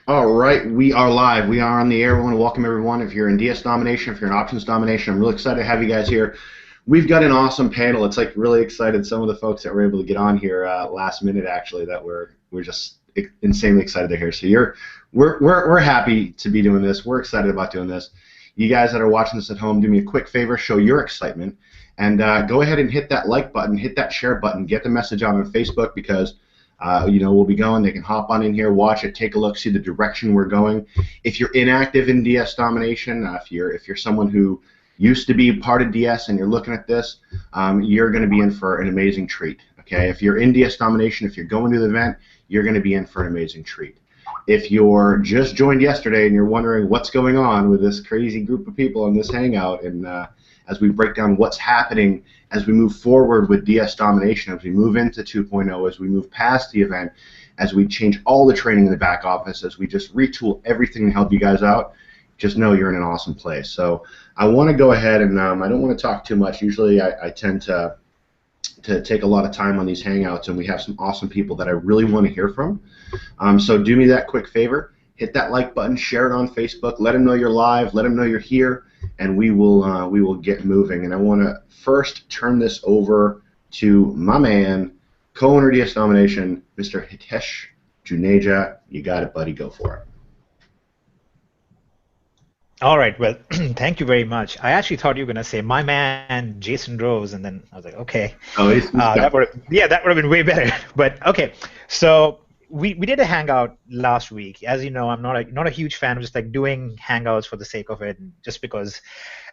All right, we are live. We are on the air. We want to welcome everyone. If you're in DS Domination, if you're in Options Domination, I'm really excited to have you guys here. We've got an awesome panel. It's like really excited. Some of the folks that were able to get on here last minute, actually, that we're just insanely excited to hear. So we're happy to be doing this. We're excited about doing this. You guys that are watching this at home, do me a quick favor, show your excitement, and go ahead and hit that like button, hit that share button, get the message out on Facebook because. We'll be going. They can hop on in here, watch it, take a look, see the direction we're going. If you're inactive in DS Domination, if you're someone who used to be part of DS and you're looking at this, you're going to be in for an amazing treat. Okay, if you're in DS Domination, if you're going to the event, you're going to be in for an amazing treat. If you're just joined yesterday and you're wondering what's going on with this crazy group of people in this hangout, and as we break down what's happening as we move forward with DS Domination, as we move into 2.0, as we move past the event, as we change all the training in the back office, as we just retool everything to help you guys out, just know you're in an awesome place. So I want to go ahead and I don't want to talk too much. Usually I tend to take a lot of time on these hangouts, and we have some awesome people that I really want to hear from. So do me that quick favor. Hit that like button, share it on Facebook, let them know you're live, let them know you're here, and we will get moving. And I want to first turn this over to my man, co-owner DS Domination, Mr. Hitesh Juneja. You got it, buddy. Go for it. All right. Well, thank you very much. I actually thought you were going to say my man, Jason Rose, and then I was like, okay. Oh, he's that would have been way better. But okay, so we did a hangout last week. As you know, I'm not a huge fan of just like doing hangouts for the sake of it, just because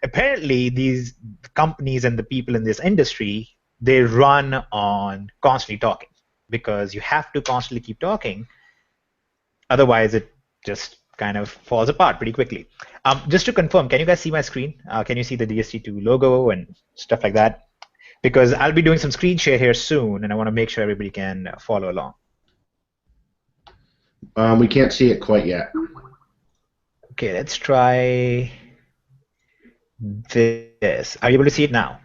apparently these companies and the people in this industry, they run on constantly talking, because you have to constantly keep talking, otherwise it just kind of falls apart pretty quickly. Just to confirm, can you guys see my screen? Can you see the DSD2 logo and stuff like that? Because I'll be doing some screen share here soon, and I want to make sure everybody can follow along. We can't see it quite yet. Okay, let's try this. Are you able to see it now?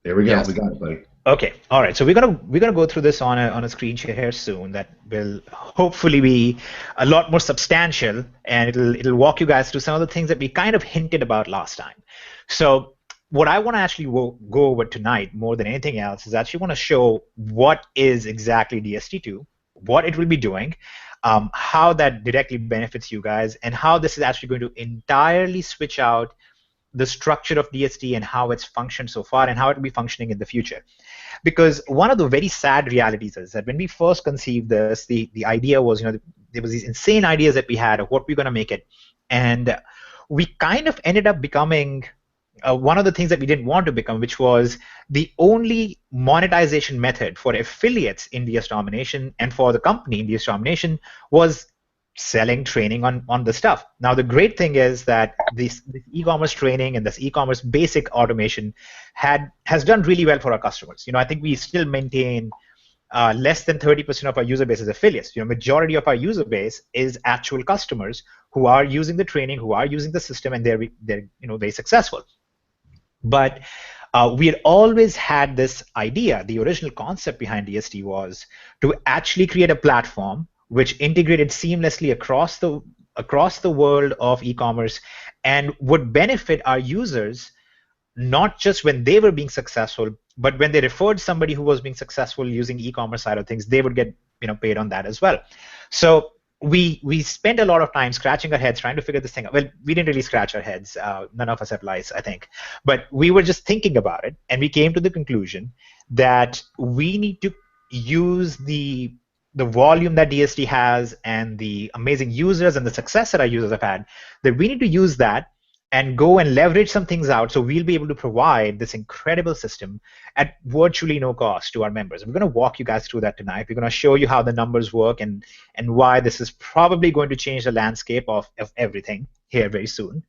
There we go. Yes. We got it, buddy. Okay. All right. So we're gonna go through this on a screen share here soon. That will hopefully be a lot more substantial, and it'll walk you guys through some of the things that we kind of hinted about last time. So what I want to actually go over tonight more than anything else is actually want to show what is exactly DSD2, what it will be doing, how that directly benefits you guys, and how this is actually going to entirely switch out the structure of DSD and how it's functioned so far and how it will be functioning in the future. Because one of the very sad realities is that when we first conceived this, the idea was, there was these insane ideas that we had of what we're going to make it, and we kind of ended up becoming one of the things that we didn't want to become, which was the only monetization method for affiliates in DS Domination and for the company in DS Domination was selling training on the stuff. Now, the great thing is that this e-commerce training and this e-commerce basic automation has done really well for our customers. I think we still maintain less than 30% of our user base is affiliates. Majority of our user base is actual customers who are using the training, who are using the system, and they're very successful. But we had always had this idea. The original concept behind DSD was to actually create a platform which integrated seamlessly across the world of e-commerce and would benefit our users, not just when they were being successful, but when they referred somebody who was being successful using e-commerce side of things, they would get paid on that as well. So we spent a lot of time scratching our heads trying to figure this thing out. Well, we didn't really scratch our heads. None of us have lice, I think. But we were just thinking about it, and we came to the conclusion that we need to use the volume that DSD has and the amazing users and the success that our users have had, that we need to use that and go and leverage some things out so we'll be able to provide this incredible system at virtually no cost to our members. We're going to walk you guys through that tonight. We're going to show you how the numbers work and why this is probably going to change the landscape of everything here very soon.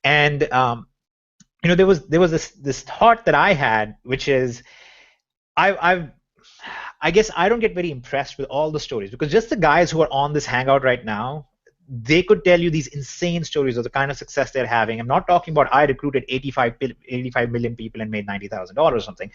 And there was this thought that I had, which is I guess I don't get very impressed with all the stories, because just the guys who are on this hangout right now, they could tell you these insane stories of the kind of success they're having. I'm not talking about I recruited 85 million people and made $90,000 or something.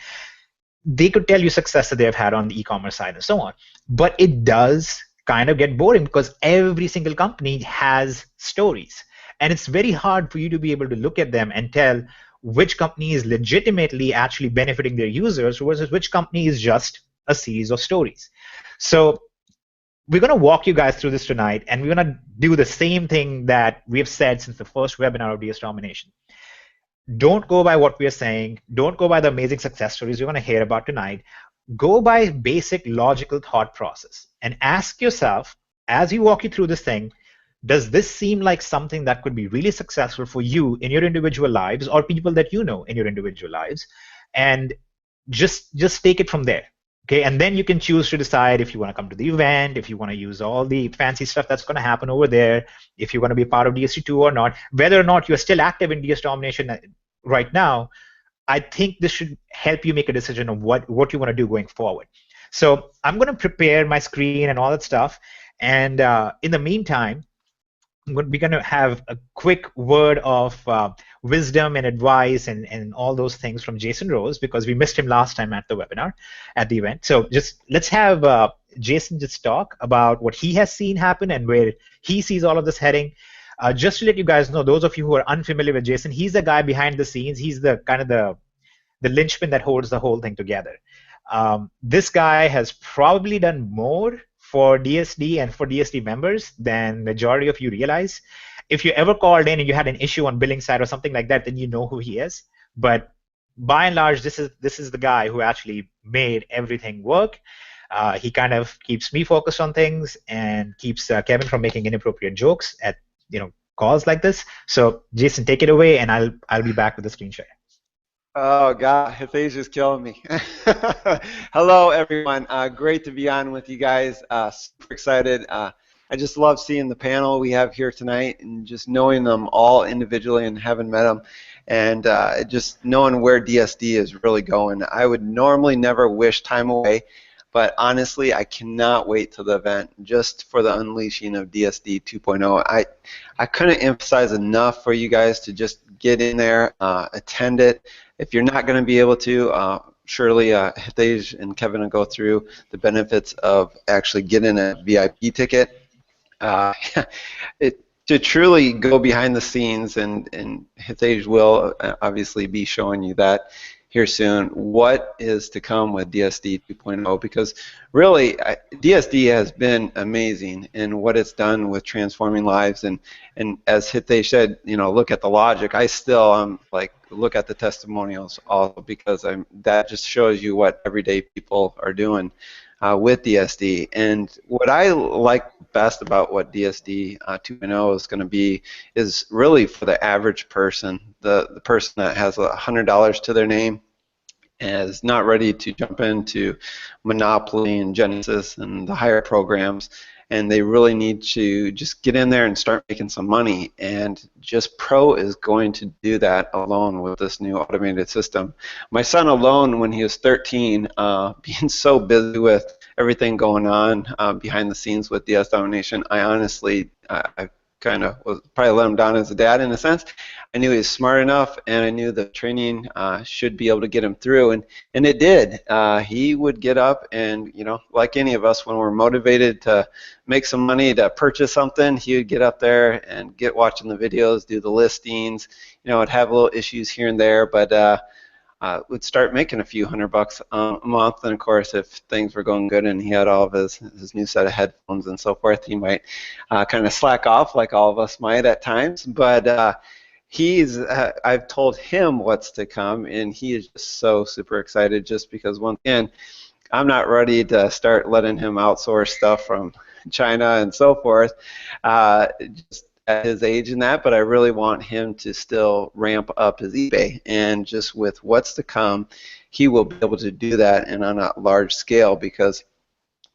They could tell you success that they've had on the e-commerce side and so on. But it does kind of get boring because every single company has stories. And it's very hard for you to be able to look at them and tell which company is legitimately actually benefiting their users versus which company is just a series of stories. So we're going to walk you guys through this tonight, and we're going to do the same thing that we have said since the first webinar of DS Domination. Don't go by what we are saying. Don't go by the amazing success stories you're going to hear about tonight. Go by basic logical thought process and ask yourself, as we walk you through this thing, does this seem like something that could be really successful for you in your individual lives or people that you know in your individual lives? And just take it from there. Okay, and then you can choose to decide if you want to come to the event, if you want to use all the fancy stuff that's going to happen over there, if you want to be part of DSD2 or not, whether or not you're still active in DS Domination right now. I think this should help you make a decision of what you want to do going forward. So I'm going to prepare my screen and all that stuff, and in the meantime, we're going to have a quick word of wisdom and advice and all those things from Jason Rose, because we missed him last time at the webinar, at the event. So just let's have Jason just talk about what he has seen happen and where he sees all of this heading. Just to let you guys know, those of you who are unfamiliar with Jason, he's the guy behind the scenes. He's the kind of the linchpin that holds the whole thing together. This guy has probably done more for DSD and for DSD members than majority of you realize. If you ever called in and you had an issue on billing side or something like that, then you know who he is. But by and large, this is the guy who actually made everything work. He kind of keeps me focused on things and keeps Kevin from making inappropriate jokes at calls like this. So Jason, take it away, and I'll be back with the screen share. Oh God, Hithasia's killing me. Hello everyone, great to be on with you guys. Super excited. I just love seeing the panel we have here tonight and just knowing them all individually and having met them, and just knowing where DSD is really going. I would normally never wish time away, but honestly, I cannot wait till the event just for the unleashing of DSD 2.0. I couldn't emphasize enough for you guys to just get in there, attend it. If you're not going to be able to, surely Hitesh and Kevin will go through the benefits of actually getting a VIP ticket. To truly go behind the scenes, and Hitesh will obviously be showing you that here soon, what is to come with DSD 2.0, because really DSD has been amazing in what it's done with transforming lives, and as Hitesh said, look at the logic. I still like look at the testimonials also, because that just shows you what everyday people are doing with DSD. And what I like best about what DSD 2.0 is going to be is really for the average person, the person that has $100 to their name and is not ready to jump into Monopoly and Genesis and the higher programs, and they really need to just get in there and start making some money. And just Pro is going to do that alone with this new automated system. My son alone, when he was 13, being so busy with everything going on behind the scenes with DS Domination, I honestly, I kind of was probably let him down as a dad in a sense. I knew he was smart enough, and I knew the training should be able to get him through, and it did. He would get up, and like any of us, when we're motivated to make some money to purchase something, he would get up there and get watching the videos, do the listings. Would have little issues here and there, but would start making a few $100 a month. And of course, if things were going good and he had all of his new set of headphones and so forth, he might kind of slack off, like all of us might at times. But I've told him what's to come, and he is just so super excited, just because once again, I'm not ready to start letting him outsource stuff from China and so forth. Just at his age and that, but I really want him to still ramp up his eBay, and just with what's to come, he will be able to do that and on a large scale, because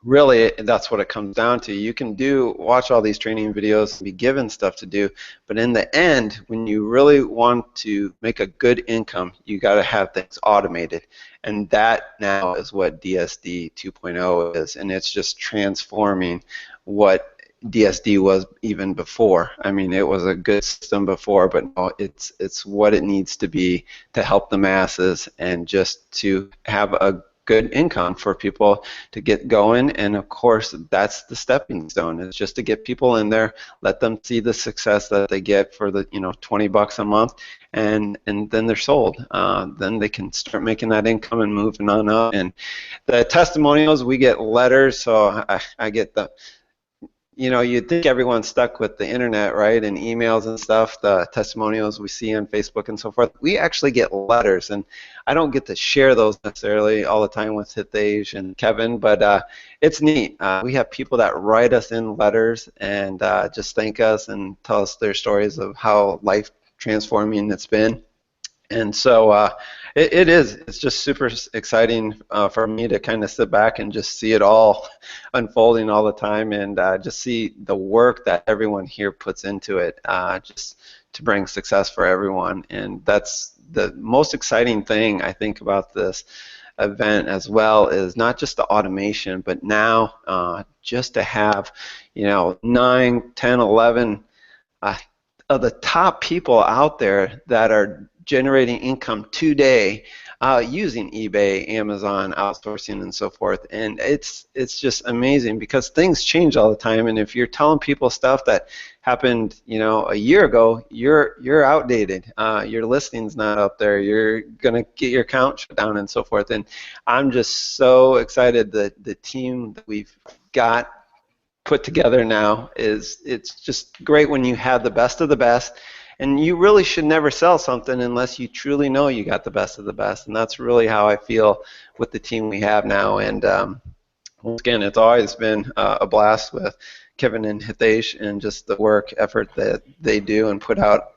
really that's what it comes down to. You can watch all these training videos and be given stuff to do, but in the end, when you really want to make a good income, you got to have things automated, and that now is what DSD 2.0 is, and it's just transforming what DSD was even before. I mean, it was a good system before, but no, it's what it needs to be to help the masses, and just to have a good income for people to get going. And of course, that's the stepping stone. It's just to get people in there, let them see the success that they get for the $20 a month, and then they're sold. Then they can start making that income and moving on up. And the testimonials, we get letters, so I get the. You'd think everyone's stuck with the internet, right, and emails and stuff, the testimonials we see on Facebook and so forth. We actually get letters, and I don't get to share those necessarily all the time with Hitesh and Kevin, but it's neat. We have people that write us in letters and just thank us and tell us their stories of how life transforming it's been. And so it's just super exciting for me to kind of sit back and just see it all unfolding all the time, and just see the work that everyone here puts into it, just to bring success for everyone. And that's the most exciting thing I think about this event as well, is not just the automation, but now just to have 9, 10, 11 of the top people out there that are generating income today using eBay, Amazon, outsourcing, and so forth. And it's just amazing, because things change all the time. And if you're telling people stuff that happened a year ago, you're outdated. Your listing's not up there. You're gonna get your account shut down and so forth. And I'm just so excited that the team that we've got put together now it's just great when you have the best of the best. And you really should never sell something unless you truly know you got the best of the best. And that's really how I feel with the team we have now. And once again, it's always been a blast with Kevin and Hitesh, and just the work effort that they do and put out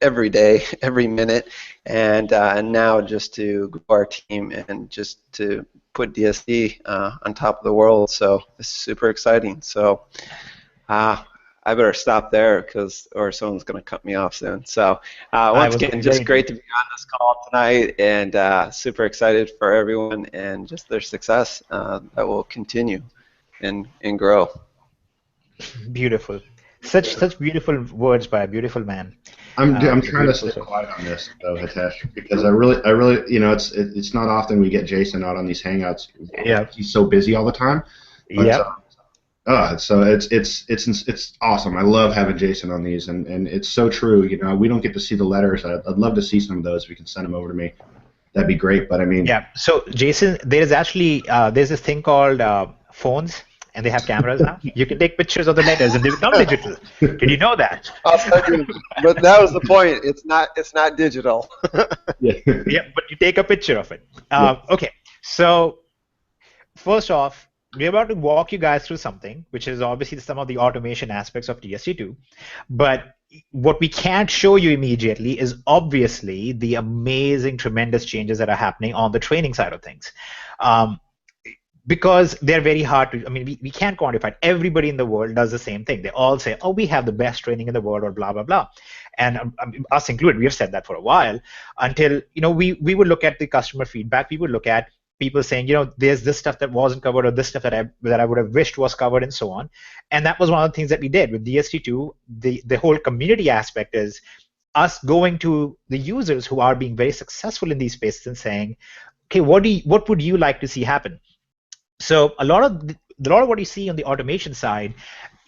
every day, every minute. And now just to grow our team and just to put DSD on top of the world. So it's super exciting. So I better stop there, or someone's going to cut me off soon. So once again, just great to be on this call tonight, and super excited for everyone and just their success that will continue and grow. Beautiful. Such beautiful words by a beautiful man. I'm trying to stay quiet on this though, Hitesh, because I really, it's not often we get Jason out on these hangouts. Yeah. He's so busy all the time. Yeah. So it's awesome. I love having Jason on these, and it's so true. We don't get to see the letters. I'd love to see some of those. If you can send them over to me, that'd be great. But I mean, yeah. So Jason, there's actually there's this thing called phones, and they have cameras now. You can take pictures of the letters, and they become digital. Did you know that? But that was the point. It's not digital. Yeah. Yeah, but you take a picture of it. Okay. So first off, we're about to walk you guys through something, which is obviously some of the automation aspects of DSD2. But what we can't show you immediately is obviously the amazing, tremendous changes that are happening on the training side of things. Because they're very hard to, we can't quantify it. Everybody in the world does the same thing. They all say, oh, we have the best training in the world, or blah, blah, blah. And us included, we have said that for a while, until, we would look at the customer feedback. We would look at people saying, there's this stuff that wasn't covered, or this stuff that I would have wished was covered, and so on. And that was one of the things that we did with DSD2. The whole community aspect is us going to the users who are being very successful in these spaces and saying, okay, what would you like to see happen? So a lot of what you see on the automation side,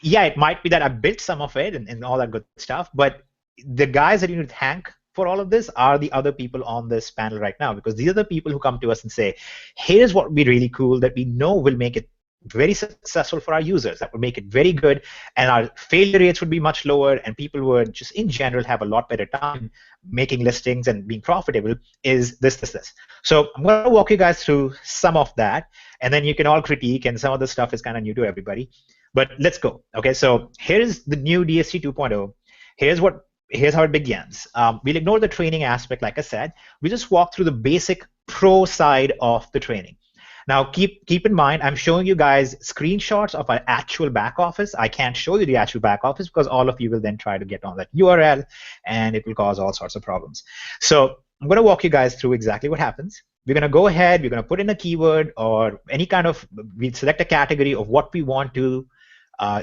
yeah, it might be that I built some of it and all that good stuff, but the guys that you need to thank for all of this are the other people on this panel right now, because these are the people who come to us and say, here's what would be really cool that we know will make it very successful for our users, that would make it very good, and our failure rates would be much lower, and people would just in general have a lot better time making listings and being profitable, is this. So I'm going to walk you guys through some of that, and then you can all critique, and some of the stuff is kind of new to everybody. But let's go. Okay, so here's the new DSD 2.0. Here's how it begins. We'll ignore the training aspect, like I said. We just walk through the basic pro side of the training. Now, keep in mind, I'm showing you guys screenshots of our actual back office. I can't show you the actual back office because all of you will then try to get on that URL, and it will cause all sorts of problems. So I'm going to walk you guys through exactly what happens. We're going to go ahead. We're going to put in a keyword or any kind of, we select a category of what we want to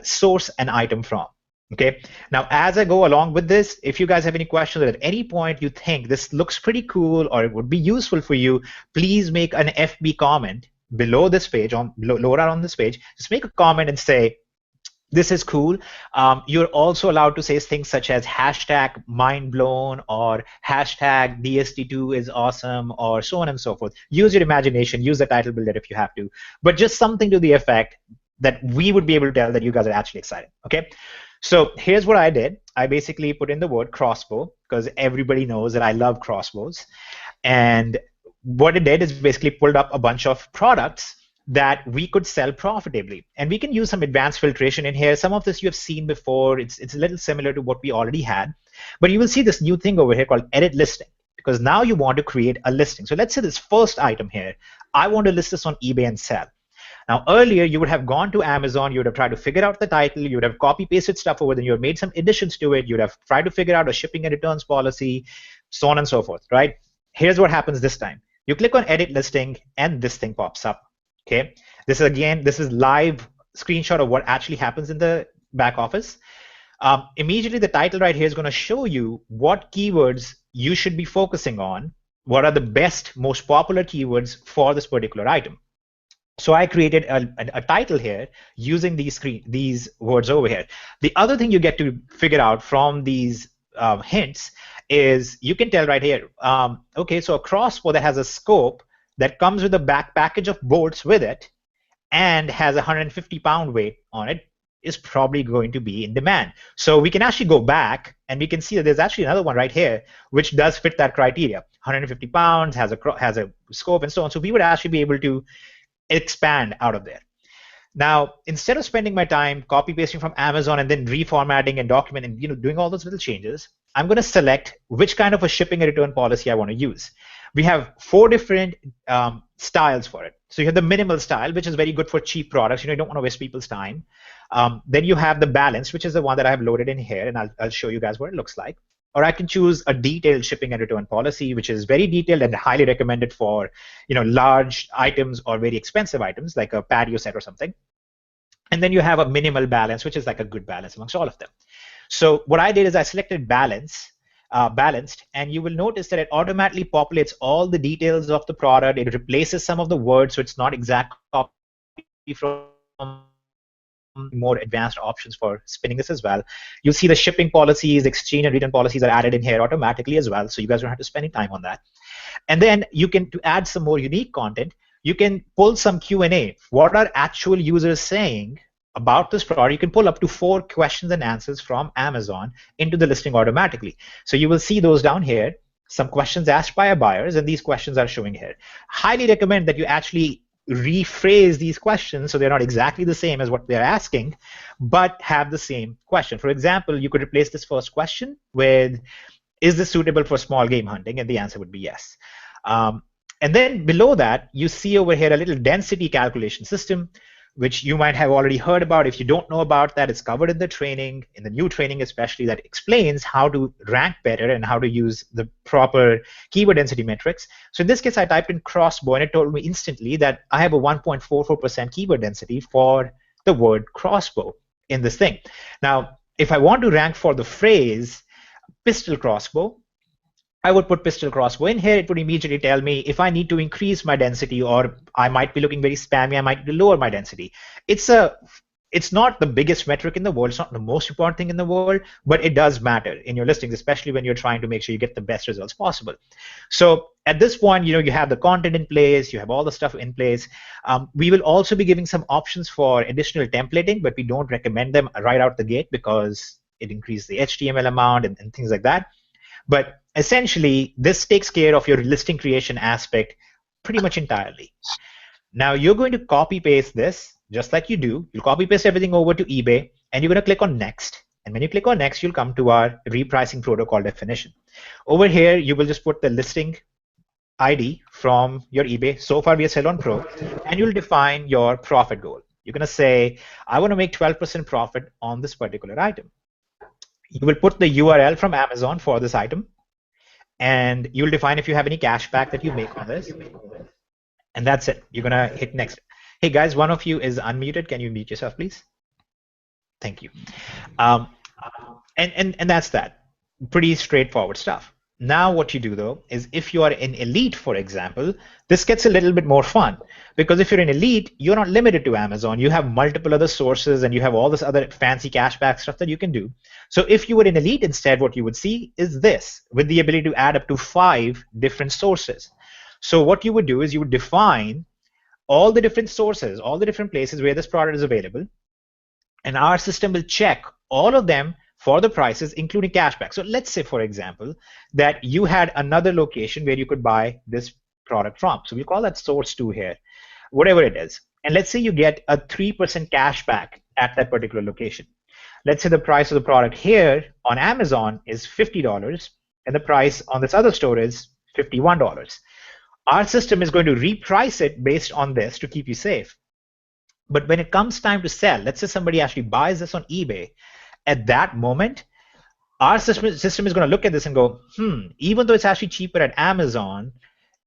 source an item from. Okay. Now, as I go along with this, if you guys have any questions or at any point you think this looks pretty cool or it would be useful for you, please make an FB comment below this page, lower on this page. Just make a comment and say, this is cool. You're also allowed to say things such as hashtag mind blown or hashtag DSD2 is awesome or so on and so forth. Use your imagination, use the title builder if you have to, but just something to the effect that we would be able to tell that you guys are actually excited, okay? So here's what I did. I basically put in the word crossbow because everybody knows that I love crossbows. And what it did is basically pulled up a bunch of products that we could sell profitably. And we can use some advanced filtration in here. Some of this you have seen before. It's a little similar to what we already had. But you will see this new thing over here called edit listing, because now you want to create a listing. So let's say this first item here, I want to list this on eBay and sell. Now, earlier, you would have gone to Amazon, you would have tried to figure out the title, you would have copy-pasted stuff over, then you would have made some additions to it, you would have tried to figure out a shipping and returns policy, so on and so forth, right? Here's what happens this time. You click on Edit Listing, and this thing pops up, okay? This is live screenshot of what actually happens in the back office. Immediately, the title right here is going to show you what keywords you should be focusing on, what are the best, most popular keywords for this particular item. So I created a title here using these words over here. The other thing you get to figure out from these hints is you can tell right here, okay, so a crossbow that has a scope that comes with a back package of bolts with it and has a 150-pound weight on it is probably going to be in demand. So we can actually go back and we can see that there's actually another one right here which does fit that criteria. 150 pounds, has a scope and so on. So we would actually be able to expand out of there. Now, instead of spending my time copy pasting from Amazon and then reformatting and documenting and doing all those little changes, I'm going to select which kind of a shipping and return policy I want to use. We have 4 different styles for it. So you have the minimal style, which is very good for cheap products. You don't want to waste people's time. Then you have the balanced, which is the one that I have loaded in here, and I'll show you guys what it looks like. Or I can choose a detailed shipping and return policy, which is very detailed and highly recommended for large items or very expensive items, like a patio set or something. And then you have a minimal balance, which is like a good balance amongst all of them. So what I did is I selected balanced, and you will notice that it automatically populates all the details of the product. It replaces some of the words, so it's not exact copy from more advanced options for spinning this as well. You'll see the shipping policies, exchange and return policies are added in here automatically as well, so you guys don't have to spend any time on that. And then you can, to add some more unique content, you can pull some Q&A. What are actual users saying about this product? You can pull up to 4 questions and answers from Amazon into the listing automatically. So you will see those down here, some questions asked by our buyers, and these questions are showing here. Highly recommend that you actually rephrase these questions so they're not exactly the same as what they're asking, but have the same question. For example, you could replace this first question with, is this suitable for small game hunting? And the answer would be yes. And then below that, you see over here a little density calculation system, which you might have already heard about. If you don't know about that, it's covered in the training, in the new training especially, that explains how to rank better and how to use the proper keyword density metrics. So in this case, I typed in crossbow, and it told me instantly that I have a 1.44% keyword density for the word crossbow in this thing. Now, if I want to rank for the phrase pistol crossbow, I would put pistol crossbow in here. It would immediately tell me if I need to increase my density, or I might be looking very spammy, I might lower my density. It's not the biggest metric in the world. It's not the most important thing in the world, but it does matter in your listings, especially when you're trying to make sure you get the best results possible. So at this point, you have the content in place, you have all the stuff in place. We will also be giving some options for additional templating, but we don't recommend them right out the gate because it increases the HTML amount and things like that. But essentially, this takes care of your listing creation aspect pretty much entirely. Now, you're going to copy paste this just like you do. You'll copy paste everything over to eBay, and you're going to click on Next. And when you click on Next, you'll come to our repricing protocol definition. Over here, you will just put the listing ID from your eBay. So far, we are still on Pro. And you'll define your profit goal. You're going to say, I want to make 12% profit on this particular item. You will put the URL from Amazon for this item, and you'll define if you have any cash back that you make on this. And that's it. You're going to hit Next. Hey, guys, one of you is unmuted. Can you mute yourself, please? Thank you. And that's that. Pretty straightforward stuff. Now what you do though is if you are in elite, for example, this gets a little bit more fun because if you're in elite, you're not limited to Amazon. You have multiple other sources and you have all this other fancy cashback stuff that you can do. So if you were in elite instead, what you would see is this with the ability to add up to 5 different sources. So what you would do is you would define all the different sources, all the different places where this product is available, and our system will check all of them for the prices, including cashback. So let's say, for example, that you had another location where you could buy this product from. So we call that source 2 here, whatever it is. And let's say you get a 3% cashback at that particular location. Let's say the price of the product here on Amazon is $50, and the price on this other store is $51. Our system is going to reprice it based on this to keep you safe. But when it comes time to sell, let's say somebody actually buys this on eBay, at that moment, our system is going to look at this and go, even though it's actually cheaper at Amazon,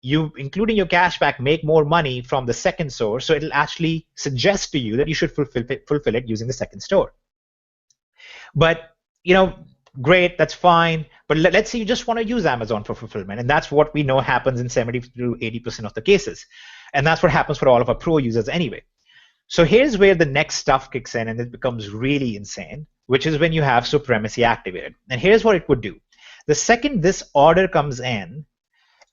you, including your cashback, make more money from the second source, so it'll actually suggest to you that you should fulfill it using the second store. But, great, that's fine. But let's say you just want to use Amazon for fulfillment, and that's what we know happens in 70 to 80% of the cases. And that's what happens for all of our pro users anyway. So here's where the next stuff kicks in and it becomes really insane, which is when you have supremacy activated. And here's what it would do. The second this order comes in,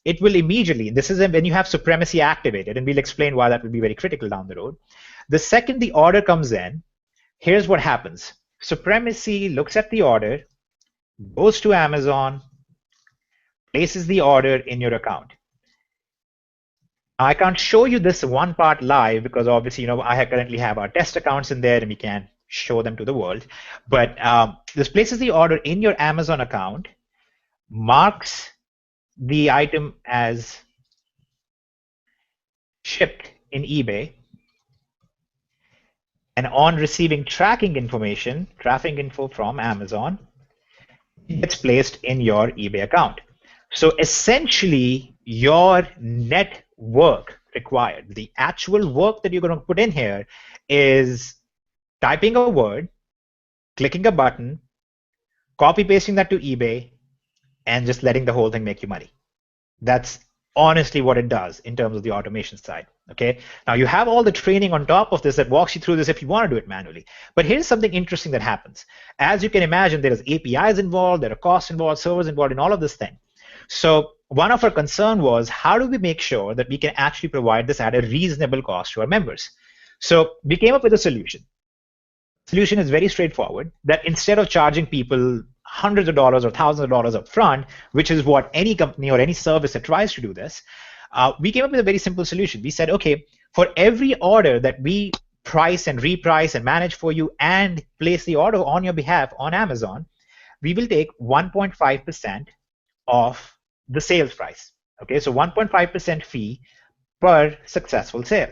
it will immediately, this is when you have supremacy activated, and we'll explain why that will be very critical down the road. The second the order comes in, here's what happens. Supremacy looks at the order, goes to Amazon, places the order in your account. I can't show you this one part live because obviously, I currently have our test accounts in there and we can't show them to the world. But this places the order in your Amazon account, marks the item as shipped in eBay, and on receiving tracking information, tracking info from Amazon, it gets placed in your eBay account. So essentially, your net work required, the actual work that you're going to put in here, is typing a word, clicking a button, copy pasting that to eBay, and just letting the whole thing make you money. That's honestly what it does in terms of the automation side. Okay. Now you have all the training on top of this that walks you through this if you want to do it manually. But here's something interesting that happens. As you can imagine, there is APIs involved, there are costs involved, servers involved in all of this thing. So one of our concern was, how do we make sure that we can actually provide this at a reasonable cost to our members? So we came up with a solution. The solution is very straightforward, that instead of charging people hundreds of dollars or thousands of dollars up front, which is what any company or any service that tries to do this, we came up with a very simple solution. We said, okay, for every order that we price and reprice and manage for you and place the order on your behalf on Amazon, we will take 1.5% of the sales price. Okay, so 1.5% fee per successful sale.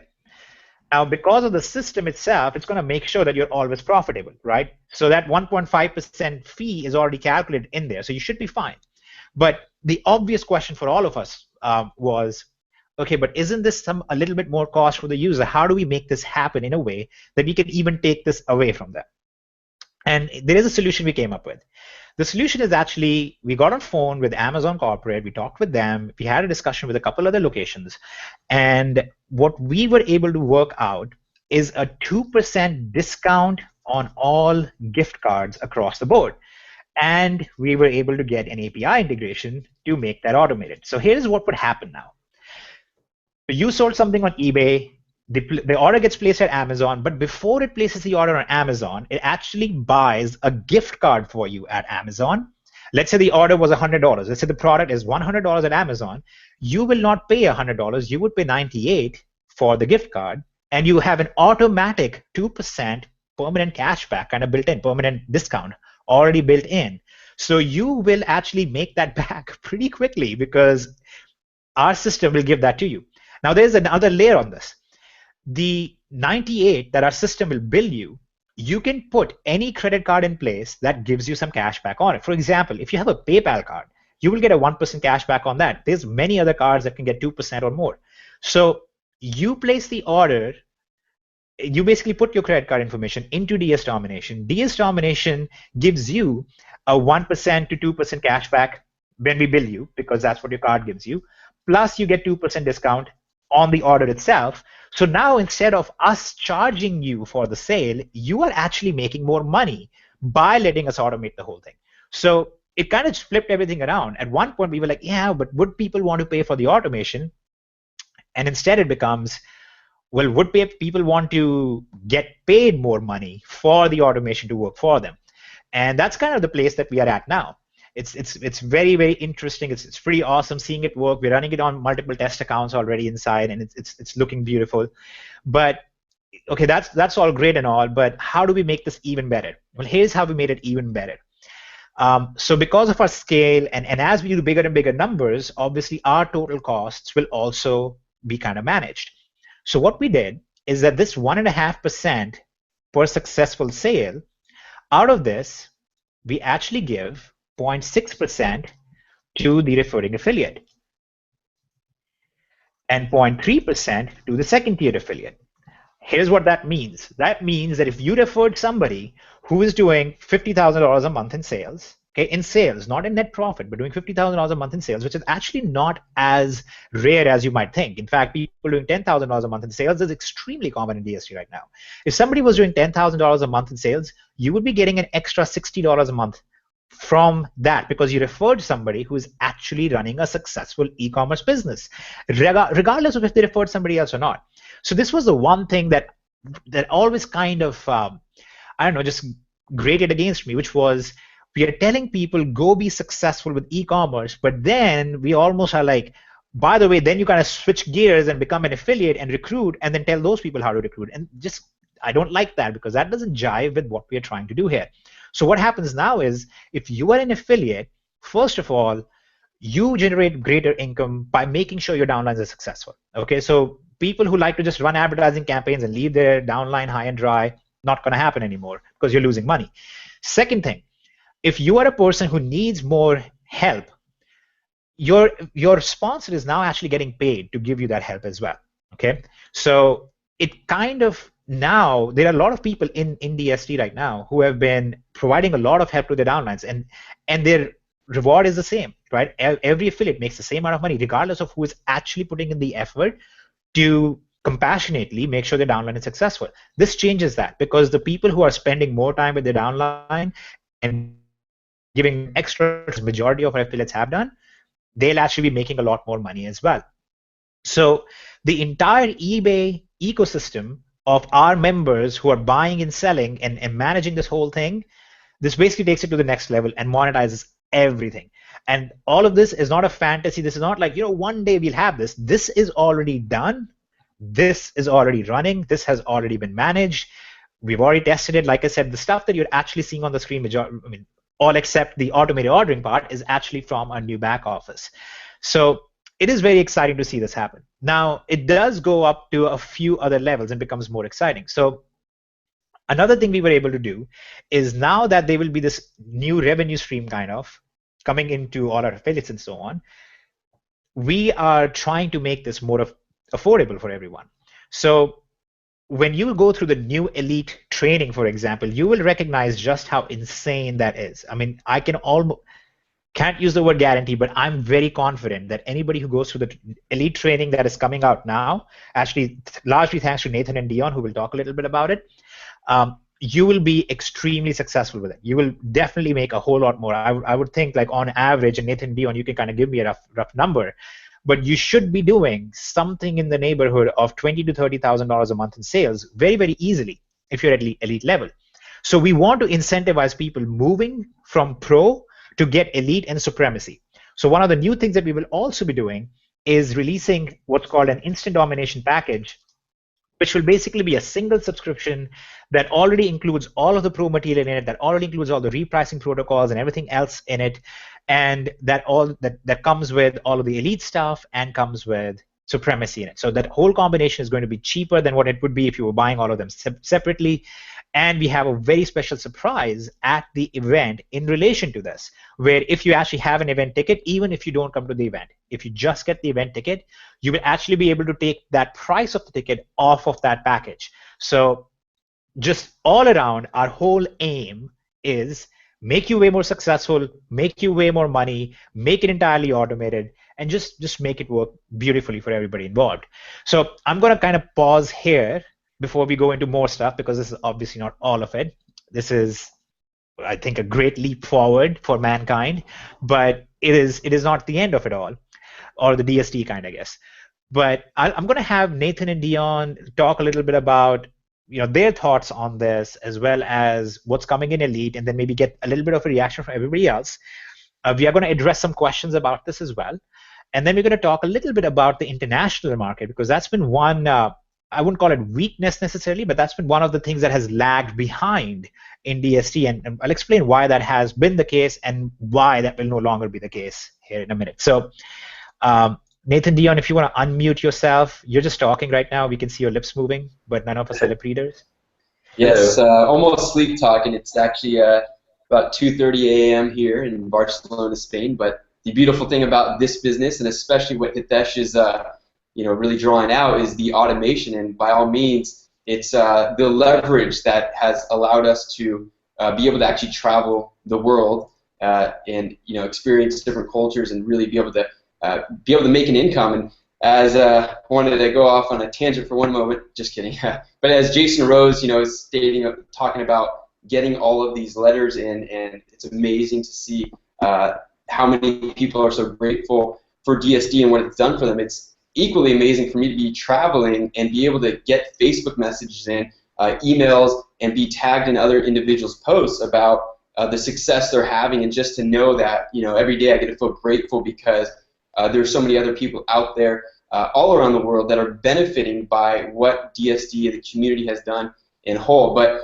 Now, because of the system itself, it's going to make sure that you're always profitable, right? So that 1.5% fee is already calculated in there, so you should be fine. But the obvious question for all of us was, okay, but isn't this a little bit more cost for the user? How do we make this happen in a way that we can even take this away from them? And there is a solution we came up with. The solution is actually, we got on phone with Amazon Corporate, we talked with them, we had a discussion with a couple other locations, and what we were able to work out is a 2% discount on all gift cards across the board. And we were able to get an API integration to make that automated. So here's what would happen now. You sold something on eBay, the order gets placed at Amazon, but before it places the order on Amazon, it actually buys a gift card for you at Amazon. Let's say the order was $100. Let's say the product is $100 at Amazon. You will not pay $100. You would pay $98 for the gift card, and you have an automatic 2% permanent cashback kind of built in, permanent discount already built in. So you will actually make that back pretty quickly because our system will give that to you. Now, there's another layer on this. The 98 that our system will bill you, you can put any credit card in place that gives you some cash back on it. For example, if you have a PayPal card, you will get a 1% cash back on that. There's many other cards that can get 2% or more. So you place the order, you basically put your credit card information into DS Domination. DS Domination gives you a 1% to 2% cashback when we bill you, because that's what your card gives you, plus you get 2% discount on the order itself. So now instead of us charging you for the sale, you are actually making more money by letting us automate the whole thing. So it kind of flipped everything around. At one point, we were like, yeah, but would people want to pay for the automation? And instead it becomes, well, would people want to get paid more money for the automation to work for them? And that's kind of the place that we are at now. It's very, very interesting. It's pretty awesome seeing it work. We're running it on multiple test accounts already inside, and it's looking beautiful. But okay, that's all great and all, but how do we make this even better? Well, here's how we made it even better. So because of our scale, and as we do bigger and bigger numbers, obviously our total costs will also be kind of managed. So what we did is that this 1.5% per successful sale, out of this, we actually give 0.6% to the referring affiliate and 0.3% to the second-tier affiliate. Here's what that means. That means that if you referred somebody who is doing $50,000 a month in sales, okay, in sales, not in net profit, but doing $50,000 a month in sales, which is actually not as rare as you might think. In fact, people doing $10,000 a month in sales is extremely common in DSD right now. If somebody was doing $10,000 a month in sales, you would be getting an extra $60 a month from that because you referred somebody who is actually running a successful e-commerce business, regardless of if they referred somebody else or not. So this was the one thing that always kind of, I don't know, just grated against me, which was we are telling people go be successful with e-commerce, but then we almost are like, by the way, then you kind of switch gears and become an affiliate and recruit and then tell those people how to recruit. And just, I don't like that because that doesn't jive with what we are trying to do here. So what happens now is if you are an affiliate, first of all, you generate greater income by making sure your downlines are successful. Okay, so people who like to just run advertising campaigns and leave their downline high and dry, not going to happen anymore because you're losing money. Second thing, if you are a person who needs more help, your sponsor is now actually getting paid to give you that help as well. Okay, so it kind of now there are a lot of people in DSD right now who have been providing a lot of help to their downlines, and their reward is the same, right? Every affiliate makes the same amount of money regardless of who is actually putting in the effort to compassionately make sure their downline is successful. This changes that because the people who are spending more time with their downline and giving extra, as majority of our affiliates have done, they'll actually be making a lot more money as well. So the entire eBay ecosystem of our members who are buying and selling and managing this whole thing, this basically takes it to the next level and monetizes everything. And all of this is not a fantasy. This is not like, one day we'll have this. This is already done. This is already running. This has already been managed. We've already tested it. Like I said, the stuff that you're actually seeing on the screen, all except the automated ordering part, is actually from our new back office. So it is very exciting to see this happen. Now, it does go up to a few other levels and becomes more exciting. So another thing we were able to do is now that there will be this new revenue stream kind of coming into all our affiliates and so on, we are trying to make this more affordable for everyone. So when you go through the new elite training, for example, you will recognize just how insane that is. I mean, I can't use the word guarantee, but I'm very confident that anybody who goes through the elite training that is coming out now, actually largely thanks to Nathan and Dion, who will talk a little bit about it, you will be extremely successful with it. You will definitely make a whole lot more. I would think like on average, and Nathan and Dion, you can kind of give me a rough number, but you should be doing something in the neighborhood of $20,000 to $30,000 a month in sales very, very easily if you're at elite level. So we want to incentivize people moving from pro to get elite and supremacy. So one of the new things that we will also be doing is releasing what's called an instant domination package, which will basically be a single subscription that already includes all of the pro material in it, that already includes all the repricing protocols and everything else in it, and that comes with all of the elite stuff and comes with supremacy in it. So that whole combination is going to be cheaper than what it would be if you were buying all of them separately. And we have a very special surprise at the event in relation to this, where if you actually have an event ticket, even if you don't come to the event, if you just get the event ticket, you will actually be able to take that price of the ticket off of that package. So just all around, our whole aim is make you way more successful, make you way more money, make it entirely automated, and just make it work beautifully for everybody involved. So I'm going to kind of pause here before we go into more stuff, because this is obviously not all of it. This is, I think, a great leap forward for mankind, but it is not the end of it all, or the DSD kind, I guess. But I'm going to have Nathan and Dion talk a little bit about their thoughts on this, as well as what's coming in Elite, and then maybe get a little bit of a reaction from everybody else. We are going to address some questions about this as well, and then we're going to talk a little bit about the international market, because that's been one, I wouldn't call it weakness necessarily, but that's been one of the things that has lagged behind in DSD, and I'll explain why that has been the case and why that will no longer be the case here in a minute. So Nathan, Dion, if you want to unmute yourself, you're just talking right now. We can see your lips moving, but none of us are lip readers. Yes, almost sleep talking. It's actually about 2:30 a.m. here in Barcelona, Spain. But the beautiful thing about this business, and especially what Hitesh is, really drawing out, is the automation. And by all means, it's the leverage that has allowed us to be able to actually travel the world and experience different cultures and really be able to make an income. And as I wanted to go off on a tangent for one moment, just kidding. But as Jason Rose, is stating, talking about getting all of these letters in, and it's amazing to see how many people are so grateful for DSD and what it's done for them. It's equally amazing for me to be traveling and be able to get Facebook messages in, emails, and be tagged in other individuals' posts about the success they're having, and just to know that every day I get to feel grateful because there's so many other people out there all around the world that are benefiting by what DSD, the community, has done in whole. But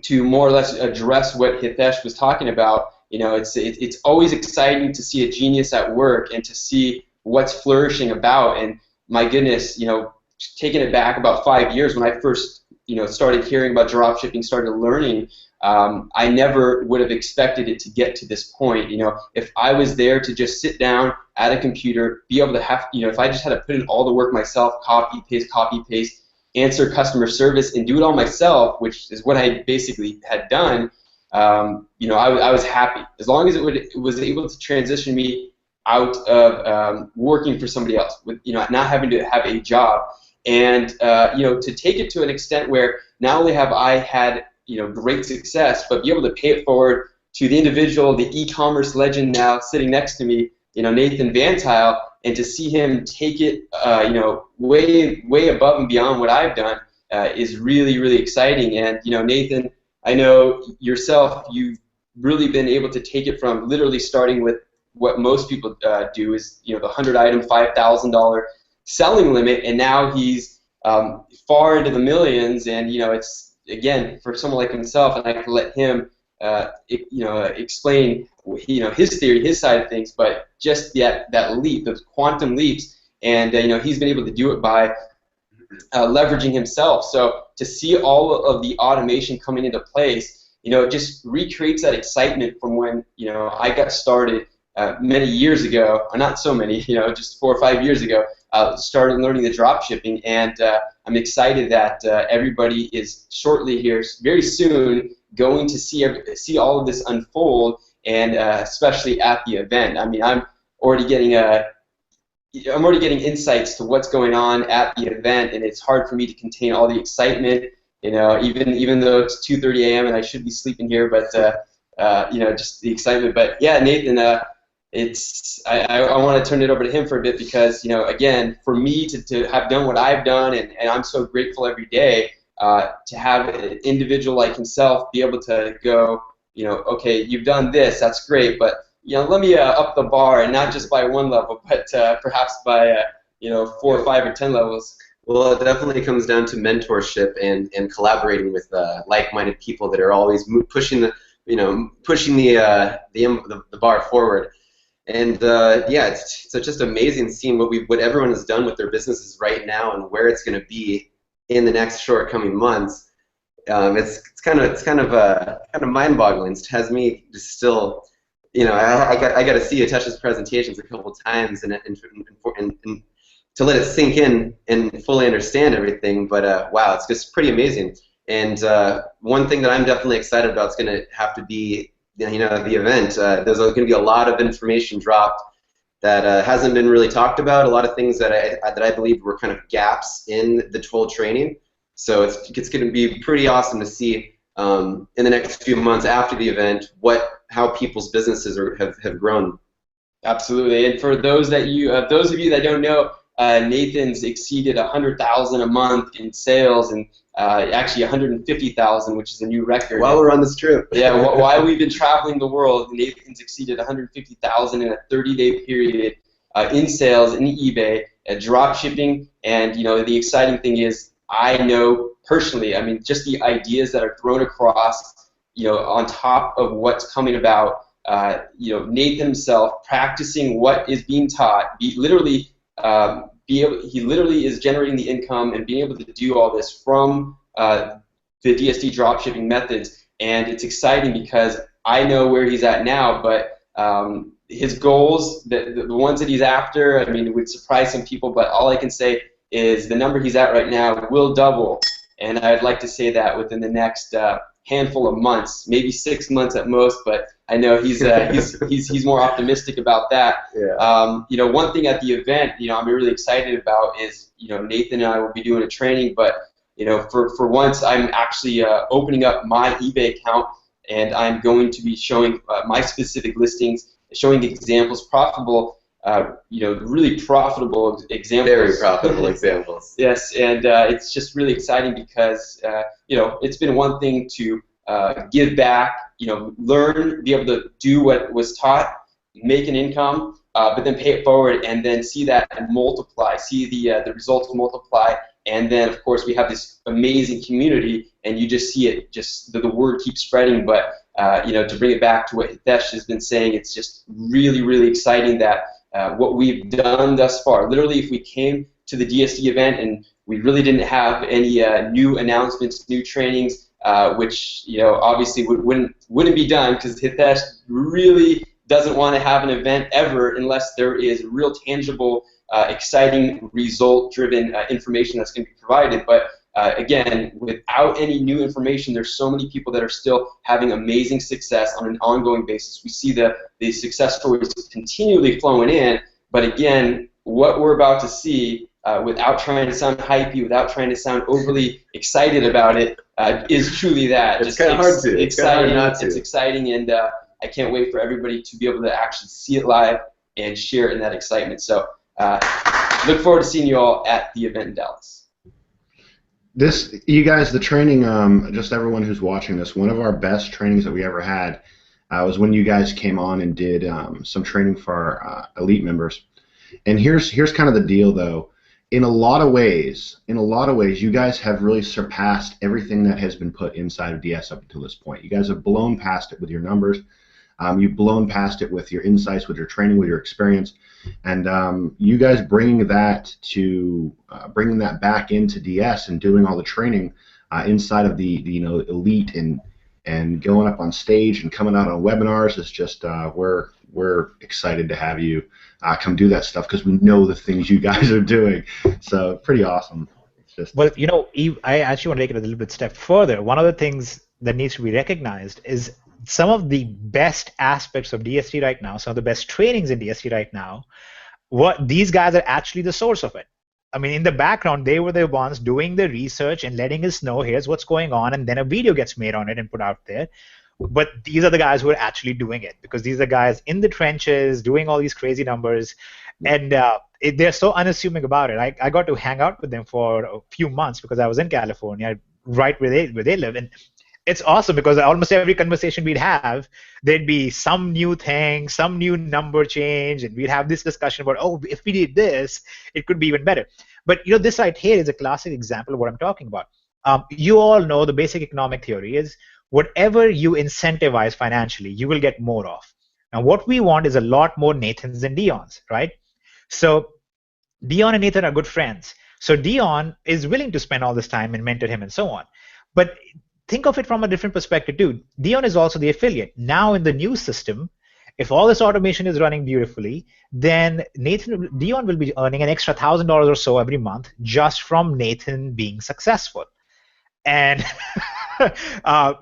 to more or less address what Hitesh was talking about, it's always exciting to see a genius at work and to see what's flourishing about. And my goodness, taking it back about 5 years when I first started hearing about dropshipping, started learning, I never would have expected it to get to this point. If I was there to just sit down at a computer, be able to have, if I just had to put in all the work myself, copy, paste, answer customer service, and do it all myself, which is what I basically had done, I was happy. As long as it was able to transition me out of working for somebody else, with not having to have a job, and to take it to an extent where not only have I had great success, but be able to pay it forward to the individual, the e-commerce legend now sitting next to me, Nathan Van Tile, and to see him take it, way above and beyond what I've done is really, really exciting. And Nathan, I know yourself, you've really been able to take it from literally starting with what most people do is the 100-item, $5,000 selling limit, and now he's far into the millions, and it's, again, for someone like himself, and I can let him, explain, his theory, his side of things. But just that leap, those quantum leaps, and he's been able to do it by leveraging himself. So to see all of the automation coming into place, it just recreates that excitement from when I got started many years ago, or not so many, just 4 or 5 years ago. Started learning the drop shipping, and I'm excited that everybody is shortly here, very soon, going to see all of this unfold, and especially at the event. I mean, I'm already getting insights to what's going on at the event, and it's hard for me to contain all the excitement. Even though it's 2:30 a.m. and I should be sleeping here, but just the excitement. But yeah, Nathan. I want to turn it over to him for a bit because, again, for me to have done what I've done, and I'm so grateful every day to have an individual like himself be able to go, okay, you've done this, that's great, but let me up the bar, and not just by 1 level, but perhaps by 4 or 5 or 10 levels. Well, it definitely comes down to mentorship and collaborating with like-minded people that are always pushing the bar forward. And yeah, it's just amazing seeing what everyone has done with their businesses right now and where it's going to be in the next short coming months. It's kind of mind-boggling. It has me just still, I got to see Hitesh's presentations a couple times and to let it sink in and fully understand everything. But wow, it's just pretty amazing. And one thing that I'm definitely excited about is going to have to be, the event. There's going to be a lot of information dropped that hasn't been really talked about. A lot of things that I believe were kind of gaps in the whole training. So it's going to be pretty awesome to see in the next few months after the event how people's businesses have grown. Absolutely. And for those of you that don't know, Nathan's exceeded 100,000 a month in sales, and actually 150,000, which is a new record. While we're on this trip. Yeah, while we've been traveling the world, Nathan's exceeded 150,000 in a 30-day period in sales, in eBay, drop shipping, and the exciting thing is, I know personally, I mean, just the ideas that are thrown across, on top of what's coming about, Nathan himself practicing what is being taught, he literally is generating the income and being able to do all this from the DSD dropshipping methods, and it's exciting because I know where he's at now, but his goals, the ones that he's after, I mean, it would surprise some people, but all I can say is the number he's at right now will double, and I'd like to say that within the next handful of months, maybe 6 months at most, but I know he's more optimistic about that. Yeah. One thing at the event, I'm really excited about is, Nathan and I will be doing a training, but for once I'm actually opening up my eBay account, and I'm going to be showing my specific listings, showing examples, profitable, really profitable examples. Very profitable examples. Yes, and it's just really exciting because it's been one thing to give back, learn, be able to do what was taught, make an income, but then pay it forward and then see that multiply, see the results multiply, and then of course we have this amazing community, and you just see it, just the word keeps spreading. But to bring it back to what Hitesh has been saying, it's just really, really exciting that what we've done thus far. Literally, if we came to the DSD event and we really didn't have any new announcements, new trainings, which obviously wouldn't be done, because Hitesh really doesn't want to have an event ever unless there is real tangible, exciting, result-driven information that's going to be provided. But again, without any new information, there's so many people that are still having amazing success on an ongoing basis. We see the success stories continually flowing in, but again, what we're about to see, without trying to sound hypey, without trying to sound overly excited about it, is truly that. It's kind of hard to. It's exciting. It's exciting, and I can't wait for everybody to be able to actually see it live and share in that excitement. So look forward to seeing you all at the event in Dallas. You guys, the training, just everyone who's watching this, one of our best trainings that we ever had was when you guys came on and did some training for our elite members. And here's kind of the deal, though. In a lot of ways, you guys have really surpassed everything that has been put inside of DS up until this point. You guys have blown past it with your numbers. You've blown past it with your insights, with your training, with your experience, and you guys bringing that back into DS and doing all the training inside of the elite and going up on stage and coming out on webinars is just we're excited to have you come do that stuff, because we know the things you guys are doing. So pretty awesome. It's just well, Eve, I actually want to take it a little bit step further. One of the things that needs to be recognized is some of the best aspects of DSD right now, some of the best trainings in DSD right now, these guys are actually the source of it. I mean, in the background, they were the ones doing the research and letting us know, here's what's going on, and then a video gets made on it and put out there. But these are the guys who are actually doing it, because these are guys in the trenches doing all these crazy numbers, and they're so unassuming about it. I got to hang out with them for a few months because I was in California, right where they live, and it's awesome because almost every conversation we'd have, there'd be some new thing, some new number change, and we'd have this discussion about, oh, if we did this, it could be even better. But this right here is a classic example of what I'm talking about. You all know the basic economic theory is whatever you incentivize financially, you will get more of. Now, what we want is a lot more Nathans and Dions, right? So Dion and Nathan are good friends. So Dion is willing to spend all this time and mentor him and so on. But think of it from a different perspective too. Dion is also the affiliate. Now in the new system, if all this automation is running beautifully, then Dion will be earning an extra $1,000 or so every month just from Nathan being successful. And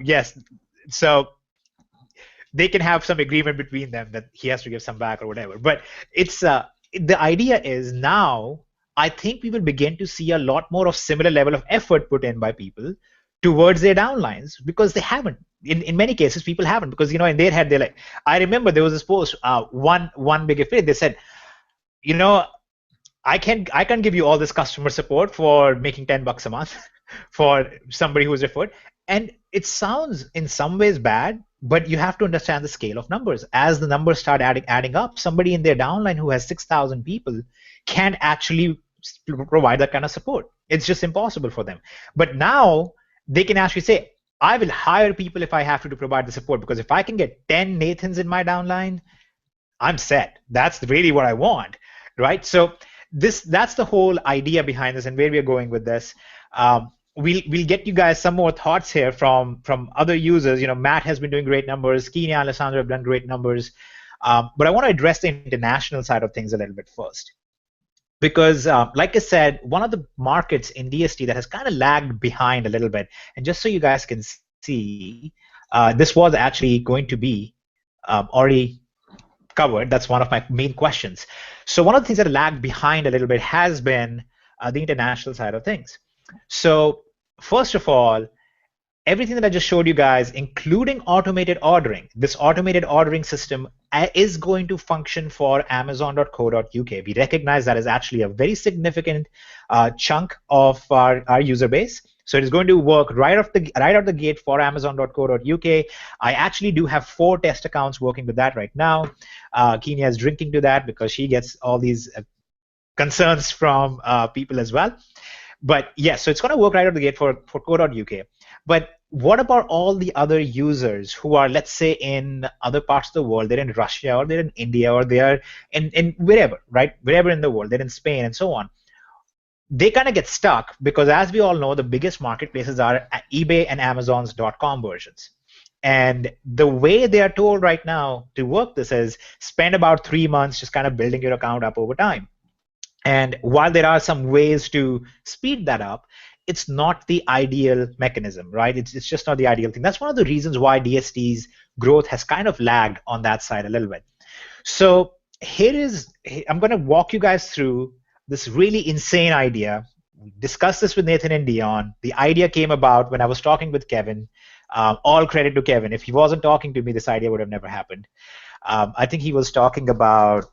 yes, so they can have some agreement between them that he has to give some back or whatever. But it's the idea is now I think we will begin to see a lot more of similar level of effort put in by people towards their downlines because they haven't. In many cases, people haven't because in their head they're like, I remember there was this post, one big affiliate, they said, I can't give you all this customer support for making $10 a month for somebody who's referred. And it sounds in some ways bad, but you have to understand the scale of numbers. As the numbers start adding up, somebody in their downline who has 6,000 people can't actually provide that kind of support. It's just impossible for them. But now they can actually say, I will hire people if I have to provide the support, because if I can get 10 Nathans in my downline, I'm set. That's really what I want, right? So that's the whole idea behind this and where we are going with this. We'll get you guys some more thoughts here from other users. Matt has been doing great numbers. Kenya and Alessandro have done great numbers. But I want to address the international side of things a little bit first. Because, like I said, one of the markets in DSD that has kind of lagged behind a little bit, and just so you guys can see, this was actually going to be already covered. That's one of my main questions. So one of the things that lagged behind a little bit has been the international side of things. So first of all, everything that I just showed you guys, including automated ordering, this automated ordering system is going to function for Amazon.co.uk. We recognize that is actually a very significant chunk of our user base. So it is going to work right out the gate for Amazon.co.uk. I actually do have 4 test accounts working with that right now. Kenya is drinking to that because she gets all these concerns from people as well. But yes, so it's going to work right out the gate for co.uk. But what about all the other users who are, let's say, in other parts of the world? They're in Russia, or they're in India, or they're in wherever, right? Wherever in the world. They're in Spain and so on. They kind of get stuck because, as we all know, the biggest marketplaces are eBay and Amazon's .com versions. And the way they are told right now to work this is spend about 3 months just kind of building your account up over time. And while there are some ways to speed that up, it's not the ideal mechanism, right? It's just not the ideal thing. That's one of the reasons why DSD's growth has kind of lagged on that side a little bit. So I'm going to walk you guys through this really insane idea. We discussed this with Nathan and Dion. The idea came about when I was talking with Kevin. All credit to Kevin. If he wasn't talking to me, this idea would have never happened. I think he was talking about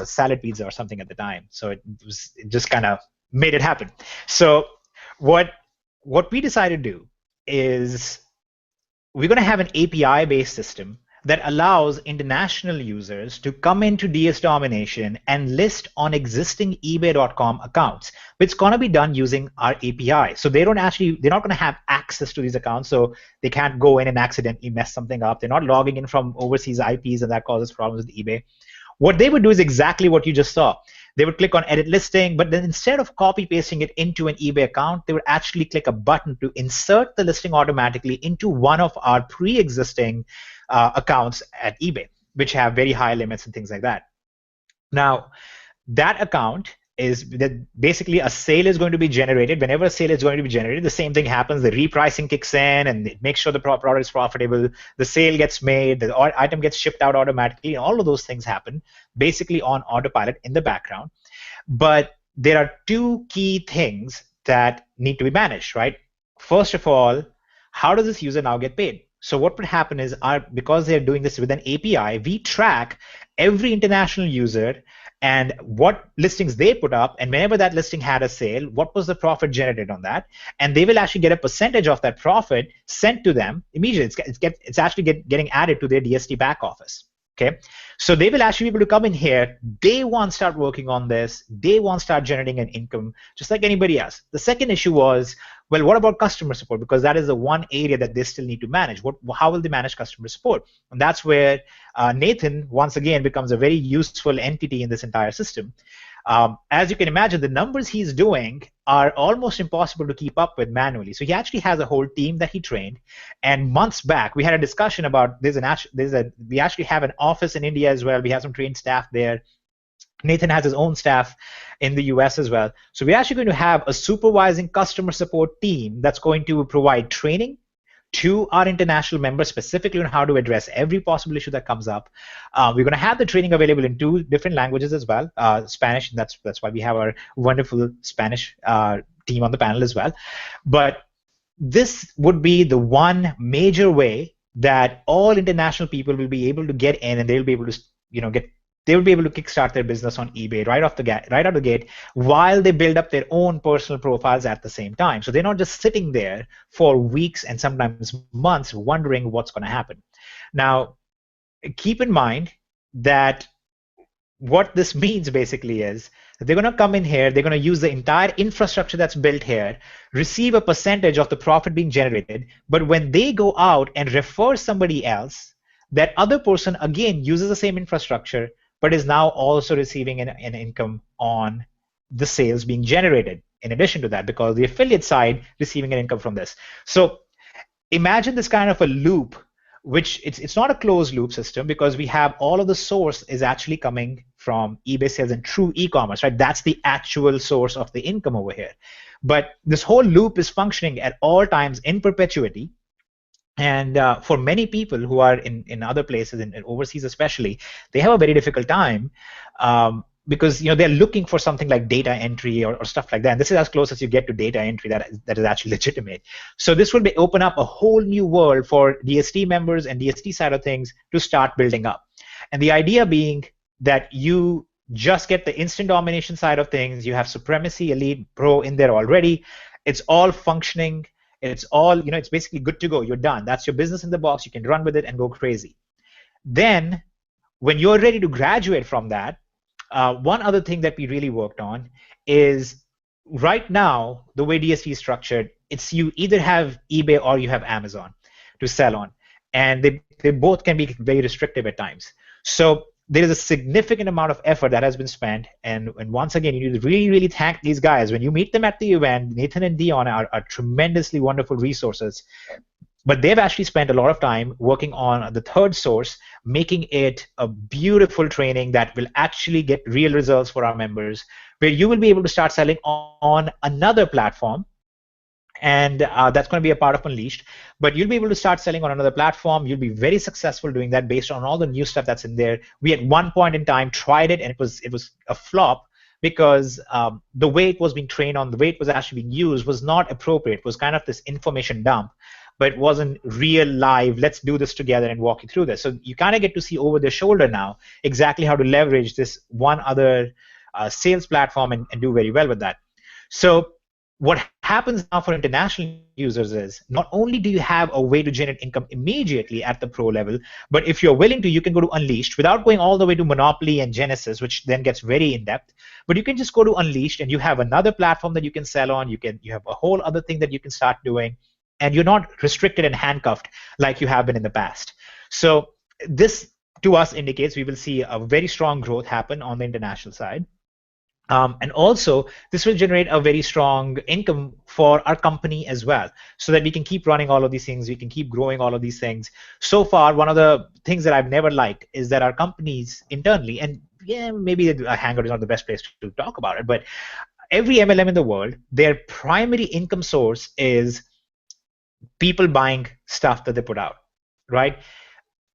salad pizza or something at the time. So it just kind of made it happen. So what we decided to do is we're going to have an API-based system that allows international users to come into DS Domination and list on existing eBay.com accounts. But it's going to be done using our API. So they're not going to have access to these accounts, so they can't go in and accidentally mess something up. They're not logging in from overseas IPs, and that causes problems with eBay. What they would do is exactly what you just saw. They would click on edit listing, but then instead of copy pasting it into an eBay account, they would actually click a button to insert the listing automatically into one of our pre-existing accounts at eBay, which have very high limits and things like that. Now, that account is that basically a sale is going to be generated. Whenever a sale is going to be generated, the same thing happens. The repricing kicks in, and it makes sure the product is profitable. The sale gets made, the item gets shipped out automatically, and all of those things happen basically on autopilot in the background. But there are 2 key things that need to be managed, right? First of all, how does this user now get paid? So what would happen is, because they're doing this with an API, we track every international user and what listings they put up, and whenever that listing had a sale, what was the profit generated on that, and they will actually get a percentage of that profit sent to them immediately. It's actually getting added to their DSD back office. Okay, so they will actually be able to come in here, day one start working on this, day one start generating an income, just like anybody else. The second issue was, well, what about customer support? Because that is the one area that they still need to manage. How will they manage customer support? And that's where Nathan, once again, becomes a very useful entity in this entire system. As you can imagine, the numbers he's doing are almost impossible to keep up with manually. So he actually has a whole team that he trained. And months back, we had a discussion about we actually have an office in India as well. We have some trained staff there. Nathan has his own staff in the US as well. So we're actually going to have a supervising customer support team that's going to provide training to our international members specifically on how to address every possible issue that comes up. We're going to have the training available in 2 different languages as well, Spanish, and that's why we have our wonderful Spanish team on the panel as well. But this would be the one major way that all international people will be able to get in, and they'll be able to, they will be able to kickstart their business on eBay right out the gate, while they build up their own personal profiles at the same time. So they're not just sitting there for weeks and sometimes months wondering what's going to happen. Now, keep in mind that what this means basically is that they're going to come in here, they're going to use the entire infrastructure that's built here, receive a percentage of the profit being generated, but when they go out and refer somebody else, that other person again uses the same infrastructure, but is now also receiving an income on the sales being generated in addition to that, because the affiliate side receiving an income from this. So imagine this kind of a loop, which it's not a closed loop system, because we have all of the source is actually coming from eBay sales and true e-commerce, right? That's the actual source of the income over here. But this whole loop is functioning at all times in perpetuity. And for many people who are in other places, in overseas especially, they have a very difficult time because they're looking for something like data entry or stuff like that. And this is as close as you get to data entry that is actually legitimate. So this will open up a whole new world for DSD members and DSD side of things to start building up. And the idea being that you just get the instant domination side of things. You have Supremacy, Elite, Pro in there already. It's all functioning. It's all, it's basically good to go. You're done. That's your business in the box. You can run with it and go crazy. Then, when you're ready to graduate from that, one other thing that we really worked on is right now, the way DSD is structured, it's you either have eBay or you have Amazon to sell on. And they both can be very restrictive at times. So there is a significant amount of effort that has been spent, and once again, you need to really, really thank these guys. When you meet them at the event, Nathan and Dion are tremendously wonderful resources, but they've actually spent a lot of time working on the third source, making it a beautiful training that will actually get real results for our members, where you will be able to start selling on another platform. And that's going to be a part of Unleashed. But you'll be able to start selling on another platform. You'll be very successful doing that based on all the new stuff that's in there. We at one point in time tried it, and it was a flop because the way it was being trained on, the way it was actually being used was not appropriate. It was kind of this information dump, but it wasn't real live. Let's do this together and walk you through this. So you kind of get to see over their shoulder now exactly how to leverage this one other sales platform and do very well with that. So what happens now for international users is not only do you have a way to generate income immediately at the pro level, but if you're willing to, you can go to Unleashed without going all the way to Monopoly and Genesis, which then gets very in-depth. But you can just go to Unleashed and you have another platform that you can sell on. You have a whole other thing that you can start doing, and you're not restricted and handcuffed like you have been in the past. So this, to us, indicates we will see a very strong growth happen on the international side. And also, this will generate a very strong income for our company as well, so that we can keep running all of these things, we can keep growing all of these things. So far, one of the things that I've never liked is that our companies internally, and yeah, maybe a Hangout is not the best place to talk about it, but every MLM in the world, their primary income source is people buying stuff that they put out, right?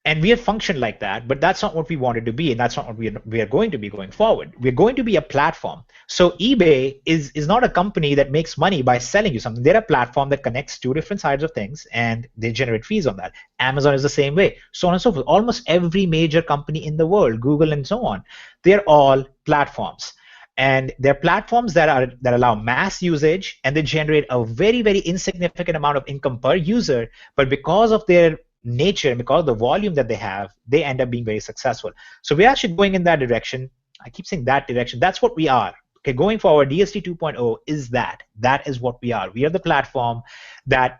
And we have functioned like that, but that's not what we wanted to be, and that's not what we are going to be going forward. We're going to be a platform. So eBay is not a company that makes money by selling you something. They're a platform that connects two different sides of things, and they generate fees on that. Amazon is the same way, so on and so forth. Almost every major company in the world, Google and so on, they're all platforms. And they're platforms that allow mass usage, and they generate a very, very insignificant amount of income per user, but because of their nature and because of the volume that they have, they end up being very successful. So we're actually going in that direction. I keep saying that direction. That's what we are. Okay, going forward, DSD 2.0 is that. That is what we are. We are the platform that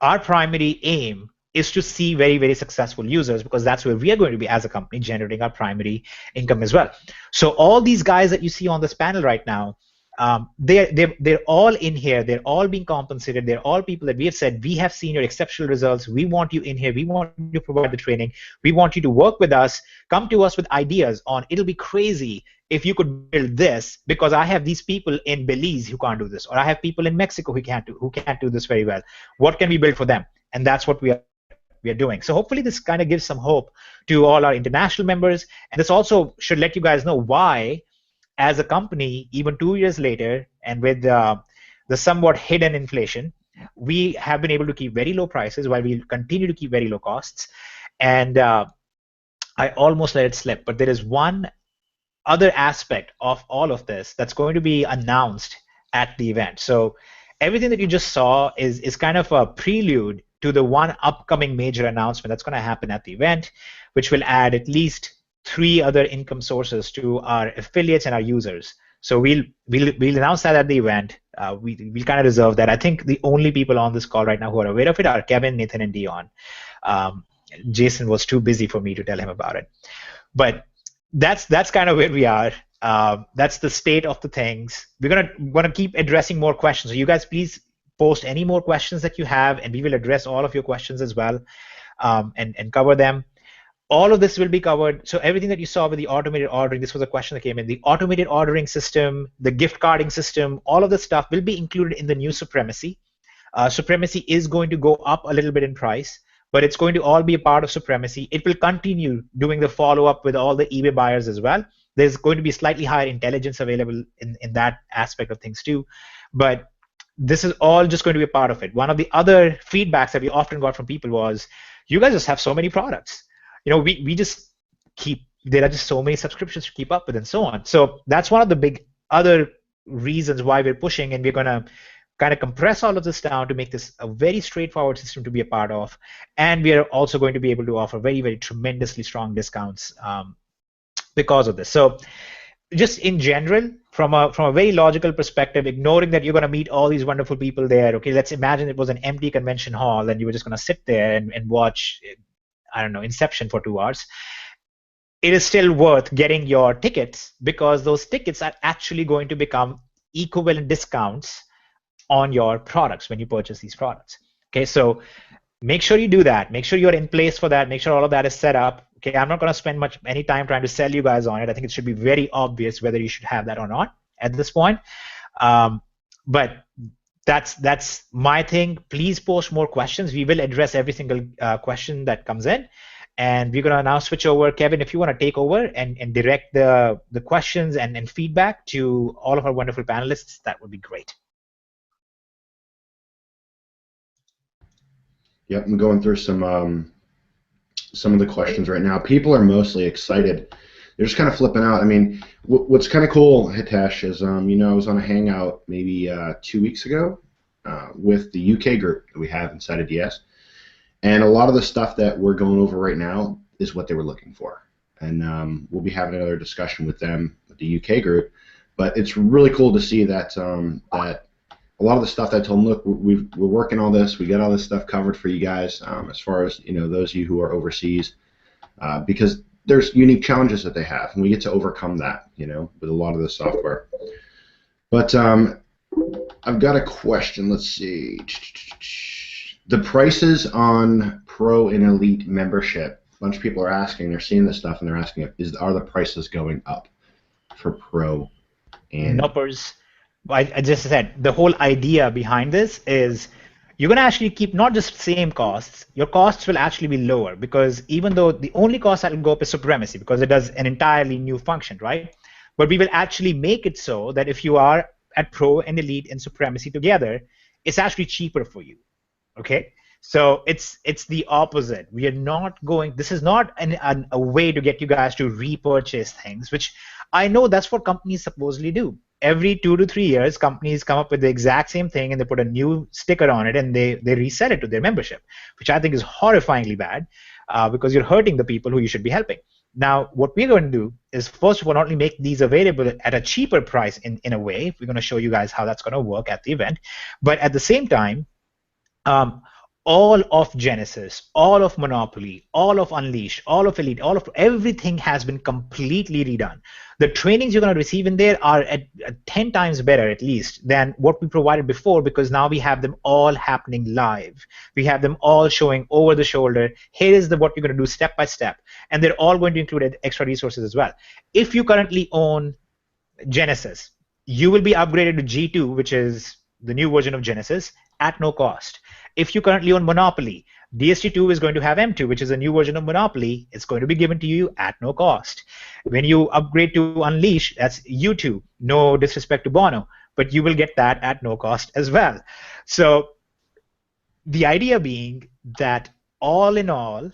our primary aim is to see very, very successful users, because that's where we are going to be as a company, generating our primary income as well. So all these guys that you see on this panel right now, They're all in here. They're all being compensated. They're all people that we have said, we have seen your exceptional results. We want you in here. We want you to provide the training. We want you to work with us. Come to us with ideas on, it'll be crazy if you could build this, because I have these people in Belize who can't do this, or I have people in Mexico who can't do this very well. What can we build for them? And that's what we are doing. So hopefully this kind of gives some hope to all our international members. And this also should let you guys know why, as a company, even 2 years later, and with the somewhat hidden inflation, we have been able to keep very low prices while we continue to keep very low costs. And I almost let it slip, but there is one other aspect of all of this that's going to be announced at the event. So everything that you just saw is kind of a prelude to the one upcoming major announcement that's going to happen at the event, which will add at least 3 other income sources to our affiliates and our users. So we'll announce that at the event. We'll kind of reserve that. I think the only people on this call right now who are aware of it are Kevin, Nathan, and Dion. Jason was too busy for me to tell him about it. But that's kind of where we are. That's the state of the things. We're gonna keep addressing more questions. So you guys, please post any more questions that you have, and we will address all of your questions as well, and cover them. All of this will be covered. So everything that you saw with the automated ordering, this was a question that came in, the automated ordering system, the gift carding system, all of this stuff will be included in the new Supremacy. Supremacy is going to go up a little bit in price, but it's going to all be a part of Supremacy. It will continue doing the follow-up with all the eBay buyers as well. There's going to be slightly higher intelligence available in that aspect of things too. But this is all just going to be a part of it. One of the other feedbacks that we often got from people was, you guys just have so many products. You know, we just there are just so many subscriptions to keep up with and so on. So that's one of the big other reasons why we're pushing, and we're going to kind of compress all of this down to make this a very straightforward system to be a part of. And we are also going to be able to offer very, very tremendously strong discounts because of this. So just in general, from a very logical perspective, ignoring that you're going to meet all these wonderful people there, okay, let's imagine it was an empty convention hall and you were just going to sit there and watch, I don't know, Inception for 2 hours. It is still worth getting your tickets, because those tickets are actually going to become equivalent discounts on your products when you purchase these products. Okay, so make sure you do that. Make sure you're in place for that. Make sure all of that is set up. Okay, I'm not going to spend any time trying to sell you guys on it. I think it should be very obvious whether you should have that or not at this point. But that's my thing. Please post more questions. We will address every single question that comes in. And we're going to now switch over. Kevin, if you want to take over and direct the questions and feedback to all of our wonderful panelists, that would be great. Yep, I'm going through some of the questions right now. People are mostly excited. They're just kind of flipping out. I mean, what's kind of cool, Hitesh, is you know, I was on a hangout maybe 2 weeks ago with the UK group that we have inside of DS, and a lot of the stuff that we're going over right now is what they were looking for. And we'll be having another discussion with them, with the UK group. But it's really cool to see that that a lot of the stuff that I told them, look, we're working all this, we got all this stuff covered for you guys, as far as, you know, those of you who are overseas, because there's unique challenges that they have, and we get to overcome that, you know, with a lot of the software. But I've got a question. Let's see. The prices on Pro and Elite membership, a bunch of people are asking, they're seeing this stuff, and they're asking, are the prices going up for Pro and... Numbers. I just said the whole idea behind this is you're going to actually keep not just same costs, your costs will actually be lower, because even though the only cost that will go up is Supremacy, because it does an entirely new function, right? But we will actually make it so that if you are at Pro and Elite and Supremacy together, it's actually cheaper for you, okay? So it's the opposite. We are not going, this is not a way to get you guys to repurchase things, which I know that's what companies supposedly do. Every 2 to 3 years, companies come up with the exact same thing and they put a new sticker on it and they resell it to their membership, which I think is horrifyingly bad because you're hurting the people who you should be helping. Now, what we're going to do is, first of all, not only make these available at a cheaper price in a way, we're going to show you guys how that's going to work at the event, but at the same time, all of Genesis, all of Monopoly, all of Unleashed, all of Elite, all of everything has been completely redone. The trainings you're going to receive in there are at 10 times better, at least, than what we provided before, because now we have them all happening live. We have them all showing over the shoulder. Here is what you're going to do step by step. And they're all going to include extra resources as well. If you currently own Genesis, you will be upgraded to G2, which is the new version of Genesis, at no cost. If you currently own Monopoly, DSD2 is going to have M2, which is a new version of Monopoly. It's going to be given to you at no cost. When you upgrade to Unleash, that's U2. No disrespect to Bono, but you will get that at no cost as well. So the idea being that all in all,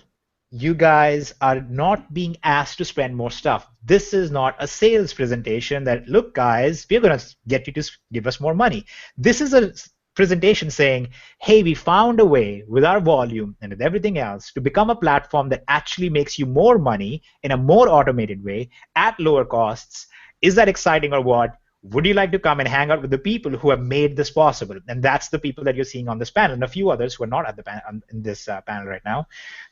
you guys are not being asked to spend more stuff. This is not a sales presentation that, look, guys, we're going to get you to give us more money. This is a presentation saying, hey, we found a way with our volume and with everything else to become a platform that actually makes you more money in a more automated way at lower costs. Is that exciting or what? Would you like to come and hang out with the people who have made this possible? And that's the people that you're seeing on this panel, and a few others who are not at the in this panel right now.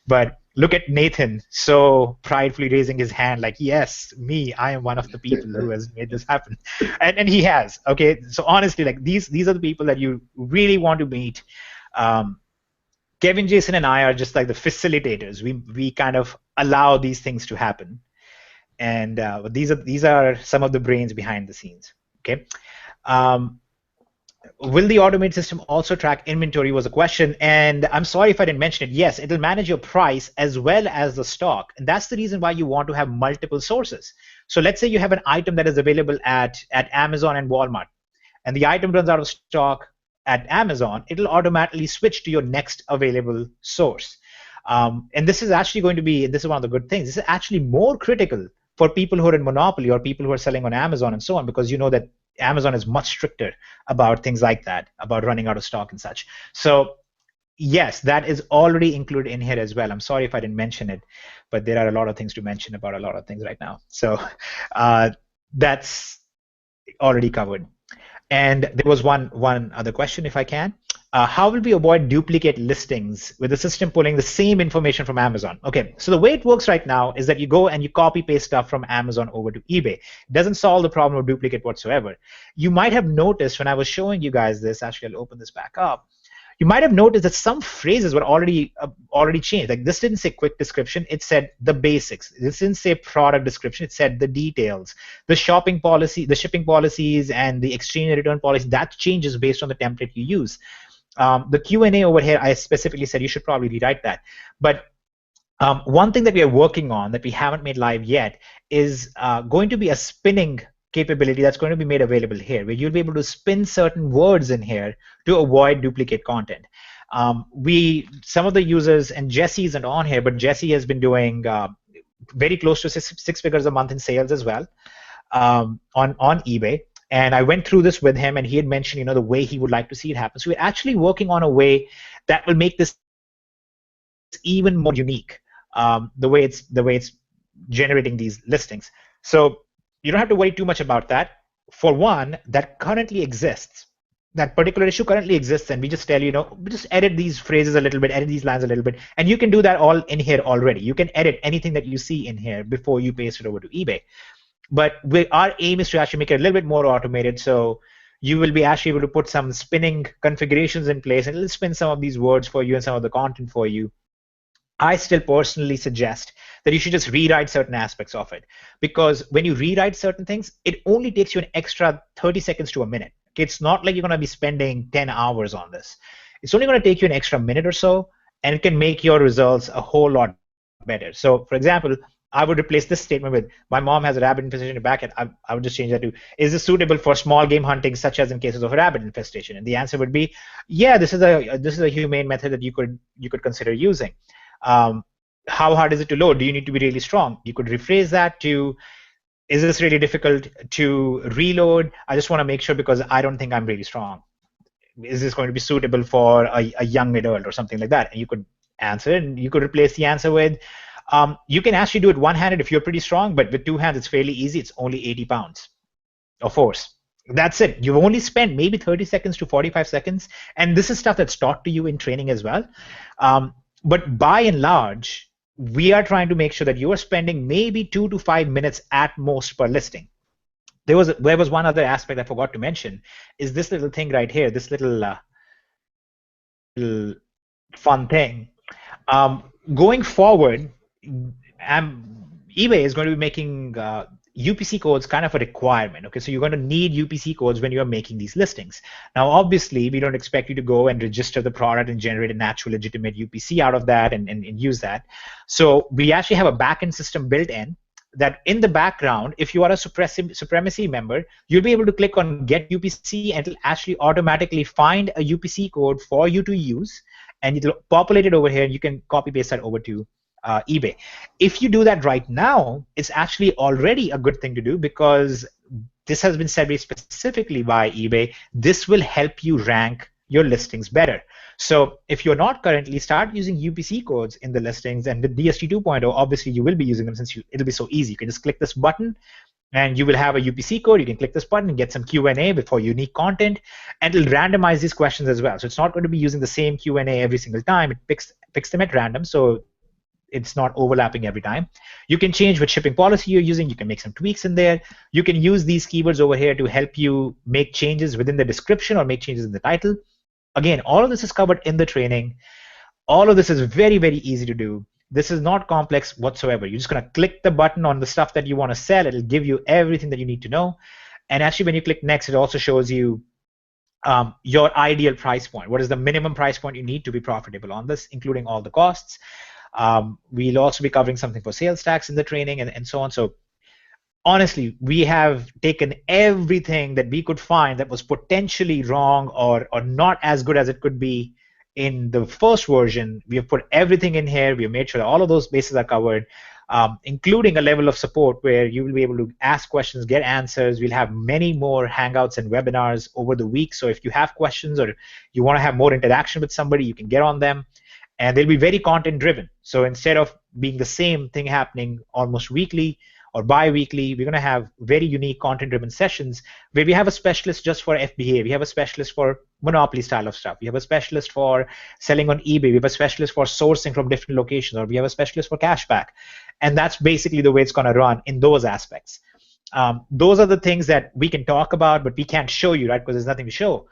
But look at Nathan so pridefully raising his hand like, yes, me, I am one of the people who has made this happen. And he has. Okay, so honestly, like these are the people that you really want to meet. Kevin, Jason, and I are just like the facilitators. We kind of allow these things to happen. And these are some of the brains behind the scenes. Okay. Will the automated system also track inventory was a question, and I'm sorry if I didn't mention it. Yes, it'll manage your price as well as the stock, and that's the reason why you want to have multiple sources. So let's say you have an item that is available at Amazon and Walmart, and the item runs out of stock at Amazon, it'll automatically switch to your next available source. And this is actually going to be, this is one of the good things, this is actually more critical for people who are in Monopoly or people who are selling on Amazon and so on, because you know that Amazon is much stricter about things like that, about running out of stock and such. So yes, that is already included in here as well. I'm sorry if I didn't mention it, but there are a lot of things to mention about a lot of things right now. So that's already covered. And there was one other question, if I can. How will we avoid duplicate listings with the system pulling the same information from Amazon? Okay, so the way it works right now is that you go and you copy paste stuff from Amazon over to eBay. It doesn't solve the problem of duplicate whatsoever. You might have noticed when I was showing you guys this, actually I'll open this back up, you might have noticed that some phrases were already changed. Like this didn't say quick description, it said the basics. This didn't say product description, it said the details. The shopping policy, the shipping policies, and the exchange and return policy, that changes based on the template you use. The Q&A over here, I specifically said you should probably rewrite that. But one thing that we are working on that we haven't made live yet is going to be a spinning capability that's going to be made available here, where you'll be able to spin certain words in here to avoid duplicate content. Some of the users, and Jesse isn't on here, but Jesse has been doing very close to six figures a month in sales as well on eBay. And I went through this with him, and he had mentioned, you know, the way he would like to see it happen. So we're actually working on a way that will make this even more unique, the way it's generating these listings. So you don't have to worry too much about that. For one, that currently exists. That particular issue currently exists, and we just tell you, we just edit these phrases a little bit, edit these lines a little bit, and you can do that all in here already. You can edit anything that you see in here before you paste it over to eBay. But our aim is to actually make it a little bit more automated, so you will be actually able to put some spinning configurations in place, and it'll spin some of these words for you and some of the content for you. I still personally suggest that you should just rewrite certain aspects of it, because when you rewrite certain things, it only takes you an extra 30 seconds to a minute. Okay? It's not like you're going to be spending 10 hours on this. It's only going to take you an extra minute or so, and it can make your results a whole lot better. So, for example, I would replace this statement with, my mom has a rabbit infestation in her backyard. I would just change that to, is this suitable for small game hunting, such as in cases of a rabbit infestation? And the answer would be, yeah, this is a humane method that you could consider using. How hard is it to load? Do you need to be really strong? You could rephrase that to, is this really difficult to reload? I just want to make sure because I don't think I'm really strong. Is this going to be suitable for a young adult or something like that? And you could answer, and you could replace the answer with, you can actually do it one-handed if you're pretty strong, but with two hands it's fairly easy. It's only 80 pounds of force. That's it. You've only spent maybe 30 seconds to 45 seconds, and this is stuff that's taught to you in training as well. But by and large, we are trying to make sure that you are spending maybe 2 to 5 minutes at most per listing. There was one other aspect I forgot to mention, is this little thing right here, this little fun thing. Going forward, eBay is going to be making UPC codes kind of a requirement. Okay, so you're going to need UPC codes when you're making these listings. Now, obviously, we don't expect you to go and register the product and generate an actual legitimate UPC out of that and use that. So we actually have a backend system built in that in the background, if you are a Supremacy member, you'll be able to click on Get UPC, and it'll actually automatically find a UPC code for you to use, and it'll populate it over here, and you can copy paste that over to eBay. If you do that right now, it's actually already a good thing to do, because this has been said very specifically by eBay. This will help you rank your listings better. So if you're not currently, start using UPC codes in the listings, and with DSD 2.0, obviously you will be using them, since it'll be so easy. You can just click this button, and you will have a UPC code. You can click this button and get some Q&A for unique content, and it'll randomize these questions as well. So it's not going to be using the same Q&A every single time. It picks them at random, so it's not overlapping every time. You can change what shipping policy you're using. You can make some tweaks in there. You can use these keywords over here to help you make changes within the description or make changes in the title. Again, all of this is covered in the training. All of this is very, very easy to do. This is not complex whatsoever. You're just going to click the button on the stuff that you want to sell. It'll give you everything that you need to know. And actually, when you click next, it also shows you your ideal price point. What is the minimum price point you need to be profitable on this, including all the costs. We'll also be covering something for sales tax in the training, and so on. So honestly, we have taken everything that we could find that was potentially wrong or not as good as it could be in the first version. We have put everything in here. We have made sure that all of those bases are covered, including a level of support where you will be able to ask questions, get answers. We'll have many more Hangouts and webinars over the week. So if you have questions or you want to have more interaction with somebody, you can get on them. And they'll be very content driven. So instead of being the same thing happening almost weekly or bi-weekly, we're going to have very unique content driven sessions where we have a specialist just for FBA. We have a specialist for monopoly style of stuff. We have a specialist for selling on eBay. We have a specialist for sourcing from different locations, or we have a specialist for cashback. And that's basically the way it's going to run in those aspects. Those are the things that we can talk about, but we can't show you, right? Because there's nothing to show.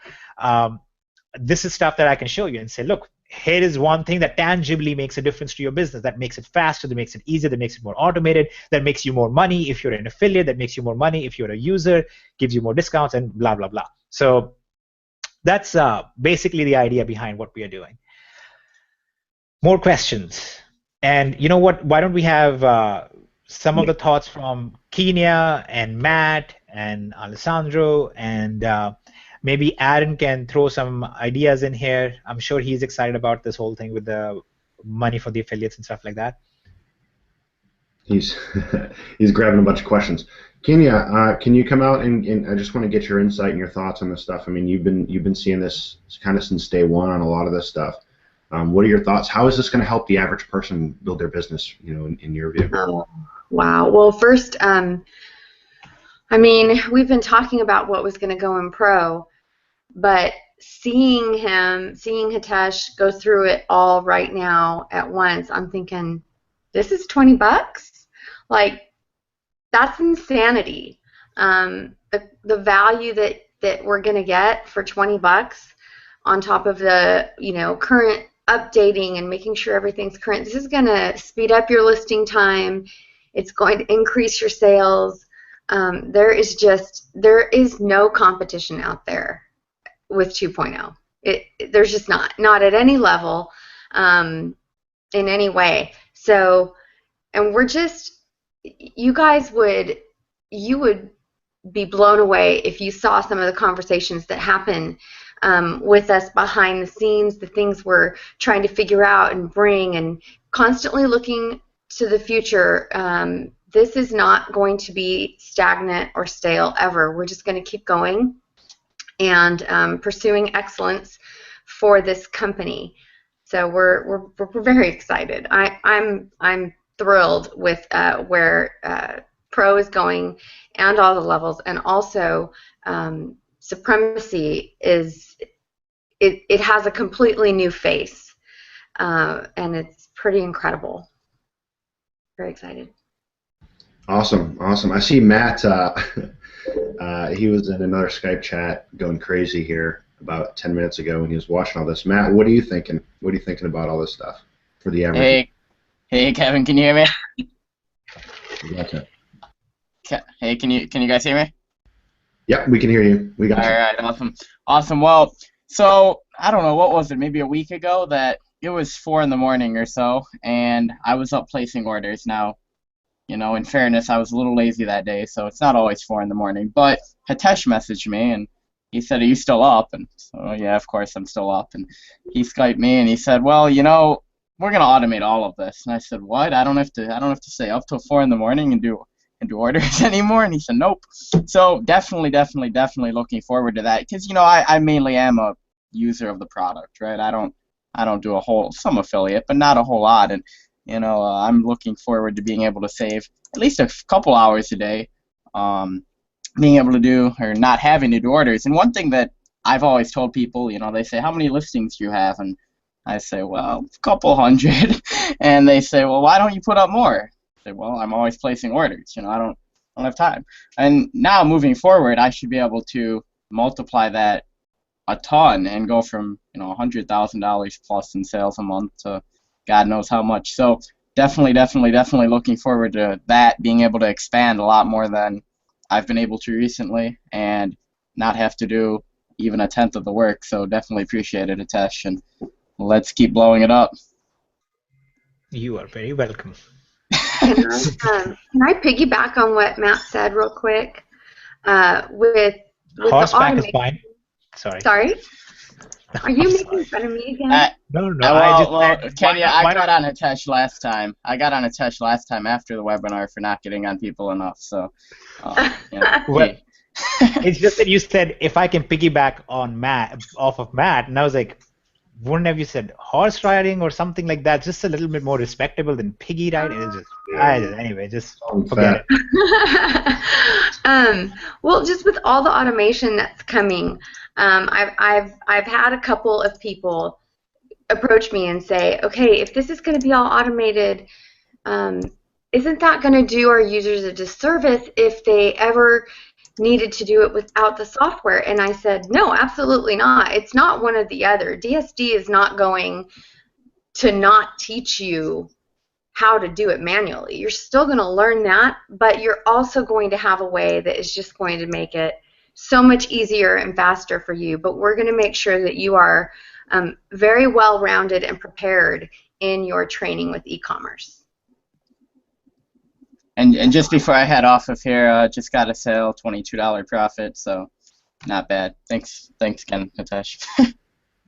This is stuff that I can show you and say, look, here is one thing that tangibly makes a difference to your business, that makes it faster, that makes it easier, that makes it more automated, that makes you more money if you're an affiliate, that makes you more money if you're a user, gives you more discounts, and blah, blah, blah. So that's basically the idea behind what we are doing. More questions. And you know what? Why don't we have some of the thoughts from Kenya and Matt and Alessandro, and maybe Aaron can throw some ideas in here. I'm sure he's excited about this whole thing with the money for the affiliates and stuff like that. He's grabbing a bunch of questions. Kenya, can you come out and I just want to get your insight and your thoughts on this stuff. I mean, you've been seeing this kind of since day one on a lot of this stuff. What are your thoughts? How is this going to help the average person build their business, in your view? Wow. Well, first, I mean, we've been talking about what was going to go in pro, but seeing Hitesh go through it all right now at once, I'm thinking, this is $20? Like, that's insanity. The value that we're going to get for $20 on top of the, current updating and making sure everything's current, this is going to speed up your listing time. It's going to increase your sales. There is no competition out there with 2.0. There's just not at any level, in any way. So, and you would be blown away if you saw some of the conversations that happen with us behind the scenes, the things we're trying to figure out and bring, and constantly looking to the future. This is not going to be stagnant or stale ever. We're just going to keep going and pursuing excellence for this company. So we're very excited. I'm thrilled with where Pro is going, and all the levels, and also Supremacy is it has a completely new face, and it's pretty incredible. Very excited. Awesome, awesome. I see Matt. He was in another Skype chat going crazy here about 10 minutes ago when he was watching all this. Matt, what are you thinking? What are you thinking about all this stuff for the average? Hey, Kevin, can you hear me? Gotcha. Hey, can you guys hear me? Yep, we can hear you. We got you. All right, awesome. Well, so I don't know, what was it? Maybe a week ago that it was 4 in the morning or so, and I was up placing orders. Now, you know, in fairness, I was a little lazy that day, so it's not always 4 in the morning. But Hitesh messaged me, and he said, "Are you still up?" And so, yeah, of course I'm still up. And he Skyped me, and he said, "Well, you know, we're gonna automate all of this." And I said, "What? I don't have to stay up till 4 in the morning and do orders anymore?" And he said, "Nope." So definitely looking forward to that, because you know I mainly am a user of the product, right? I don't do some affiliate, but not a whole lot. And you know, I'm looking forward to being able to save at least a couple hours a day, being able to do, or not having to do orders. And one thing that I've always told people, you know, they say, "How many listings do you have?" And I say, "Well, a couple hundred." And they say, "Well, why don't you put up more?" I say, "Well, I'm always placing orders. You know, I don't have time." And now moving forward, I should be able to multiply that a ton and go from, you know, $100,000 plus in sales a month to God knows how much. So definitely looking forward to that, being able to expand a lot more than I've been able to recently, and not have to do even a tenth of the work. So definitely appreciate it, Hitesh, and let's keep blowing it up. You are very welcome. Can I piggyback on what Matt said real quick? With Horseback the is fine. Sorry? Are you making fun of me again? No. Kenya, I got on Hitesh last time. I got on Hitesh last time after the webinar for not getting on people enough. So, yeah. Well, it's just that you said if I can piggyback on off of Matt, and I was like, wouldn't have you said horse riding or something like that? Just a little bit more respectable than piggy riding. It's just anyway, just forget it. Well, just with all the automation that's coming, I've had a couple of people approach me and say, "Okay, if this is going to be all automated, isn't that going to do our users a disservice if they ever needed to do it without the software?" And I said, "No, absolutely not. It's not one or the other. DSD is not going to not teach you how to do it manually. You're still going to learn that, but you're also going to have a way that is just going to make it so much easier and faster for you. But we're going to make sure that you are very well-rounded and prepared in your training with e-commerce." And just before I head off of here, just got a sale, $22 profit, so not bad. Thanks again, Hitesh.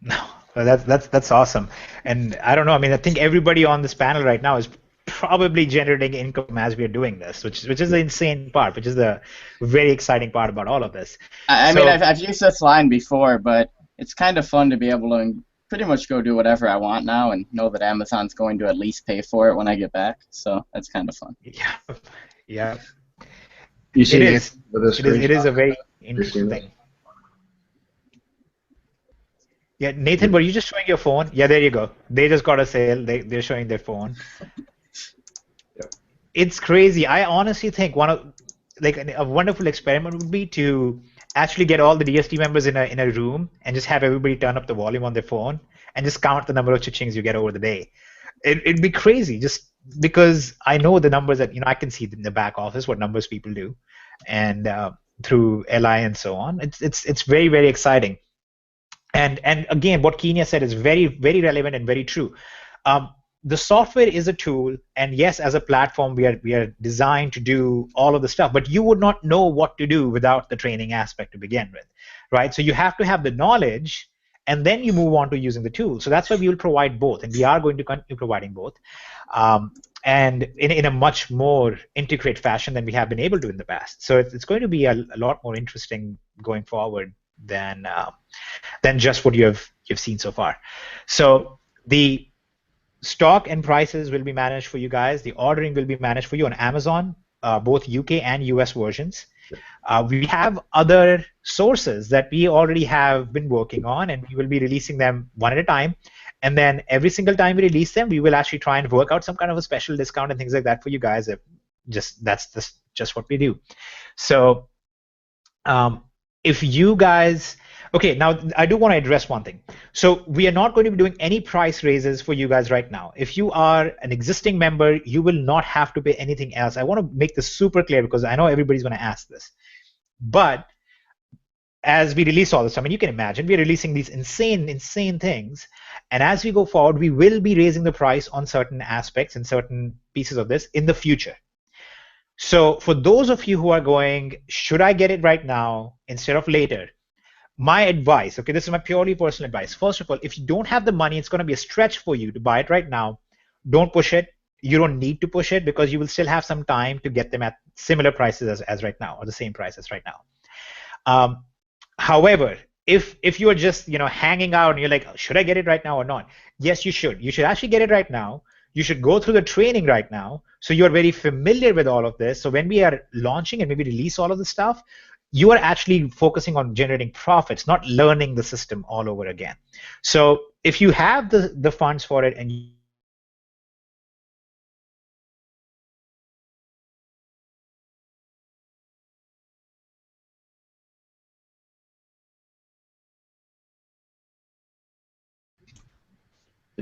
No, well, that's awesome. And I don't know. I mean, I think everybody on this panel right now is probably generating income as we are doing this, which is the insane part, which is the very exciting part about all of this. I mean, I've used this line before, but it's kind of fun to be able to pretty much go do whatever I want now and know that Amazon's going to at least pay for it when I get back. So that's kind of fun. Yeah. You see it is a very interesting thing. Yeah, Nathan, were you just showing your phone? Yeah, there you go. They just got a sale. They're showing their phone. Yep. It's crazy. I honestly think a wonderful experiment would be to actually get all the DSD members in a room and just have everybody turn up the volume on their phone and just count the number of cha-chings you get over the day. It'd be crazy, just because I know the numbers that, I can see in the back office what numbers people do, and through LI and so on. It's very, very exciting. And again, what Kenya said is very, very relevant and very true. The software is a tool, and yes, as a platform, we are designed to do all of the stuff, but you would not know what to do without the training aspect to begin with, right? So you have to have the knowledge, and then you move on to using the tool. So that's why we will provide both, and we are going to continue providing both, and in a much more integrated fashion than we have been able to in the past. So it's going to be a lot more interesting going forward than just what you've seen so far. So the stock and prices will be managed for you guys. The ordering will be managed for you on Amazon. both UK and US versions. We have other sources that we already have been working on, and we will be releasing them one at a time. And then every single time we release them, we will actually try and work out some kind of a special discount and things like that for you guys. That's just what we do. So if you guys, okay, now I do want to address one thing. So we are not going to be doing any price raises for you guys right now. If you are an existing member, you will not have to pay anything else. I want to make this super clear because I know everybody's going to ask this. But as we release all this, I mean, you can imagine we're releasing these insane things. And as we go forward, we will be raising the price on certain aspects and certain pieces of this in the future. So for those of you who are going, should I get it right now instead of later? My advice, okay, this is my purely personal advice. First of all, if you don't have the money, it's going to be a stretch for you to buy it right now. Don't push it. You don't need to push it because you will still have some time to get them at similar prices as right now, or the same price as right now. However, if you are just hanging out and you're like, should I get it right now or not? Yes, you should. You should actually get it right now. You should go through the training right now, so you're very familiar with all of this. So when we are launching and maybe release all of this stuff, you are actually focusing on generating profits, not learning the system all over again. So if you have the funds for it and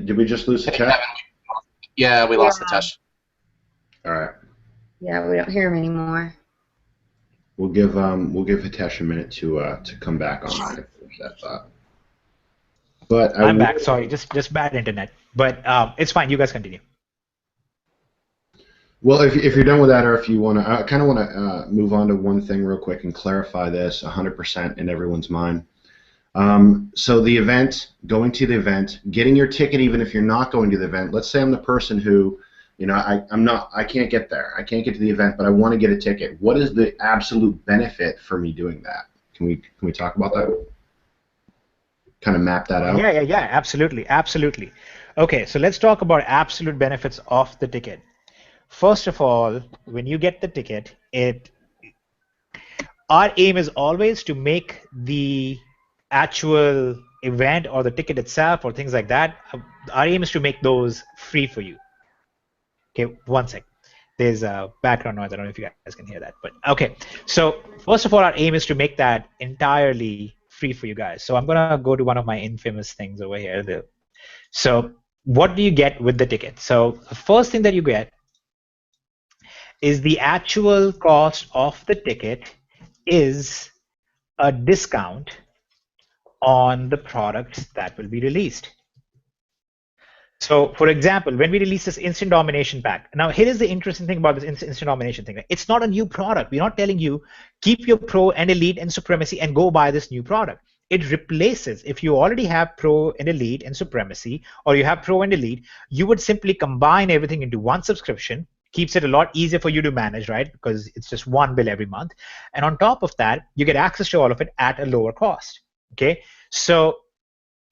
Did we just lose the chat? Yeah, we lost Hitesh. All right. Yeah, we don't hear him anymore. We'll give Hitesh a minute to come back on. I finish that thought. But I'm back. Sorry, just bad internet. But it's fine. You guys continue. Well, if you're done with that, or if you want to, I kind of want to move on to one thing real quick and clarify this 100% in everyone's mind. So the event, going to the event, getting your ticket even if you're not going to the event. Let's say I'm the person who, I can't get there. I can't get to the event, but I want to get a ticket. What is the absolute benefit for me doing that? Can we talk about that? Kind of map that out? Yeah, absolutely. Okay, so let's talk about absolute benefits of the ticket. First of all, when you get the ticket, our aim is always to make the actual event or the ticket itself or things like that, our aim is to make those free for you. Okay, one sec. There's a background noise. I don't know if you guys can hear that, but okay. So first of all, our aim is to make that entirely free for you guys. So I'm gonna go to one of my infamous things over here. So what do you get with the ticket? So the first thing that you get is the actual cost of the ticket is a discount on the products that will be released. So, for example, when we release this Instant Domination pack, now here is the interesting thing about this Instant Domination thing. It's not a new product. We're not telling you keep your Pro and Elite and Supremacy and go buy this new product. It replaces, if you already have Pro and Elite and Supremacy, or you have Pro and Elite, you would simply combine everything into one subscription. Keeps it a lot easier for you to manage, right? Because it's just one bill every month. And on top of that, you get access to all of it at a lower cost. Okay, so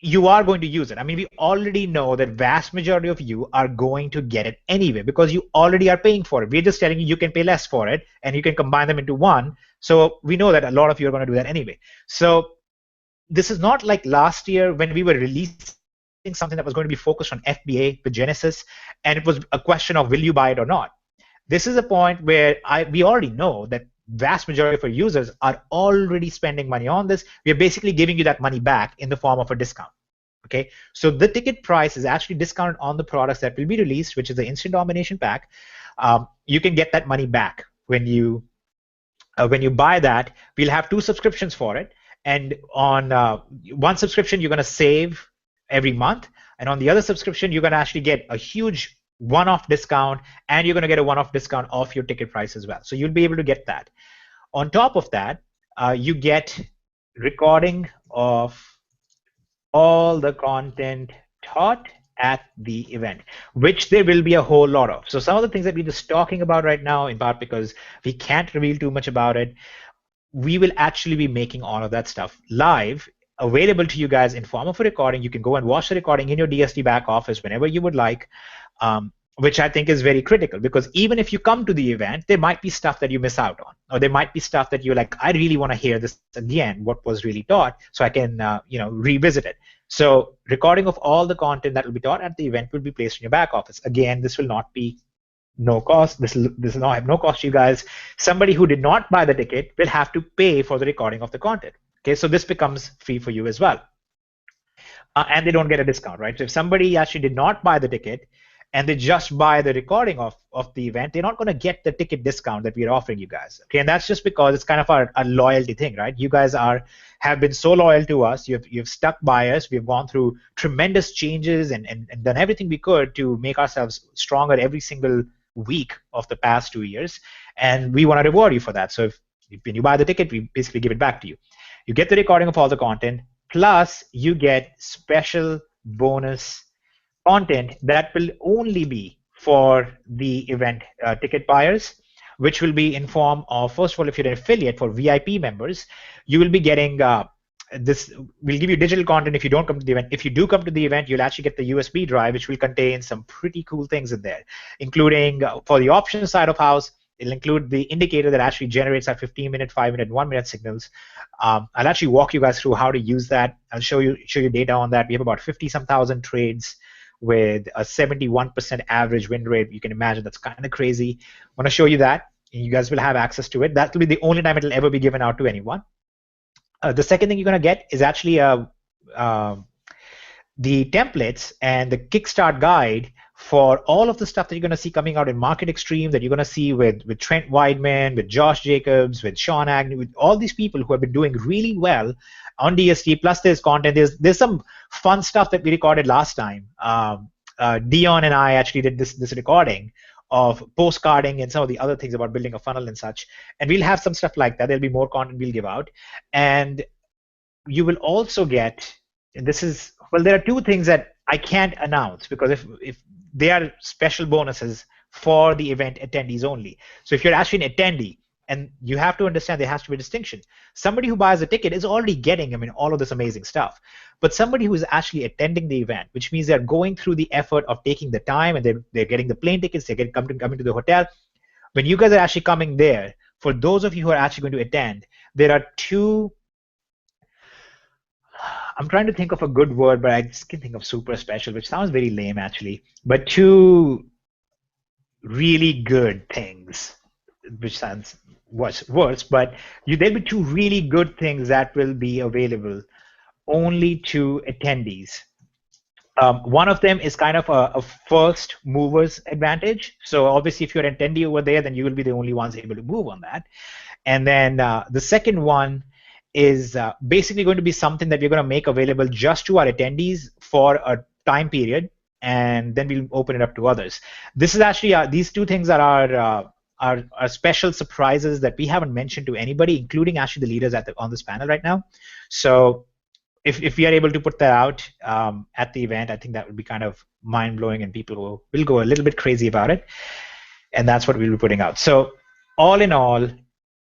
you are going to use it. I mean, we already know that vast majority of you are going to get it anyway because you already are paying for it. We're just telling you you can pay less for it and you can combine them into one. So we know that a lot of you are going to do that anyway. So this is not like last year when we were releasing something that was going to be focused on FBA with Genesis, and it was a question of will you buy it or not. This is a point where we already know that vast majority of our users are already spending money on this. We are basically giving you that money back in the form of a discount. Okay, so the ticket price is actually discounted on the products that will be released, which is the Instant Domination pack. You can get that money back when you buy that. We'll have 2 subscriptions for it, and on one subscription you're going to save every month, and on the other subscription you're going to actually get a huge one-off discount, and you're going to get a one-off discount off your ticket price as well. So you'll be able to get that. On top of that, you get recording of all the content taught at the event, which there will be a whole lot of. So some of the things that we're just talking about right now, in part because we can't reveal too much about it, we will actually be making all of that stuff live, available to you guys in form of a recording. You can go and watch the recording in your DSD back office whenever you would like. which I think is very critical, because even if you come to the event, there might be stuff that you miss out on, or there might be stuff that you're like, I really want to hear this again, what was really taught, so I can revisit it. So recording of all the content that will be taught at the event will be placed in your back office. Again, this will not be no cost. This will not have no cost to you guys. Somebody who did not buy the ticket will have to pay for the recording of the content. Okay, so this becomes free for you as well. And they don't get a discount, right? So if somebody actually did not buy the ticket and they just buy the recording of the event, they're not going to get the ticket discount that we're offering you guys. Okay, and that's just because it's kind of a loyalty thing, right? You guys have been so loyal to us. You've stuck by us. We've gone through tremendous changes and done everything we could to make ourselves stronger every single week of the past 2 years, and we want to reward you for that. So when you buy the ticket, we basically give it back to you. You get the recording of all the content, plus you get special bonus content that will only be for the event ticket buyers, which will be in form of, first of all, if you're an affiliate for VIP members, you will be getting this. We'll give you digital content if you don't come to the event. If you do come to the event, you'll actually get the USB drive, which will contain some pretty cool things in there, including for the options side of house, it'll include the indicator that actually generates our 15-minute, 5-minute, 1-minute signals. I'll actually walk you guys through how to use that. I'll show you data on that. We have about 50-some thousand trades with a 71% average win rate. You can imagine that's kind of crazy. I want to show you that, and you guys will have access to it. That will be the only time it'll ever be given out to anyone. The second thing you're going to get is actually the templates and the Kickstart guide for all of the stuff that you're going to see coming out in Market Extreme, that you're going to see with Trent Weidman, with Josh Jacobs, with Sean Agnew, with all these people who have been doing really well on DSD. Plus there's content. There's some fun stuff that we recorded last time. Dion and I actually did this recording of postcarding and some of the other things about building a funnel and such. And we'll have some stuff like that. There'll be more content we'll give out. And you will also get, and this is, well, there are two things that I can't announce because if they are special bonuses for the event attendees only. So if you're actually an attendee, and you have to understand there has to be a distinction. Somebody who buys a ticket is already getting, all of this amazing stuff. But somebody who is actually attending the event, which means they're going through the effort of taking the time, and they're getting the plane tickets, they're coming to the hotel. When you guys are actually coming there, for those of you who are actually going to attend, there are two, I'm trying to think of a good word, but I just can't think of super special, which sounds very lame actually, but two really good things, which sounds worse, but there'll be two really good things that will be available only to attendees. One of them is kind of a first mover's advantage. So obviously if you're an attendee over there, then you will be the only ones able to move on that. And then the second one is basically going to be something that we're going to make available just to our attendees for a time period, and then we'll open it up to others. This is actually, these two things are special surprises that we haven't mentioned to anybody, including actually the leaders on this panel right now. So if we are able to put that out at the event, I think that would be kind of mind-blowing, and people will go a little bit crazy about it. And that's what we'll be putting out. So all in all,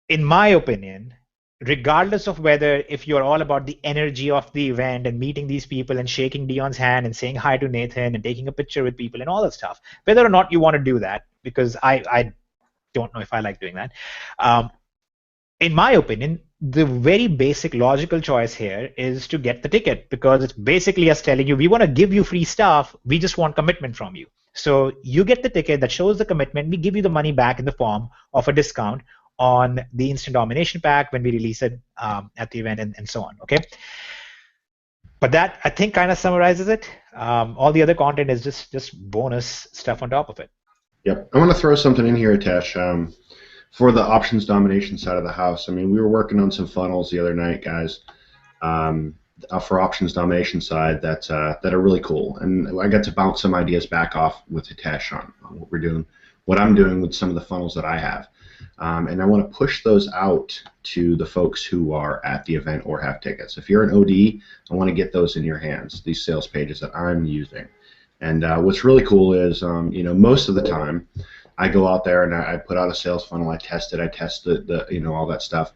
in my opinion, regardless of whether if you're all about the energy of the event and meeting these people and shaking Dion's hand and saying hi to Nathan and taking a picture with people and all that stuff, whether or not you want to do that, because I don't know if I like doing that. In my opinion, the very basic logical choice here is to get the ticket, because it's basically us telling you, we want to give you free stuff, we just want commitment from you. So you get the ticket that shows the commitment, we give you the money back in the form of a discount on the Instant Domination pack when we release it at the event, and so on, okay? But that, I think, kind of summarizes it. All the other content is just bonus stuff on top of it. Yep. I want to throw something in here, Tesh, for the options domination side of the house. We were working on some funnels the other night, guys, for options domination side that are really cool. And I got to bounce some ideas back off with Hitesh on what we're doing, what I'm doing with some of the funnels that I have. And I want to push those out to the folks who are at the event or have tickets. If you're an OD, I want to get those in your hands, these sales pages that I'm using. And what's really cool is, most of the time, I go out there and I put out a sales funnel, I test it, the all that stuff.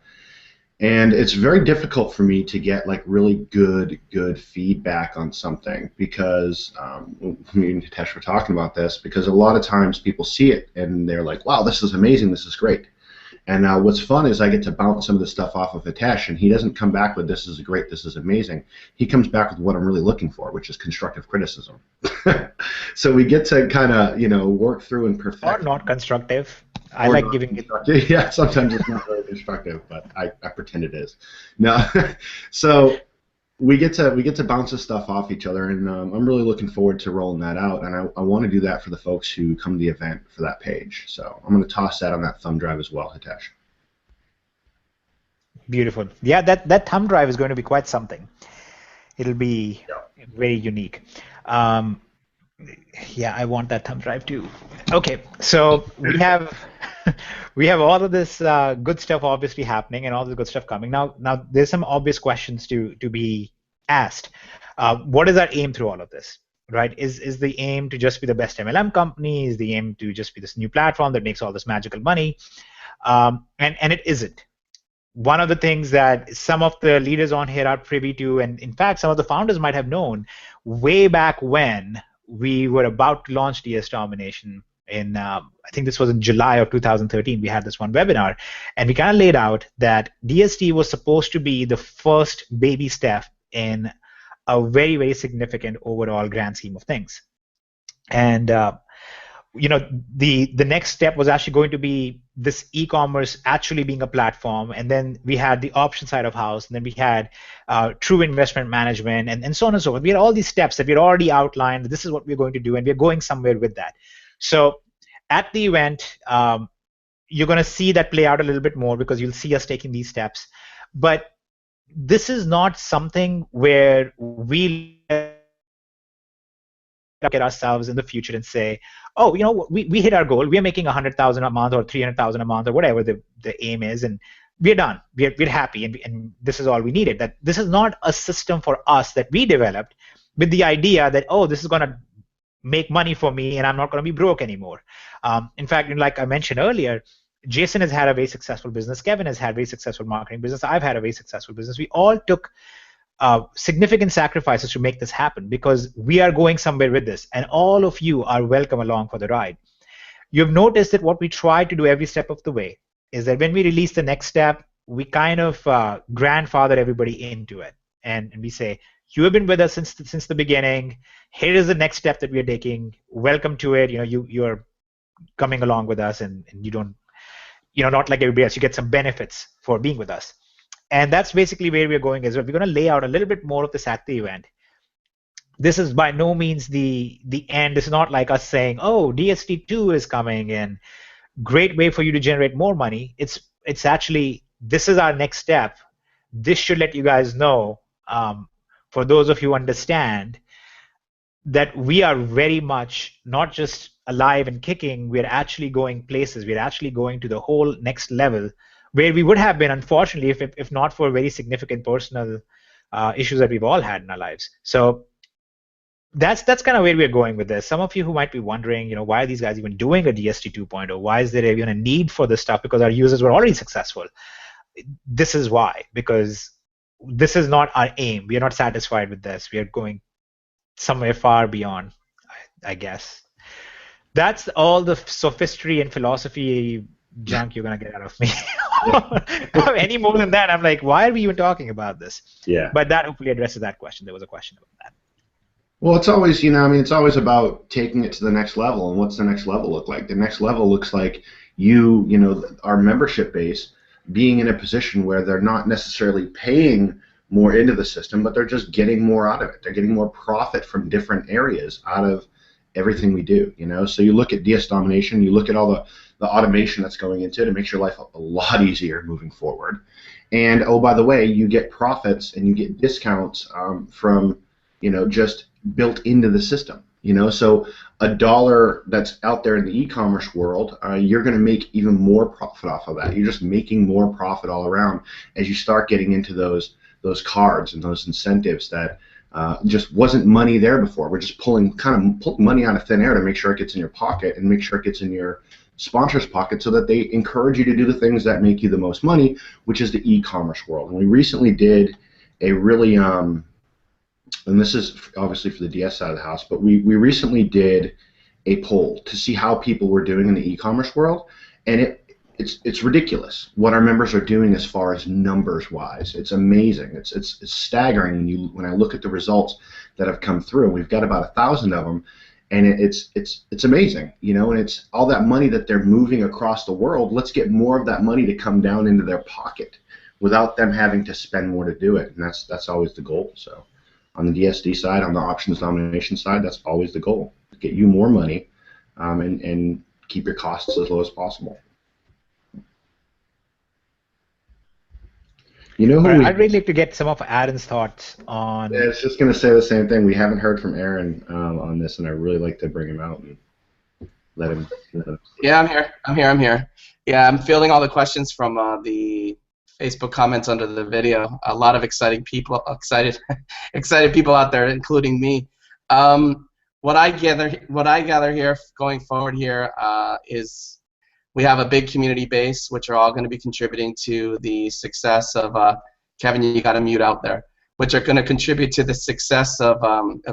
And it's very difficult for me to get like really good feedback on something because me and Hitesh were talking about this, because a lot of times people see it and they're like, wow, this is amazing, this is great. And what's fun is I get to bounce some of the stuff off of Hitesh, and he doesn't come back with this is great, this is amazing. He comes back with what I'm really looking for, which is constructive criticism. So we get to kind of, you know, work through and perfect. Or not constructive. I like giving it. Yeah, sometimes it's not very constructive, but I pretend it is. No, so we get to bounce this stuff off each other, and I'm really looking forward to rolling that out. And I want to do that for the folks who come to the event for that page. So I'm going to toss that on that thumb drive as well, Hitesh. Beautiful. Yeah, that thumb drive is going to be quite something. It'll be very unique. Yeah, I want that thumb drive too. Okay, so we have all of this good stuff obviously happening and all this good stuff coming. Now there's some obvious questions to be asked. What is our aim through all of this? Right? Is the aim to just be the best MLM company? Is the aim to just be this new platform that makes all this magical money? And it isn't. One of the things that some of the leaders on here are privy to, and in fact some of the founders might have known way back when we were about to launch DS Domination in, I think this was in July of 2013, we had this one webinar, and we kind of laid out that DSD was supposed to be the first baby step in a very, very significant overall grand scheme of things. And you know, the next step was actually going to be this e-commerce actually being a platform, and then we had the option side of house, and then we had true investment management, and so on and so forth. We had all these steps that we had already outlined. This is what we're going to do, and we're going somewhere with that. So at the event, you're going to see that play out a little bit more because you'll see us taking these steps. But this is not something where we look at ourselves in the future and say, oh, you know, we hit our goal. We're making 100,000 a month or 300,000 a month or whatever the aim is, and we're done. We're happy, and this is all we needed. That this is not a system for us that we developed with the idea that, oh, this is going to make money for me and I'm not going to be broke anymore. In fact, like I mentioned earlier, Jason has had a very successful business. Kevin has had a very successful marketing business. I've had a very successful business. We all took significant sacrifices to make this happen because we are going somewhere with this, and all of you are welcome along for the ride. You've noticed that what we try to do every step of the way is that when we release the next step, we kind of grandfather everybody into it, and we say, you have been with us since the beginning. Here is the next step that we are taking. Welcome to it. You know, you're coming along with us, and you don't, you know, not like everybody else. You get some benefits for being with us. And that's basically where we're going as well. We're going to lay out a little bit more of this at the event. This is by no means the end. It's not like us saying, oh, DSD2 is coming and great way for you to generate more money. It's actually, this is our next step. This should let you guys know, for those of you who understand, that we are very much not just alive and kicking, we're actually going places. We're actually going to the whole next level where we would have been, unfortunately, if not for very significant personal issues that we've all had in our lives. So that's kind of where we're going with this. Some of you who might be wondering, you know, why are these guys even doing a DSD 2.0? Why is there even a need for this stuff? Because our users were already successful. This is why, because this is not our aim. We are not satisfied with this. We are going somewhere far beyond, I guess. That's all the sophistry and philosophy junk you're going to get out of me. Any more than that, I'm like, why are we even talking about this? Yeah. But that hopefully addresses that question. There was a question about that. Well, it's always, you know, I mean, it's always about taking it to the next level. And what's the next level look like? The next level looks like you know, our membership base being in a position where they're not necessarily paying more into the system, but they're just getting more out of it. They're getting more profit from different areas out of everything we do, you know. So you look at DS Domination, you look at all the automation that's going into it. It makes your life a lot easier moving forward. And oh, by the way, you get profits and you get discounts from, you know, just built into the system. You know, so $1 that's out there in the e-commerce world, you're going to make even more profit off of that. You're just making more profit all around as you start getting into those cards and those incentives that just wasn't money there before. We're just pulling money out of thin air to make sure it gets in your pocket and make sure it gets in your sponsors pocket so that they encourage you to do the things that make you the most money, which is the e-commerce world. And we recently did a really, and this is obviously for the DS side of the house, but we recently did a poll to see how people were doing in the e-commerce world, and it's ridiculous what our members are doing as far as numbers wise. It's amazing. It's staggering when I look at the results that have come through. We've got about 1,000 of them, and it's amazing, you know. And it's all that money that they're moving across the world. Let's get more of that money to come down into their pocket without them having to spend more to do it, and that's always the goal. So on the DSD side, on the options domination side, that's always the goal: get you more money, and keep your costs as low as possible. You know who I'd really like to get some of Aaron's thoughts on. Yeah, I was just going to say the same thing. We haven't heard from Aaron on this, and I really like to bring him out and let him. Yeah, I'm here. Yeah, I'm fielding all the questions from the Facebook comments under the video. A lot of excited people out there, including me. What I gather here going forward here is we have a big community base, which are all going to be contributing to the success of Kevin. You got to mute out there. Which are going to contribute to the success of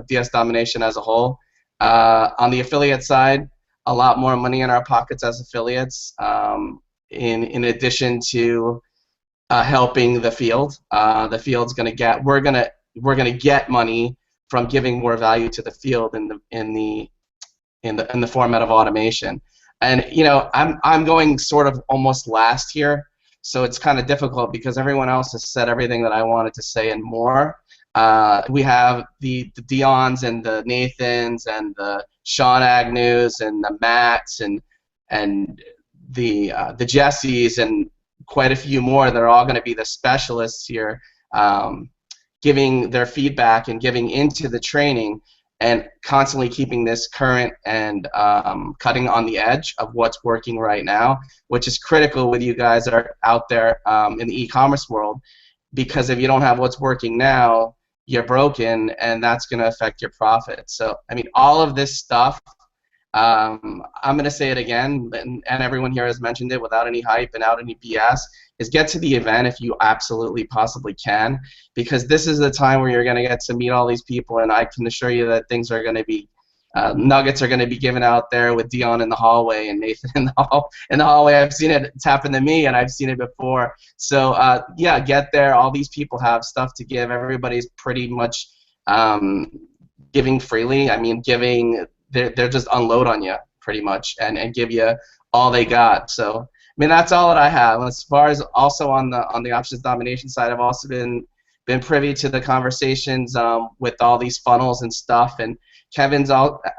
DS Domination as a whole. On the affiliate side, a lot more money in our pockets as affiliates. In addition to helping the field, the field's going to get. We're going to get money from giving more value to the field in the format of automation. And you know, I'm going sort of almost last here, so it's kind of difficult because everyone else has said everything that I wanted to say and more. We have the Dions and the Nathans and the Sean Agnews and the Matts and the Jessies and quite a few more that are all going to be the specialists here, giving their feedback and giving into the training and constantly keeping this current and cutting on the edge of what's working right now, which is critical with you guys that are out there in the e-commerce world, because if you don't have what's working now, you're broken, and that's going to affect your profit. So, I mean, all of this stuff, I'm going to say it again, and everyone here has mentioned it without any hype and out any BS, is get to the event if you absolutely possibly can, because this is the time where you're going to get to meet all these people, and I can assure you that things are going to be, nuggets are going to be given out there with Dion in the hallway and Nathan in the hallway. I've seen it. It's happened to me, and I've seen it before. So, yeah, get there. All these people have stuff to give. Everybody's pretty much giving freely. I mean, they're just unload on you pretty much and give you all they got. So, I mean, that's all that I have. As far as also on the options domination side, I've also been privy to the conversations with all these funnels and stuff, and Kevin's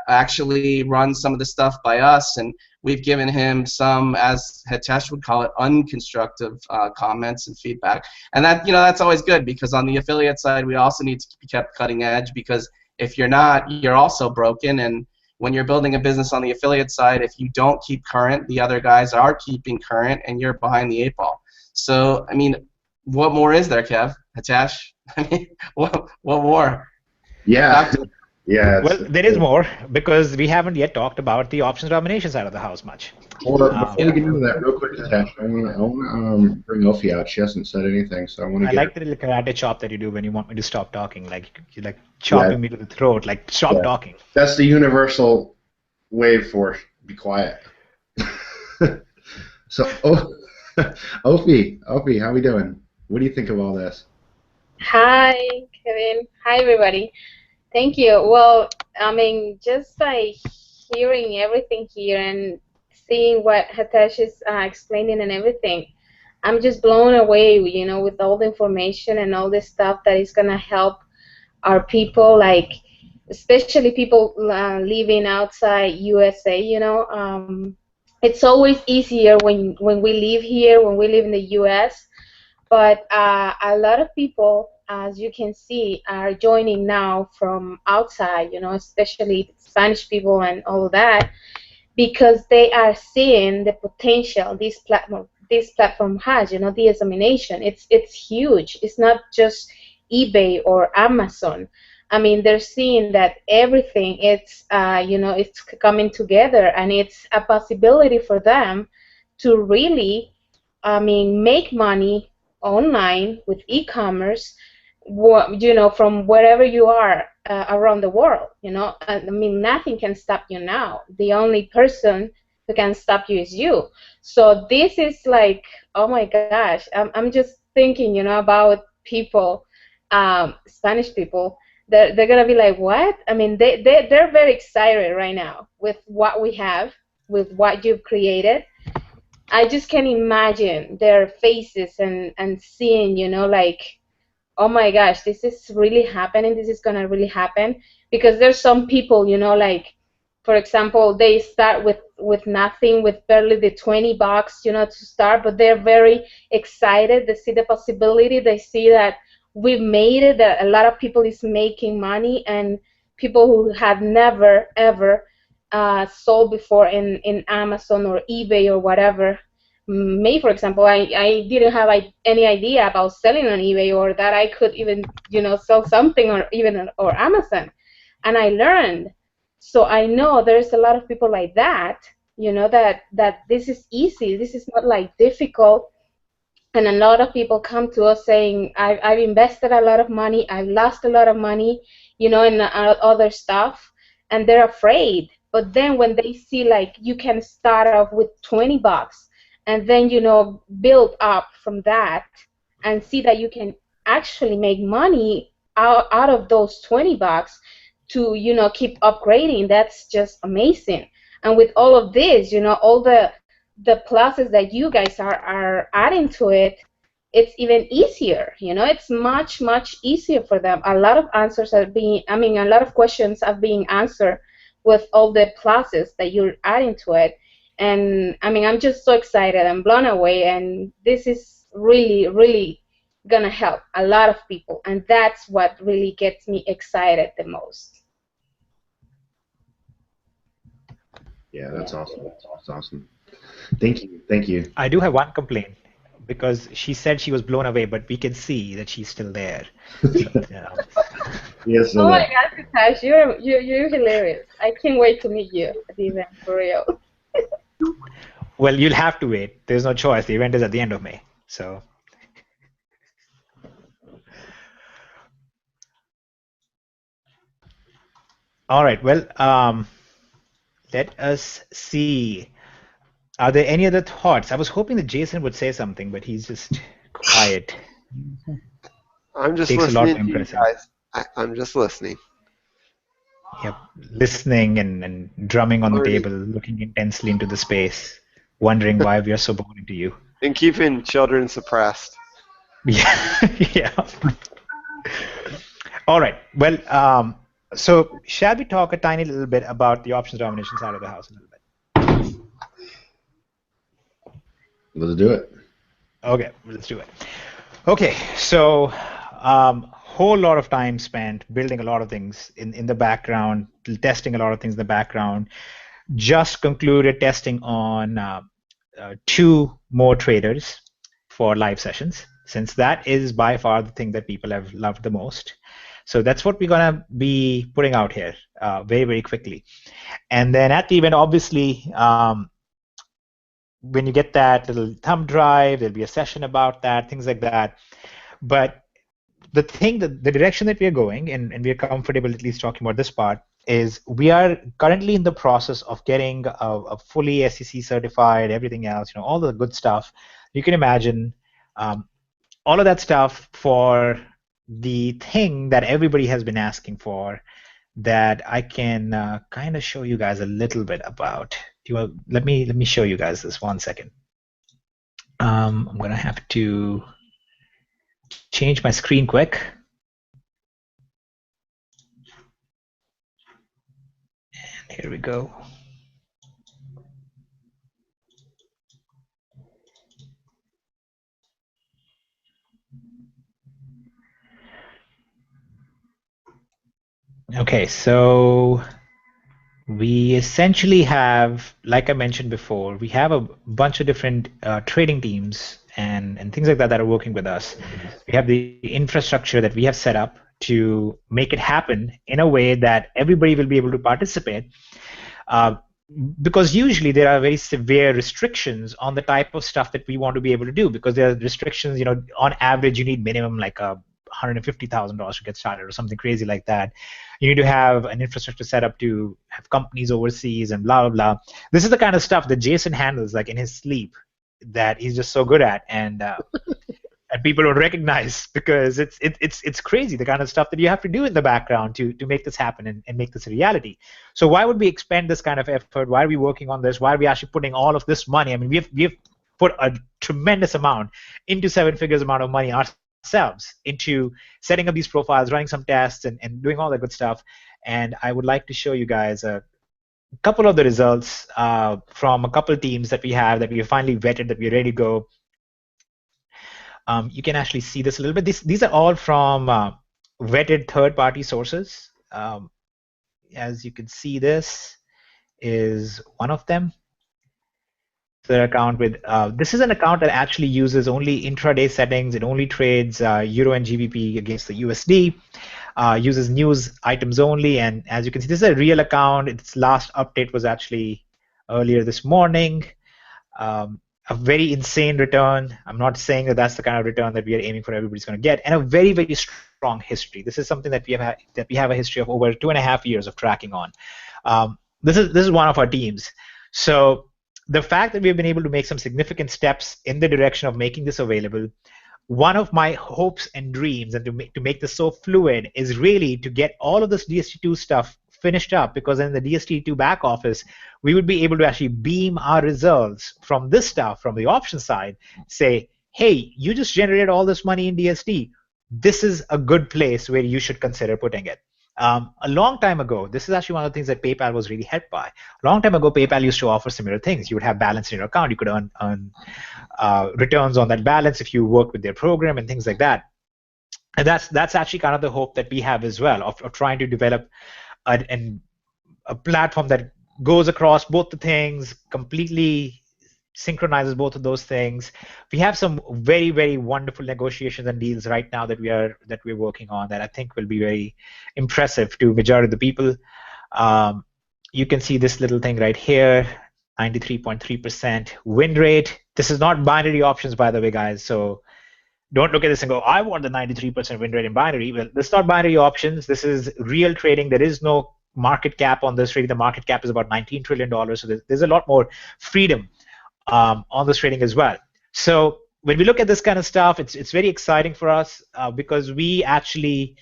actually run some of the stuff by us, and we've given him some, as Hitesh would call it, unconstructive comments and feedback. And that, you know, that's always good, because on the affiliate side, we also need to be kept cutting edge, because if you're not, you're also broken. And when you're building a business on the affiliate side, if you don't keep current, the other guys are keeping current, and you're behind the 8 ball. So, I mean, what more is there, Kev? Hitesh? I mean, what more? Yeah. Yeah. Well, there is more, because we haven't yet talked about the options domination side of the house much. Before we get into that, real quick, Hitesh, I want to bring Ophi out. She hasn't said anything, so I want to. I like the little karate chop that you do when you want me to stop talking, like you like chopping me to the throat, like stop talking. That's the universal wave for be quiet. So, Ophi, how we doing? What do you think of all this? Hi, Kevin. Hi, everybody. Thank you. Well, I mean, just by hearing everything here and seeing what Hitesh is explaining and everything, I'm just blown away, you know, with all the information and all this stuff that is going to help our people, like especially people living outside USA, you know. It's always easier when we live here, when we live in the US, but a lot of people, as you can see, are joining now from outside, you know, especially Spanish people and all of that, because they are seeing the potential this platform has, you know, DS Domination. It's huge. It's not just eBay or Amazon. I mean, they're seeing that everything it's it's coming together, and it's a possibility for them to really, I mean, make money online with e-commerce, from wherever you are around the world. I mean, nothing can stop you now. The only person who can stop you is you. So this is like, oh my gosh, I'm just thinking, about people, Spanish people. They're gonna be like, what? I mean, they're very excited right now with what we have, with what you've created. I just can imagine their faces and seeing, like, oh my gosh, this is really happening. This is gonna really happen, because there's some people, like, for example, they start with nothing, with barely the $20, to start, but they're very excited. They see the possibility. They see that we've made it. That a lot of people is making money, and people who had never ever sold before in Amazon or eBay or whatever. Me, for example, I didn't have any idea about selling on eBay, or that I could even, sell something, or even or Amazon, and I learned. So I know there's a lot of people like that, that this is easy. This is not like difficult. And a lot of people come to us saying, I've invested a lot of money, I've lost a lot of money, in other stuff, and they're afraid. But then when they see, like, you can start off with $20, and then, build up from that, and see that you can actually make money out of those $20 to, keep upgrading, that's just amazing. And with all of this, all the pluses that you guys are adding to it, it's even easier. It's much, much easier for them. A lot of answers are being, I mean, a lot of questions are being answered with all the pluses that you're adding to it. And I mean, I'm just so excited. I'm blown away, and this is really, really gonna help a lot of people, and that's what really gets me excited the most. Yeah, that's awesome. That's awesome. Thank you. Thank you. I do have one complaint, because she said she was blown away, but we can see that she's still there. Yeah. Yes. Oh my God, Tash, you're hilarious. I can't wait to meet you at the event, for real. Well, you'll have to wait. There's no choice. The event is at the end of May. So. All right. Well, let us see. Are there any other thoughts? I was hoping that Jason would say something, but he's just quiet. I'm just Takes a lot to listening to you impress him. guys. I'm just listening. Yep, listening and drumming on the Learning. table, looking intensely into the space, wondering why we are so boring to you. And keeping children suppressed. Yeah, yeah. All right. Well, so shall we talk a tiny little bit about the options domination side of the house a little bit? Let's do it. Okay, let's do it. Okay, so whole lot of time spent building a lot of things in the background, testing a lot of things in the background. Just concluded testing on 2 more traders for live sessions, since that is by far the thing that people have loved the most. So that's what we're going to be putting out here very, very quickly. And then at the event, obviously, when you get that little thumb drive, there'll be a session about that, things like that. But the direction that we are going, and we are comfortable at least talking about this part, is we are currently in the process of getting a fully SEC certified, everything else, all the good stuff. You can imagine all of that stuff for the thing that everybody has been asking for, that I can kind of show you guys a little bit about. Let me show you guys this 1 second. I'm gonna have to change my screen quick. And here we go. Okay, so We essentially have, like I mentioned before, we have a bunch of different trading teams and things like that that are working with us. We have the infrastructure that we have set up to make it happen in a way that everybody will be able to participate. Uh, because usually there are very severe restrictions on the type of stuff that we want to be able to do, because there are restrictions, on average you need minimum like $150,000 to get started or something crazy like that. You need to have an infrastructure set up to have companies overseas and blah, blah, blah. This is the kind of stuff that Jason handles like in his sleep that he's just so good at. And people don't recognize, because it's crazy the kind of stuff that you have to do in the background to make this happen and make this a reality. So why would we expend this kind of effort? Why are we working on this? Why are we actually putting all of this money? I mean, we've put a tremendous amount into 7 figures amount of money ourselves into setting up these profiles, running some tests, and doing all that good stuff. And I would like to show you guys a couple of the results from a couple teams that we have finally vetted, that we're ready to go. You can actually see this a little bit. These are all from vetted third-party sources. As you can see, this is one of them. Their account with this is an account that actually uses only intraday settings. It only trades Euro and GBP against the USD. Uses news items only, and as you can see, this is a real account. Its last update was actually earlier this morning. A very insane return. I'm not saying that that's the kind of return that we are aiming for everybody's going to get, and a very, very strong history. This is something that we have a history of over 2.5 years of tracking on. This is one of our teams. So the fact that we've been able to make some significant steps in the direction of making this available, one of my hopes and dreams, and to make this so fluid, is really to get all of this DSD2 stuff finished up, because in the DSD2 back office, we would be able to actually beam our results from this stuff, from the option side, say, hey, you just generated all this money in DSD. This is a good place where you should consider putting it. A long time ago, this is actually one of the things that PayPal was really helped by. A long time ago, PayPal used to offer similar things. You would have balance in your account. You could earn returns on that balance if you work with their program and things like that. And that's actually kind of the hope that we have as well, of trying to develop a platform that goes across both the things, completely synchronizes both of those things. We have some very, very wonderful negotiations and deals right now that we're working on that I think will be very impressive to majority of the people. You can see this little thing right here, 93.3% win rate. This is not binary options, by the way, guys. So don't look at this and go, I want the 93% win rate in binary. Well, this is not binary options. This is real trading. There is no market cap on this trading. The market cap is about $19 trillion. So there's a lot more freedom on this trading as well. So when we look at this kind of stuff, it's very exciting for us because we actually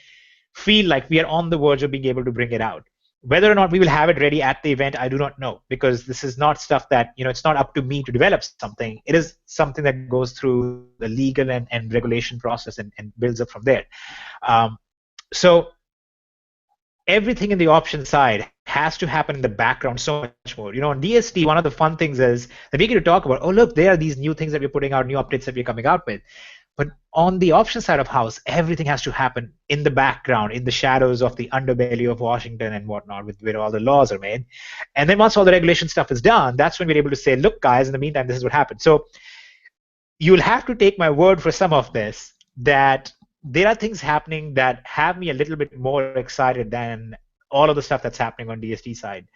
feel like we are on the verge of being able to bring it out. Whether or not we will have it ready at the event, I do not know, because this is not stuff that, it's not up to me to develop something. It is something that goes through the legal and regulation process and builds up from there. So everything in the option side has to happen in the background so much more. On DSD, one of the fun things is that we get to talk about, oh, look, there are these new things that we're putting out, new updates that we're coming out with. But on the option side of house, everything has to happen in the background, in the shadows of the underbelly of Washington and whatnot, where all the laws are made. And then once all the regulation stuff is done, that's when we're able to say, look, guys, in the meantime, this is what happened. So you'll have to take my word for some of this, that there are things happening that have me a little bit more excited than all of the stuff that's happening on DSD side,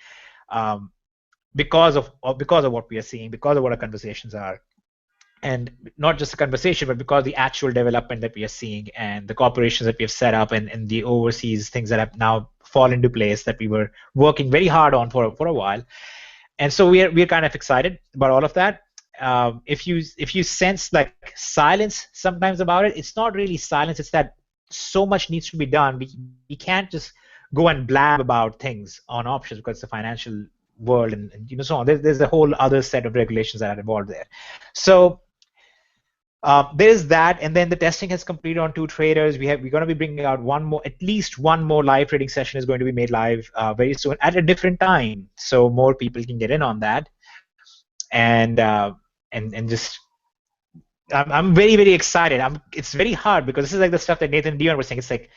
because of what we are seeing, because of what our conversations are. And not just the conversation, but because the actual development that we are seeing and the corporations that we have set up and the overseas things that have now fallen into place that we were working very hard on for a while. And so we're kind of excited about all of that. If you sense like silence sometimes about it, it's not really silence. It's that so much needs to be done. We can't just go and blab about things on options because it's the financial world and so on. There's a whole other set of regulations that are involved there. So there's that, and then the testing has completed on 2 traders. We're going to be bringing out at least one more live trading session is going to be made live very soon at a different time, so more people can get in on that. And just I'm very, very excited. It's very hard because this is like the stuff that Nathan and Dion were saying. It's like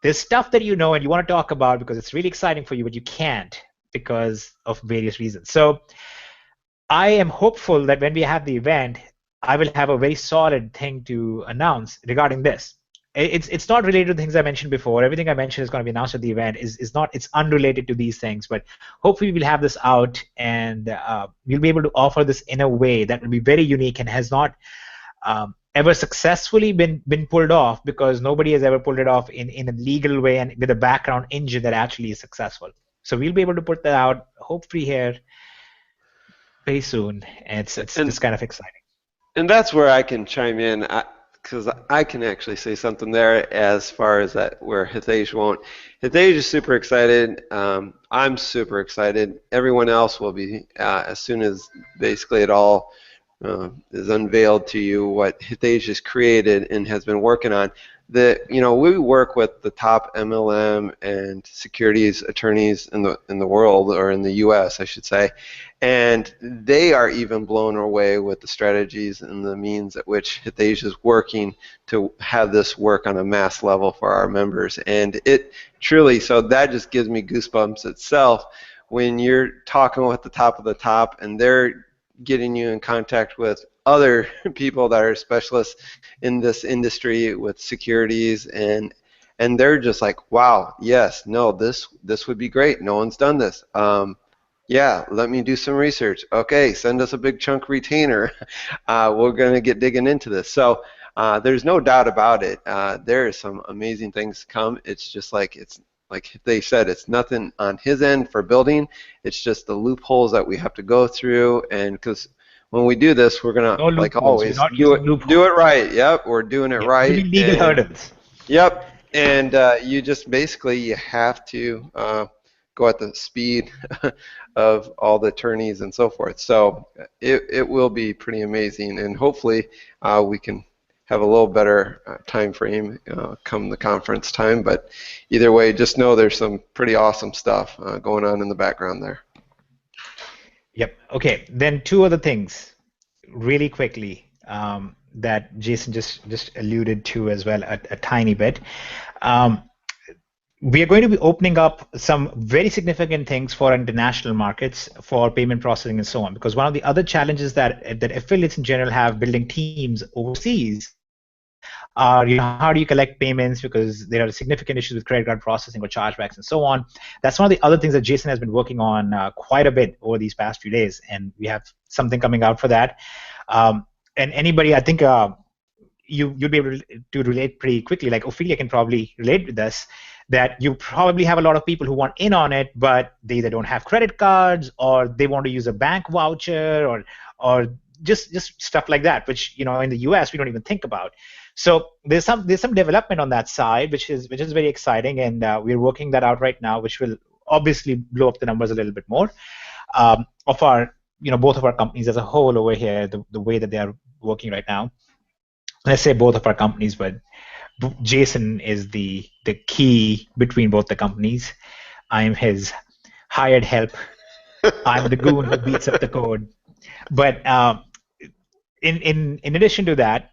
there's stuff that and you want to talk about because it's really exciting for you, but you can't. because of various reasons. So I am hopeful that when we have the event, I will have a very solid thing to announce regarding this. It's not related to things I mentioned before. Everything I mentioned is going to be announced at the event. It's unrelated to these things, but hopefully we'll have this out and we'll be able to offer this in a way that will be very unique and has not ever successfully been pulled off, because nobody has ever pulled it off in a legal way and with a background engine that actually is successful. So we'll be able to put that out hopefully here very soon, and it's kind of exciting. And that's where I can chime in, because I can actually say something there as far as that where Hitesh won't. Hitesh is super excited. I'm super excited. Everyone else will be as soon as basically it all is unveiled to you what Hitesh has created and has been working on. We work with the top MLM and securities attorneys in the world, or in the U.S. I should say, and they are even blown away with the strategies and the means at which Hitesh is working to have this work on a mass level for our members. And it truly, so that just gives me goosebumps itself when you're talking with the top of the top and they're getting you in contact with other people that are specialists in this industry with securities, and they're just like, wow, yes, no, this would be great. No one's done this. Yeah, let me do some research. Okay, send us a big chunk retainer. We're going to get digging into this. So there's no doubt about it. There are some amazing things to come. It's just like they said, it's nothing on his end for building. It's just the loopholes that we have to go through, and because when we do this, we're gonna, like always, do it right. Yep, we're doing it right. Legal hurdles. Yep, and you just basically you have to go at the speed of all the attorneys and so forth. So it will be pretty amazing, and hopefully we can have a little better time frame come the conference time. But either way, just know there's some pretty awesome stuff going on in the background there. Yep. Okay. Then two other things, really quickly, that Jason just alluded to as well a tiny bit. We are going to be opening up some very significant things for international markets for payment processing and so on, because one of the other challenges that affiliates in general have building teams overseas are, how do you collect payments, because there are significant issues with credit card processing or chargebacks and so on. That's one of the other things that Jason has been working on quite a bit over these past few days, and we have something coming out for that. And anybody, I think you'd be able to relate pretty quickly, like Ophelia can probably relate with this, that you probably have a lot of people who want in on it, but they either don't have credit cards or they want to use a bank voucher or just stuff like that, which in the US we don't even think about. So there's some development on that side, which is very exciting, and we're working that out right now, which will obviously blow up the numbers a little bit more of our both of our companies as a whole over here, the way that they are working right now. Let's say both of our companies, but Jason is the key between both the companies. I'm his hired help. I'm the goon who beats up the code. But in addition to that,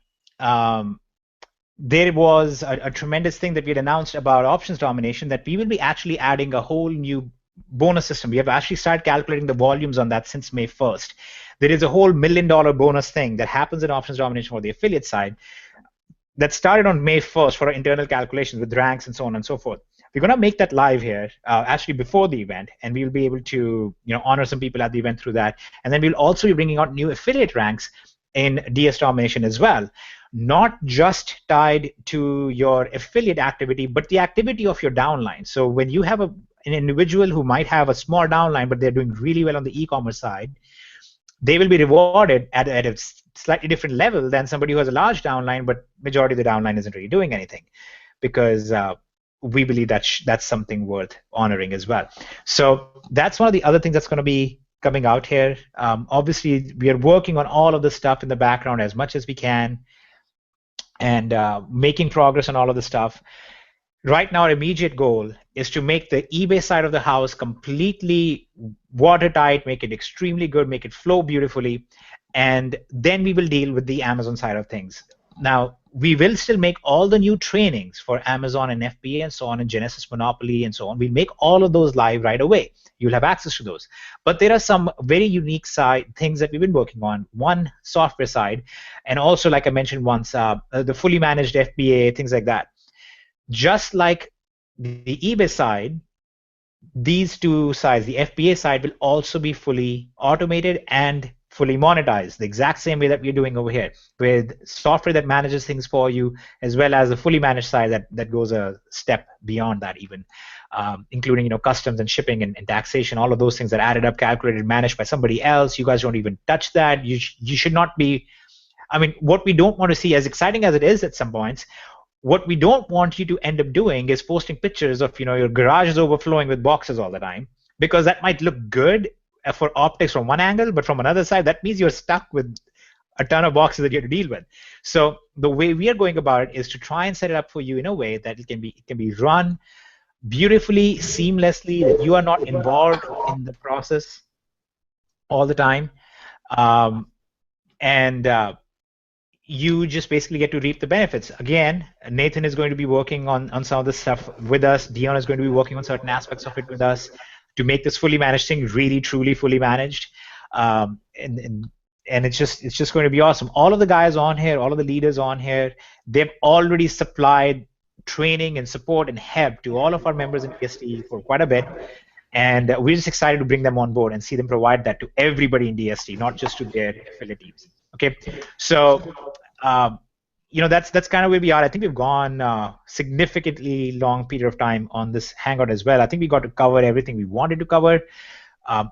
there was a tremendous thing that we had announced about options domination, that we will be actually adding a whole new bonus system. We have actually started calculating the volumes on that since May 1st. There is a whole $1 million bonus thing that happens in options domination for the affiliate side that started on May 1st for our internal calculations with ranks and so on and so forth. We're going to make that live here, actually before the event, and we'll be able to honor some people at the event through that. And then we'll also be bringing out new affiliate ranks in DS Domination as well, not just tied to your affiliate activity, but the activity of your downline. So when you have an individual who might have a small downline, but they're doing really well on the e-commerce side, they will be rewarded at a slightly different level than somebody who has a large downline, but majority of the downline isn't really doing anything, because we believe that's something worth honoring as well. So that's one of the other things that's going to be coming out here. Obviously, we are working on all of this stuff in the background as much as we can, and making progress on all of the stuff. Right now, our immediate goal is to make the eBay side of the house completely watertight, make it extremely good, make it flow beautifully, and then we will deal with the Amazon side of things. Now, we will still make all the new trainings for Amazon and FBA and so on, and Genesis Monopoly and so on. We'll make all of those live right away. You'll have access to those. But there are some very unique things that we've been working on. One, software side, and also, like I mentioned once, the fully managed FBA, things like that. Just like the eBay side, these two sides, the FBA side, will also be fully automated and fully monetized, the exact same way that we're doing over here, with software that manages things for you, as well as the fully managed side that goes a step beyond that even, including customs and shipping and taxation, all of those things that added up, calculated, managed by somebody else. You guys don't even touch that. You should not be. I mean, what we don't want to see, as exciting as it is at some points, what we don't want you to end up doing is posting pictures of your garage is overflowing with boxes all the time, because that might look good for optics from one angle, but from another side, that means you're stuck with a ton of boxes that you have to deal with. So the way we are going about it is to try and set it up for you in a way that it can be run beautifully, seamlessly, that you are not involved in the process all the time, and you just basically get to reap the benefits. Again, Nathan is going to be working on some of this stuff with us. Dion is going to be working on certain aspects of it with us to make this fully managed thing really, truly fully managed. And it's just going to be awesome. All of the guys on here, all of the leaders on here, they've already supplied training and support and help to all of our members in DSD for quite a bit. And we're just excited to bring them on board and see them provide that to everybody in DSD, not just to their affiliate teams. Okay, so that's kind of where we are. I think we've gone significantly long period of time on this Hangout as well. I think we got to cover everything we wanted to cover.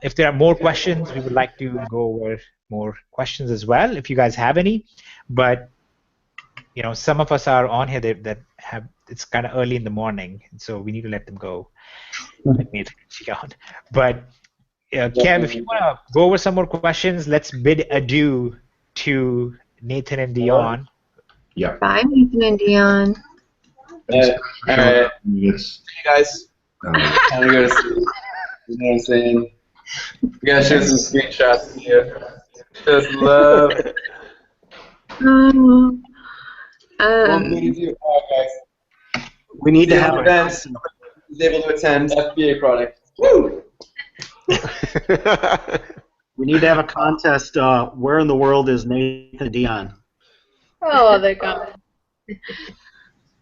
If there are more questions, we would like to go over more questions as well, if you guys have any. But some of us are on here that have. It's kind of early in the morning, and so we need to let them go. Let me check out. But Kev, if you want to go over some more questions, let's bid adieu to Nathan and Dion. Yeah. Bye, Nathan and Dion. Yes. See you guys. I'm gonna go to sleep. You know what I'm saying? We gotta show some screenshots here. Just love. We need to have events. He's able to attend FBA product. Woo! We need to have a contest. Where in the world is Nathan Dion? Oh, they're gone.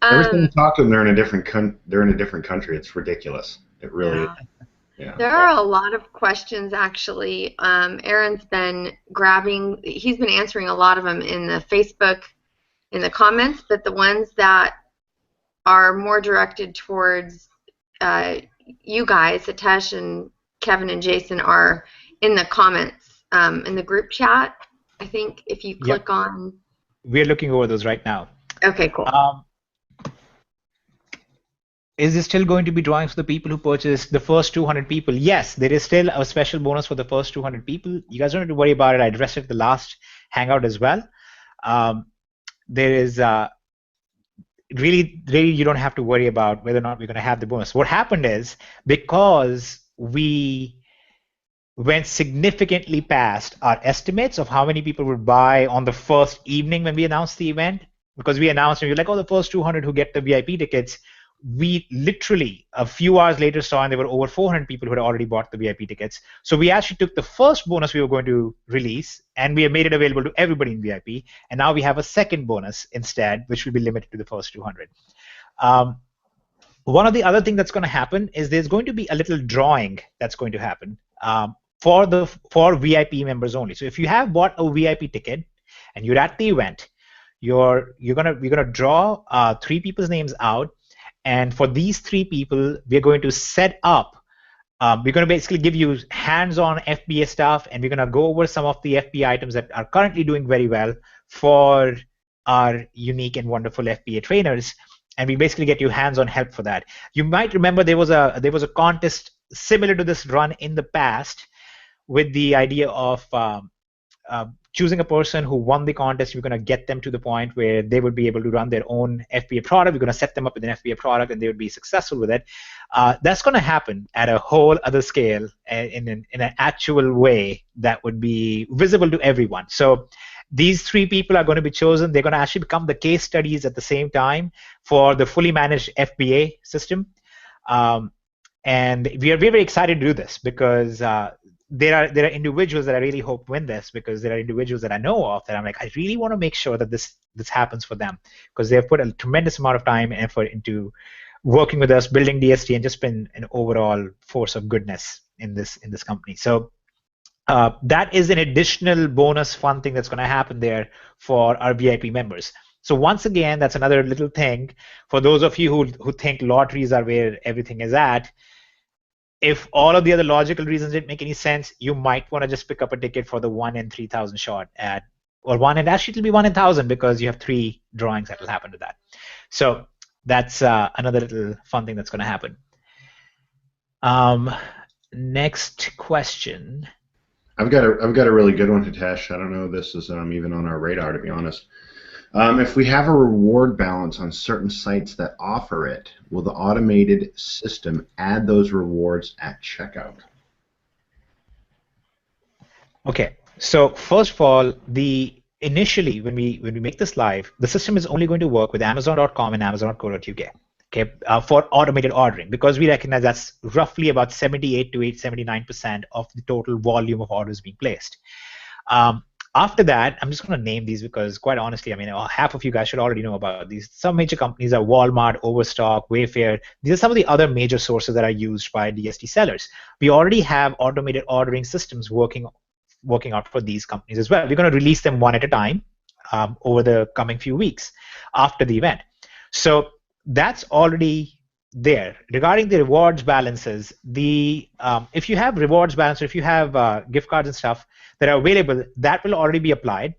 Every time you talk to them, they're in a different country. It's ridiculous. It really. Yeah. There are a lot of questions actually. Aaron's been he's been answering a lot of them in the Facebook, in the comments, but the ones that are more directed towards you guys, Hitesh and Kevin and Jason, are in the comments in the group chat. I think if you click on. We're looking over those right now. Okay, cool. Is there still going to be drawings for the people who purchase the first 200 people? Yes, there is still a special bonus for the first 200 people. You guys don't have to worry about it. I addressed it at the last Hangout as well. There is really you don't have to worry about whether or not we're going to have the bonus. What happened is, because we went significantly past our estimates of how many people would buy on the first evening when we announced the event, because we announced and we were like, oh, the first 200 who get the VIP tickets, we literally a few hours later saw and there were over 400 people who had already bought the VIP tickets. So we actually took the first bonus we were going to release and we have made it available to everybody in VIP, and now we have a second bonus instead, which will be limited to the first 200. One of the other things that's going to happen is there's going to be a little drawing that's going to happen for VIP members only. So if you have bought a VIP ticket and you're at the event, we're gonna draw 3 people's names out, and for these 3 people, we're going to set up. We're going to basically give you hands-on FBA stuff, and we're going to go over some of the FBA items that are currently doing very well for our unique and wonderful FBA trainers, and we basically get you hands-on help for that. You might remember there was a contest similar to this run in the past, with the idea of choosing a person who won the contest. We're going to get them to the point where they would be able to run their own FBA product. We're going to set them up with an FBA product, and they would be successful with it. That's going to happen at a whole other scale in an actual way that would be visible to everyone. So These 3 people are going to be chosen. They're going to actually become the case studies at the same time for the fully managed FBA system. And we're very excited to do this because there are individuals that I really hope win this, because there are individuals that I know of that I'm like, I really want to make sure that this happens for them, because they've put a tremendous amount of time and effort into working with us, building DSD, and just been an overall force of goodness in this company. So that is an additional bonus fun thing that's going to happen there for our VIP members. So once again, that's another little thing for those of you who think lotteries are where everything is at. If all of the other logical reasons didn't make any sense, you might want to just pick up a ticket for the 1 in 3,000 shot at, or actually it'll be 1 in 1,000, because you have 3 drawings that will happen to that. So that's another little fun thing that's going to happen. Next question. I've got a really good one, Hitesh. I don't know if this is even on our radar, to be honest. If we have a reward balance on certain sites that offer it, will the automated system add those rewards at checkout? Okay. So first of all, initially when we make this live, the system is only going to work with Amazon.com and Amazon.co.uk. Okay, for automated ordering, because we recognize that's roughly about 78 to 79% of the total volume of orders being placed. After that, I'm just going to name these because, quite honestly, I mean, half of you guys should already know about these. Some major companies are Walmart, Overstock, Wayfair. These are some of the other major sources that are used by DSD sellers. We already have automated ordering systems working out for these companies as well. We're going to release them one at a time over the coming few weeks after the event. So that's already there. Regarding the rewards balances, if you have rewards balance, or if you have gift cards and stuff that are available, that will already be applied.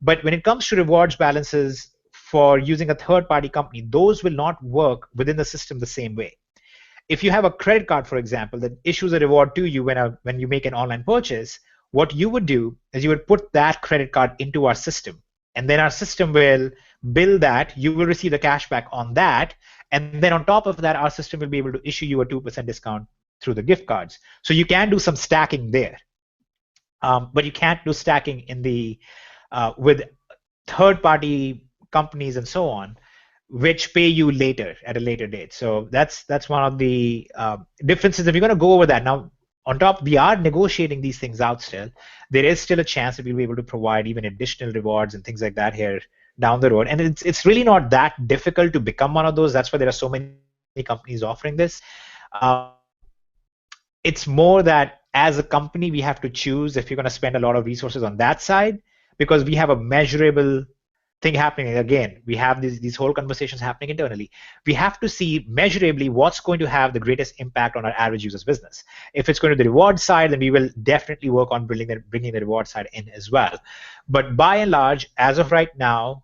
But when it comes to rewards balances for using a third-party company, those will not work within the system the same way. If you have a credit card, for example, that issues a reward to you when you make an online purchase, what you would do is you would put that credit card into our system, and then our system will bill that. You will receive the cash back on that, and then on top of that, our system will be able to issue you a 2% discount through the gift cards. So you can do some stacking there, but you can't do stacking in the with third-party companies and so on, which pay you later at a later date. So that's one of the differences, and we're going to go over that now. On top, we are negotiating these things out still. There is still a chance that we'll be able to provide even additional rewards and things like that here down the road. And it's really not that difficult to become one of those. That's why there are so many companies offering this. It's more that as a company, we have to choose if you're going to spend a lot of resources on that side, because we have a measurable thing happening. Again, we have these whole conversations happening internally. We have to see measurably what's going to have the greatest impact on our average user's business. If it's going to the reward side, then we will definitely work on bringing the reward side in as well. But by and large, as of right now,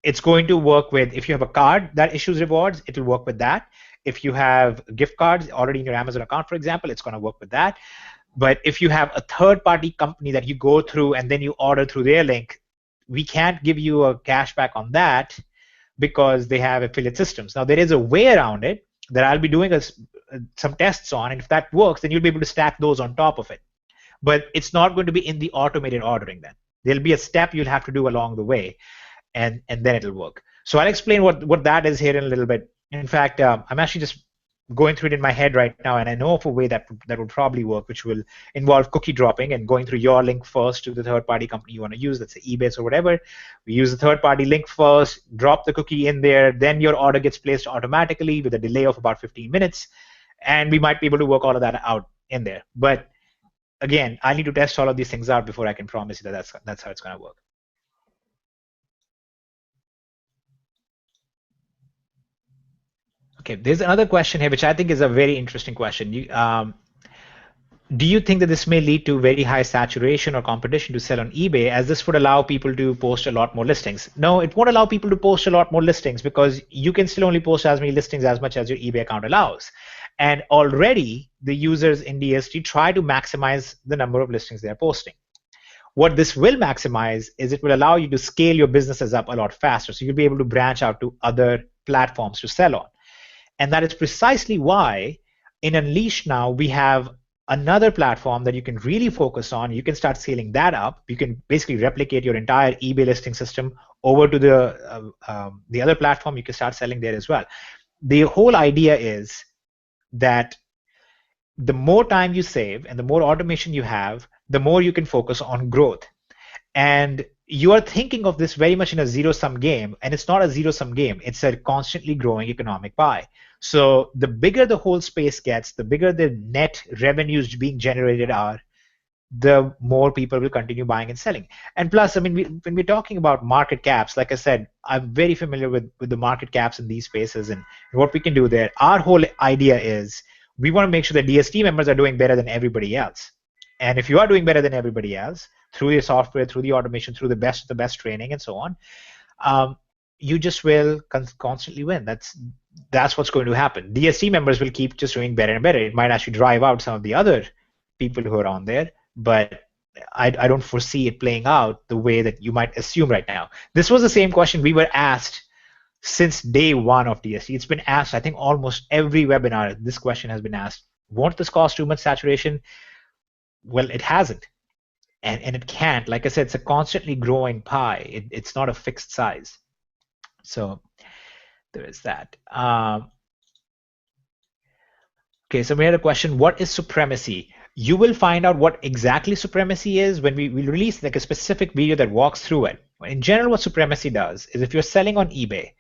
it's going to work with, if you have a card that issues rewards, it will work with that. If you have gift cards already in your Amazon account, for example, it's going to work with that. But if you have a third-party company that you go through and then you order through their link, we can't give you a cashback on that because they have affiliate systems. Now, there is a way around it that I'll be doing some tests on, and if that works, then you'll be able to stack those on top of it. But it's not going to be in the automated ordering then. There'll be a step you'll have to do along the way, and then it'll work. So I'll explain what that is here in a little bit. In fact, I'm actually just going through it in my head right now, and I know of a way that would probably work, which will involve cookie dropping and going through your link first to the third-party company you want to use, let's say eBay or whatever. We use the third-party link first, drop the cookie in there, then your order gets placed automatically with a delay of about 15 minutes, and we might be able to work all of that out in there. But again, I need to test all of these things out before I can promise you that that's how it's going to work. Okay, there's another question here, which I think is a very interesting question. Do you think that this may lead to very high saturation or competition to sell on eBay, as this would allow people to post a lot more listings? No, it won't allow people to post a lot more listings, because you can still only post as many listings as much as your eBay account allows. And already the users in DSD try to maximize the number of listings they're posting. What this will maximize is it will allow you to scale your businesses up a lot faster. So you'll be able to branch out to other platforms to sell on. And that is precisely why in Unleash now we have another platform that you can really focus on. You can start scaling that up. You can basically replicate your entire eBay listing system over to the other platform. You can start selling there as well. The whole idea is that the more time you save and the more automation you have, the more you can focus on growth. And you are thinking of this very much in a zero-sum game, and it's not a zero-sum game. It's a constantly growing economic pie. So the bigger the whole space gets, the bigger the net revenues being generated are, the more people will continue buying and selling. And plus, I mean, when we're talking about market caps, like I said, I'm very familiar with the market caps in these spaces and what we can do there. Our whole idea is we want to make sure that DSD members are doing better than everybody else. And if you are doing better than everybody else, through your software, through the automation, through the best training, and so on, you just will constantly win. That's what's going to happen. DSD members will keep just doing better and better. It might actually drive out some of the other people who are on there, but I don't foresee it playing out the way that you might assume right now. This was the same question we were asked since day one of DSD. It's been asked, I think, almost every webinar. This question has been asked. Won't this cause too much saturation? Well, it hasn't. And it can't. Like I said, it's a constantly growing pie. It's not a fixed size. So there is that. Okay, so we had a question, what is supremacy? You will find out what exactly supremacy is when we release like a specific video that walks through it. In general, what supremacy does is if you're selling on eBay,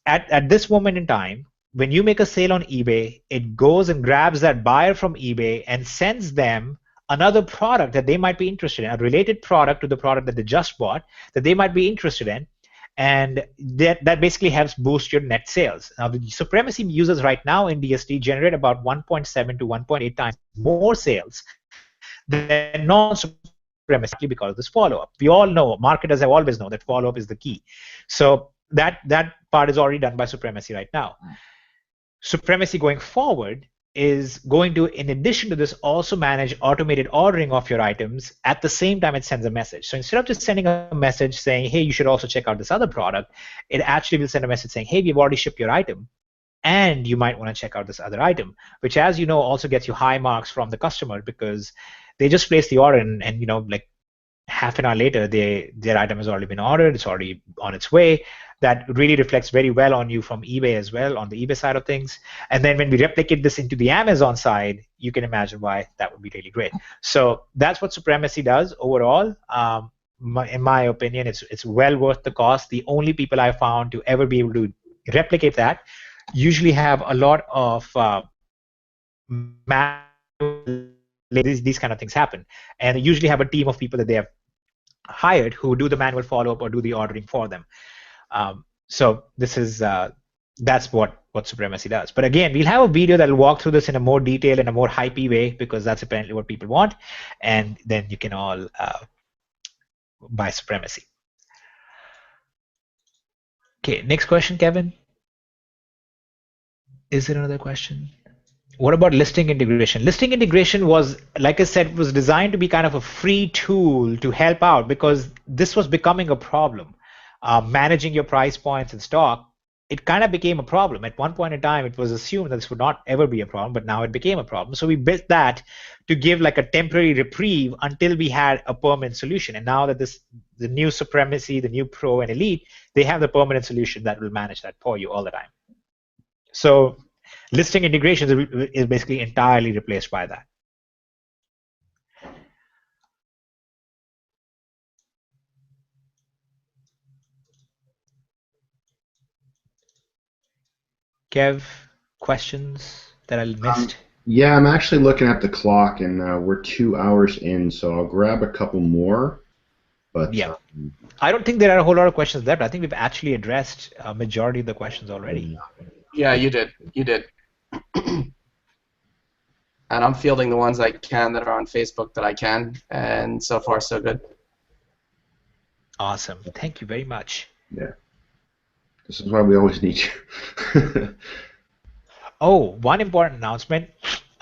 at this moment in time, when you make a sale on eBay, it goes and grabs that buyer from eBay and sends them another product that they might be interested in, a related product to the product that they just bought that they might be interested in, and that basically helps boost your net sales. Now, the supremacy users right now in DSD generate about 1.7 to 1.8 times more sales than non-supremacy because of this follow-up. We all know, marketers have always known that follow-up is the key. So that part is already done by supremacy right now. Supremacy going forward is going to, in addition to this, also manage automated ordering of your items at the same time it sends a message. So instead of just sending a message saying, hey, you should also check out this other product, it actually will send a message saying, hey, we've already shipped your item, and you might want to check out this other item, which, as you know, also gets you high marks from the customer because they just place the order and you know, like half an hour later, their item has already been ordered, it's already on its way. That really reflects very well on you from eBay as well, on the eBay side of things. And then when we replicate this into the Amazon side, you can imagine why that would be really great. So that's what supremacy does overall. In my opinion, it's well worth the cost. The only people I found to ever be able to replicate that usually have a lot of these kind of things happen. And they usually have a team of people that they have hired who do the manual follow-up or do the ordering for them. So this is that's what supremacy does. But again, we'll have a video that will walk through this in a more detailed and a more hypey way because that's apparently what people want, and then you can all buy supremacy. Okay, next question, Kevin. Is there another question? What about listing integration? Listing integration was, like I said, was designed to be kind of a free tool to help out because this was becoming a problem. Managing your price points in stock, it kind of became a problem. At one point in time, it was assumed that this would not ever be a problem, but now it became a problem. So we built that to give like a temporary reprieve until we had a permanent solution. And now that the new supremacy, the new Pro and Elite, they have the permanent solution that will manage that for you all the time. So listing integration is basically entirely replaced by that. Kev, questions that I missed? Yeah, I'm actually looking at the clock, and we're 2 hours in, so I'll grab a couple more. But yeah, I don't think there are a whole lot of questions left. I think we've actually addressed a majority of the questions already. Yeah, you did. You did. And I'm fielding the ones I can that are on Facebook that I can, and so far so good. Awesome. Thank you very much. Yeah. This is why we always need you. Oh, one important announcement.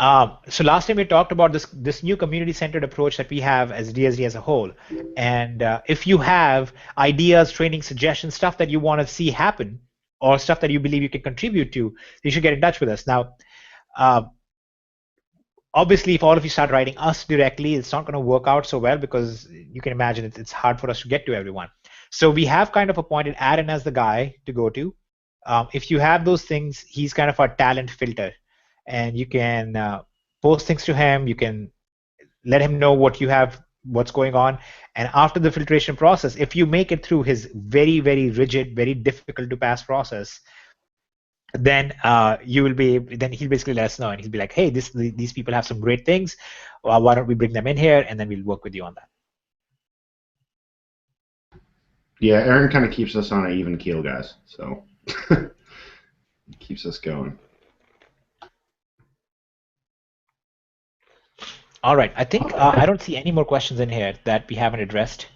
So last time we talked about this new community-centered approach that we have as DSD as a whole. And if you have ideas, training suggestions, stuff that you want to see happen, or stuff that you believe you can contribute to, you should get in touch with us. Now, obviously, if all of you start writing us directly, it's not going to work out so well because you can imagine it's hard for us to get to everyone. So we have kind of appointed Aaron as the guy to go to. If you have those things, he's kind of our talent filter, and you can post things to him. You can let him know what you have, what's going on, and after the filtration process, if you make it through his very, very rigid, very difficult to pass process, then then he'll basically let us know, and he'll be like, hey, these people have some great things. Why don't we bring them in here, and then we'll work with you on that. Yeah, Aaron kind of keeps us on an even keel, guys. So keeps us going. All right, I think I don't see any more questions in here that we haven't addressed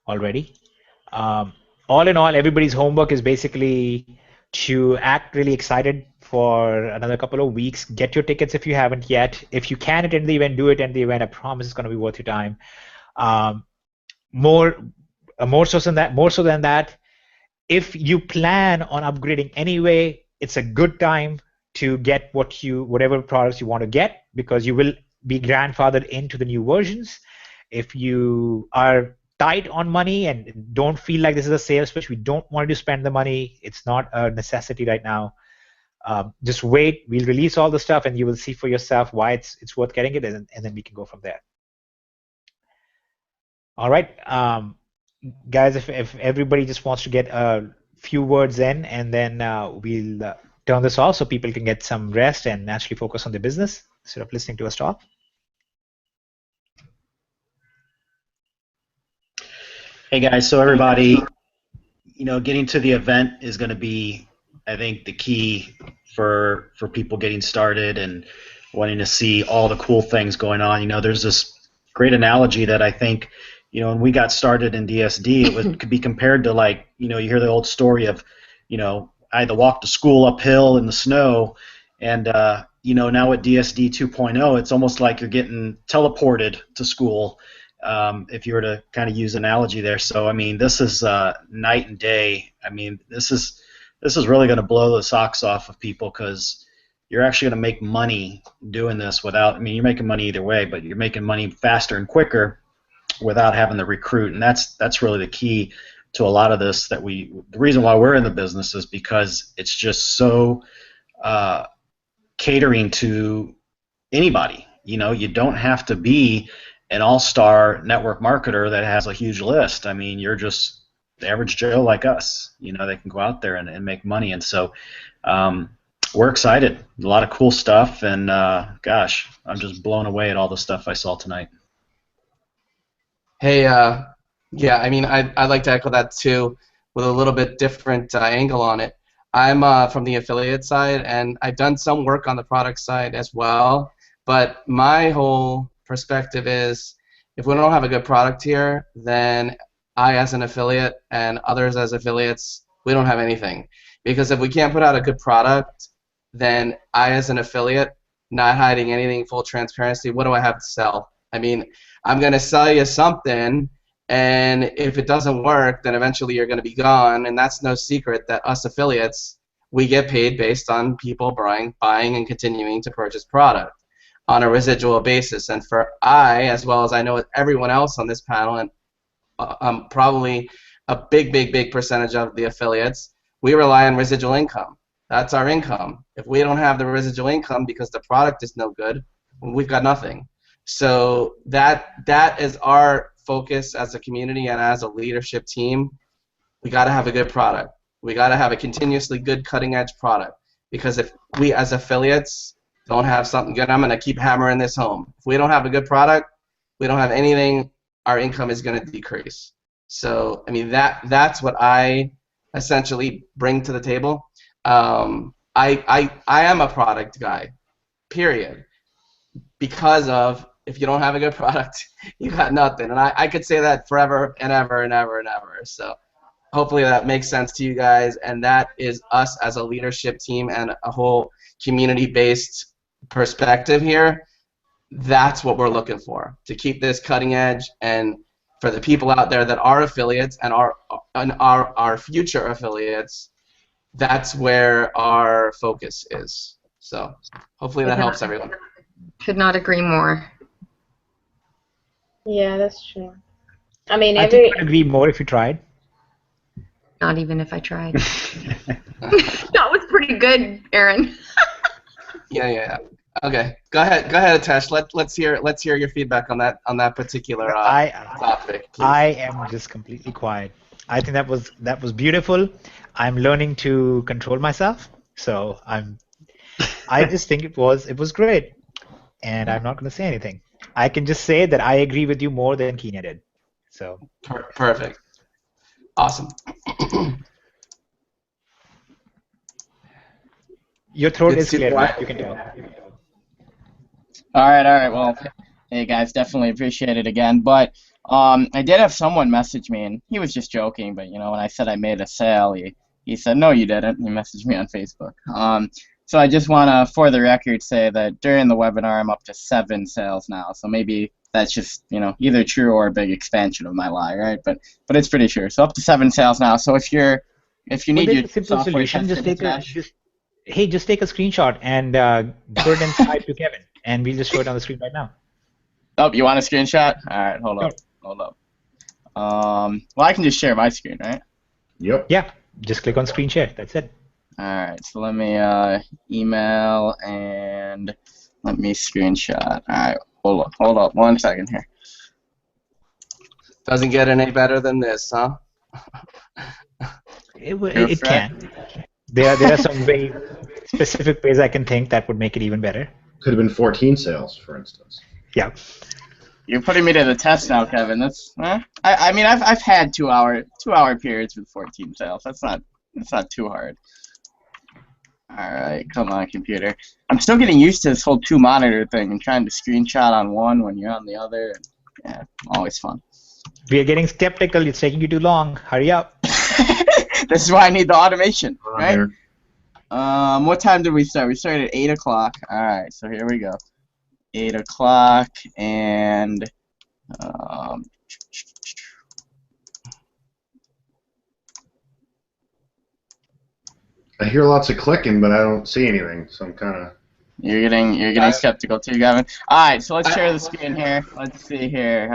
already. All in all, everybody's homework is basically to act really excited for another couple of weeks. Get your tickets if you haven't yet. If you can attend the event, do attend the event. I promise it's going to be worth your time. More so than that, if you plan on upgrading anyway, it's a good time to get whatever products you want to get, because you will be grandfathered into the new versions. If you are tight on money and don't feel like this is a sales pitch, we don't want you to spend the money. It's not a necessity right now. Just wait. We'll release all the stuff, and you will see for yourself why it's worth getting it, and then we can go from there. All right, guys. If everybody just wants to get a few words in, and then we'll turn this off so people can get some rest and actually focus on the business instead of listening to us talk. Hey guys, so everybody, getting to the event is going to be, I think, the key for people getting started and wanting to see all the cool things going on. There's this great analogy that I think, when we got started in DSD, it could be compared to, like, you hear the old story of, I had to walk to school uphill in the snow, and now at DSD 2.0, it's almost like you're getting teleported to school. If you were to kind of use an analogy there. So, I mean, this is night and day. I mean, this is really going to blow the socks off of people, because you're actually going to make money doing this without, you're making money either way, but you're making money faster and quicker without having to recruit. And that's really the key to a lot of this. The reason why we're in the business is because it's just so catering to anybody. You don't have to be an all-star network marketer that has a huge list. I mean, you're just the average Joe like us. They can go out there and make money. And so we're excited. A lot of cool stuff. And gosh, I'm just blown away at all the stuff I saw tonight. Hey, yeah, I'd like to echo that too, with a little bit different angle on it. I'm from the affiliate side, and I've done some work on the product side as well. But my whole perspective is, if we don't have a good product here, then I, as an affiliate, and others as affiliates, we don't have anything. Because if we can't put out a good product, then I, as an affiliate, not hiding anything, full transparency, what do I have to sell? I'm going to sell you something, and if it doesn't work, then eventually you're going to be gone. And that's no secret that us affiliates, we get paid based on people buying and continuing to purchase product on a residual basis. And for as well as I know everyone else on this panel, and probably a big percentage of the affiliates, we rely on residual income. That's our income. If we don't have the residual income because the product is no good, we've got nothing. So that is our focus as a community and as a leadership team. We got to have a good product. We got to have a continuously good cutting-edge product, because if we as affiliates don't have something good, I'm going to keep hammering this home. If we don't have a good product, we don't have anything, our income is going to decrease. So, that's what I essentially bring to the table. I am a product guy, period. Because of, if you don't have a good product, you got nothing. And I could say that forever and ever and ever and ever. So hopefully that makes sense to you guys. And that is us as a leadership team and a whole community-based perspective here. That's what we're looking for, to keep this cutting edge. And for the people out there that are affiliates and our future affiliates, that's where our focus is. So hopefully that helps everyone. Could not agree more. Yeah, that's true. I mean, I think I'd agree more if you tried. Not even if I tried. That was pretty good, Aaron. Yeah. Okay, go ahead, Atesh. Let's hear your feedback on that particular topic. Please. I am just completely quiet. I think that was beautiful. I'm learning to control myself, so I just think it was great, and I'm not going to say anything. I can just say that I agree with you more than Kenya did. So perfect, awesome. Your throat is clear, Matt. You can talk. All right. Well, hey guys, definitely appreciate it again. But I did have someone message me, and he was just joking. But when I said I made a sale, he said, "No, you didn't." He messaged me on Facebook. So I just want to, for the record, say that during the webinar, I'm up to 7 sales now. So maybe that's just either true or a big expansion of my lie, right? But it's pretty true. So up to 7 sales now. So if you need your simple solution, just take a screenshot and put it in Skype to Kevin, and we'll just show it on the screen right now. Oh, you want a screenshot? All right, hold up. Well, I can just share my screen, right? Yep. Yeah, just click on screen share. That's it. All right, so let me email and let me screenshot. All right, hold up 1 second here. Doesn't get any better than this, huh? It can. There are some very specific ways I can think that would make it even better. Could have been 14 sales, for instance. Yeah. You're putting me to the test now, Kevin. That's I mean I've had 2-hour periods with 14 sales. That's not too hard. All right, come on, computer. I'm still getting used to this whole 2-monitor thing and trying to screenshot on one when you're on the other. Yeah, always fun. We are getting skeptical. It's taking you too long. Hurry up. This is why I need the automation, right? What time did we start? We started at 8 o'clock. All right, so here we go. 8 o'clock, and I hear lots of clicking, but I don't see anything, so I'm kind of. You're getting skeptical too, Gavin. All right, so let's share the screen here. Let's see here.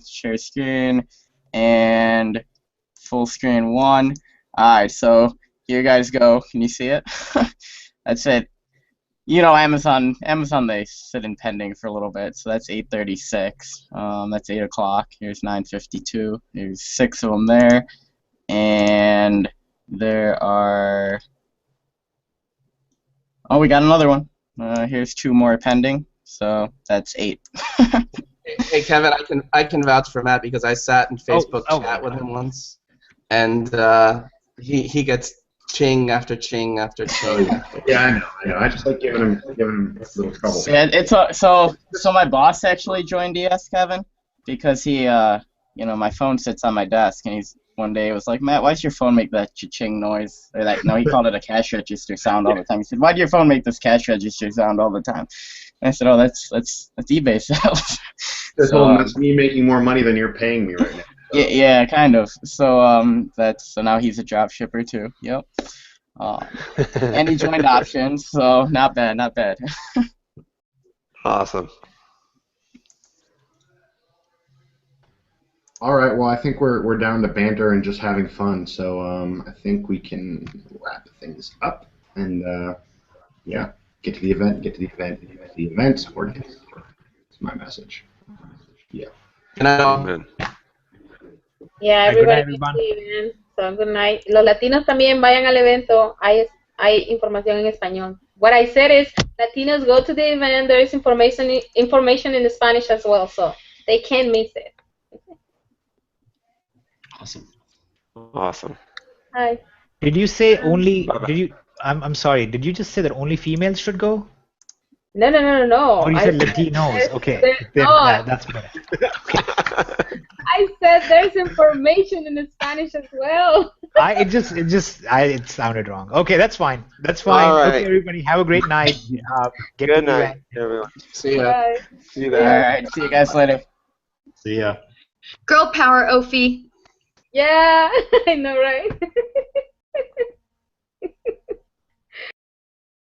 Share screen and full screen 1. All right, so here you guys go. Can you see it? That's it. Amazon they sit in pending for a little bit, so that's 8:36. That's 8 o'clock. Here's 9:52. There's 6 of them there, and there are. Oh, we got another one. Here's 2 more pending, so that's 8. Hey Kevin, I can vouch for Matt because I sat in Facebook chat with him once, and he gets ching after ching after ching. Yeah, I know. I just like giving him a little trouble. Yeah, so my boss actually joined DS, Kevin, because he my phone sits on my desk, and one day was like, Matt, why does your phone make that cha-ching noise? Or that, no, he called it a cash register sound all the time. He said, why do your phone make this cash register sound all the time? And I said, oh, that's eBay sales. That's me making more money than you're paying me right now. Yeah, kind of. So so now he's a drop shipper too. Yep. And he joined Options, so not bad. Awesome. All right. Well, I think we're down to banter and just having fun. So I think we can wrap things up and get to the event. It's my message. Yeah. Good. Yeah, everybody. So good night. Los latinos también vayan al evento. Hay información en español. What I said is Latinos go to the event. There is information in Spanish as well, so they can't miss it. Awesome. Hi. Did you say only? I'm sorry. Did you just say that only females should go? No. Or you said Latinos? Okay. That's better. I said there's information in the Spanish as well. It sounded wrong. Okay, that's fine. All right. Okay, everybody, have a great night. Good night, everyone. See ya. Bye. See you there. All right, see you guys later. See ya. Girl power, Ophi. Yeah, I know, right?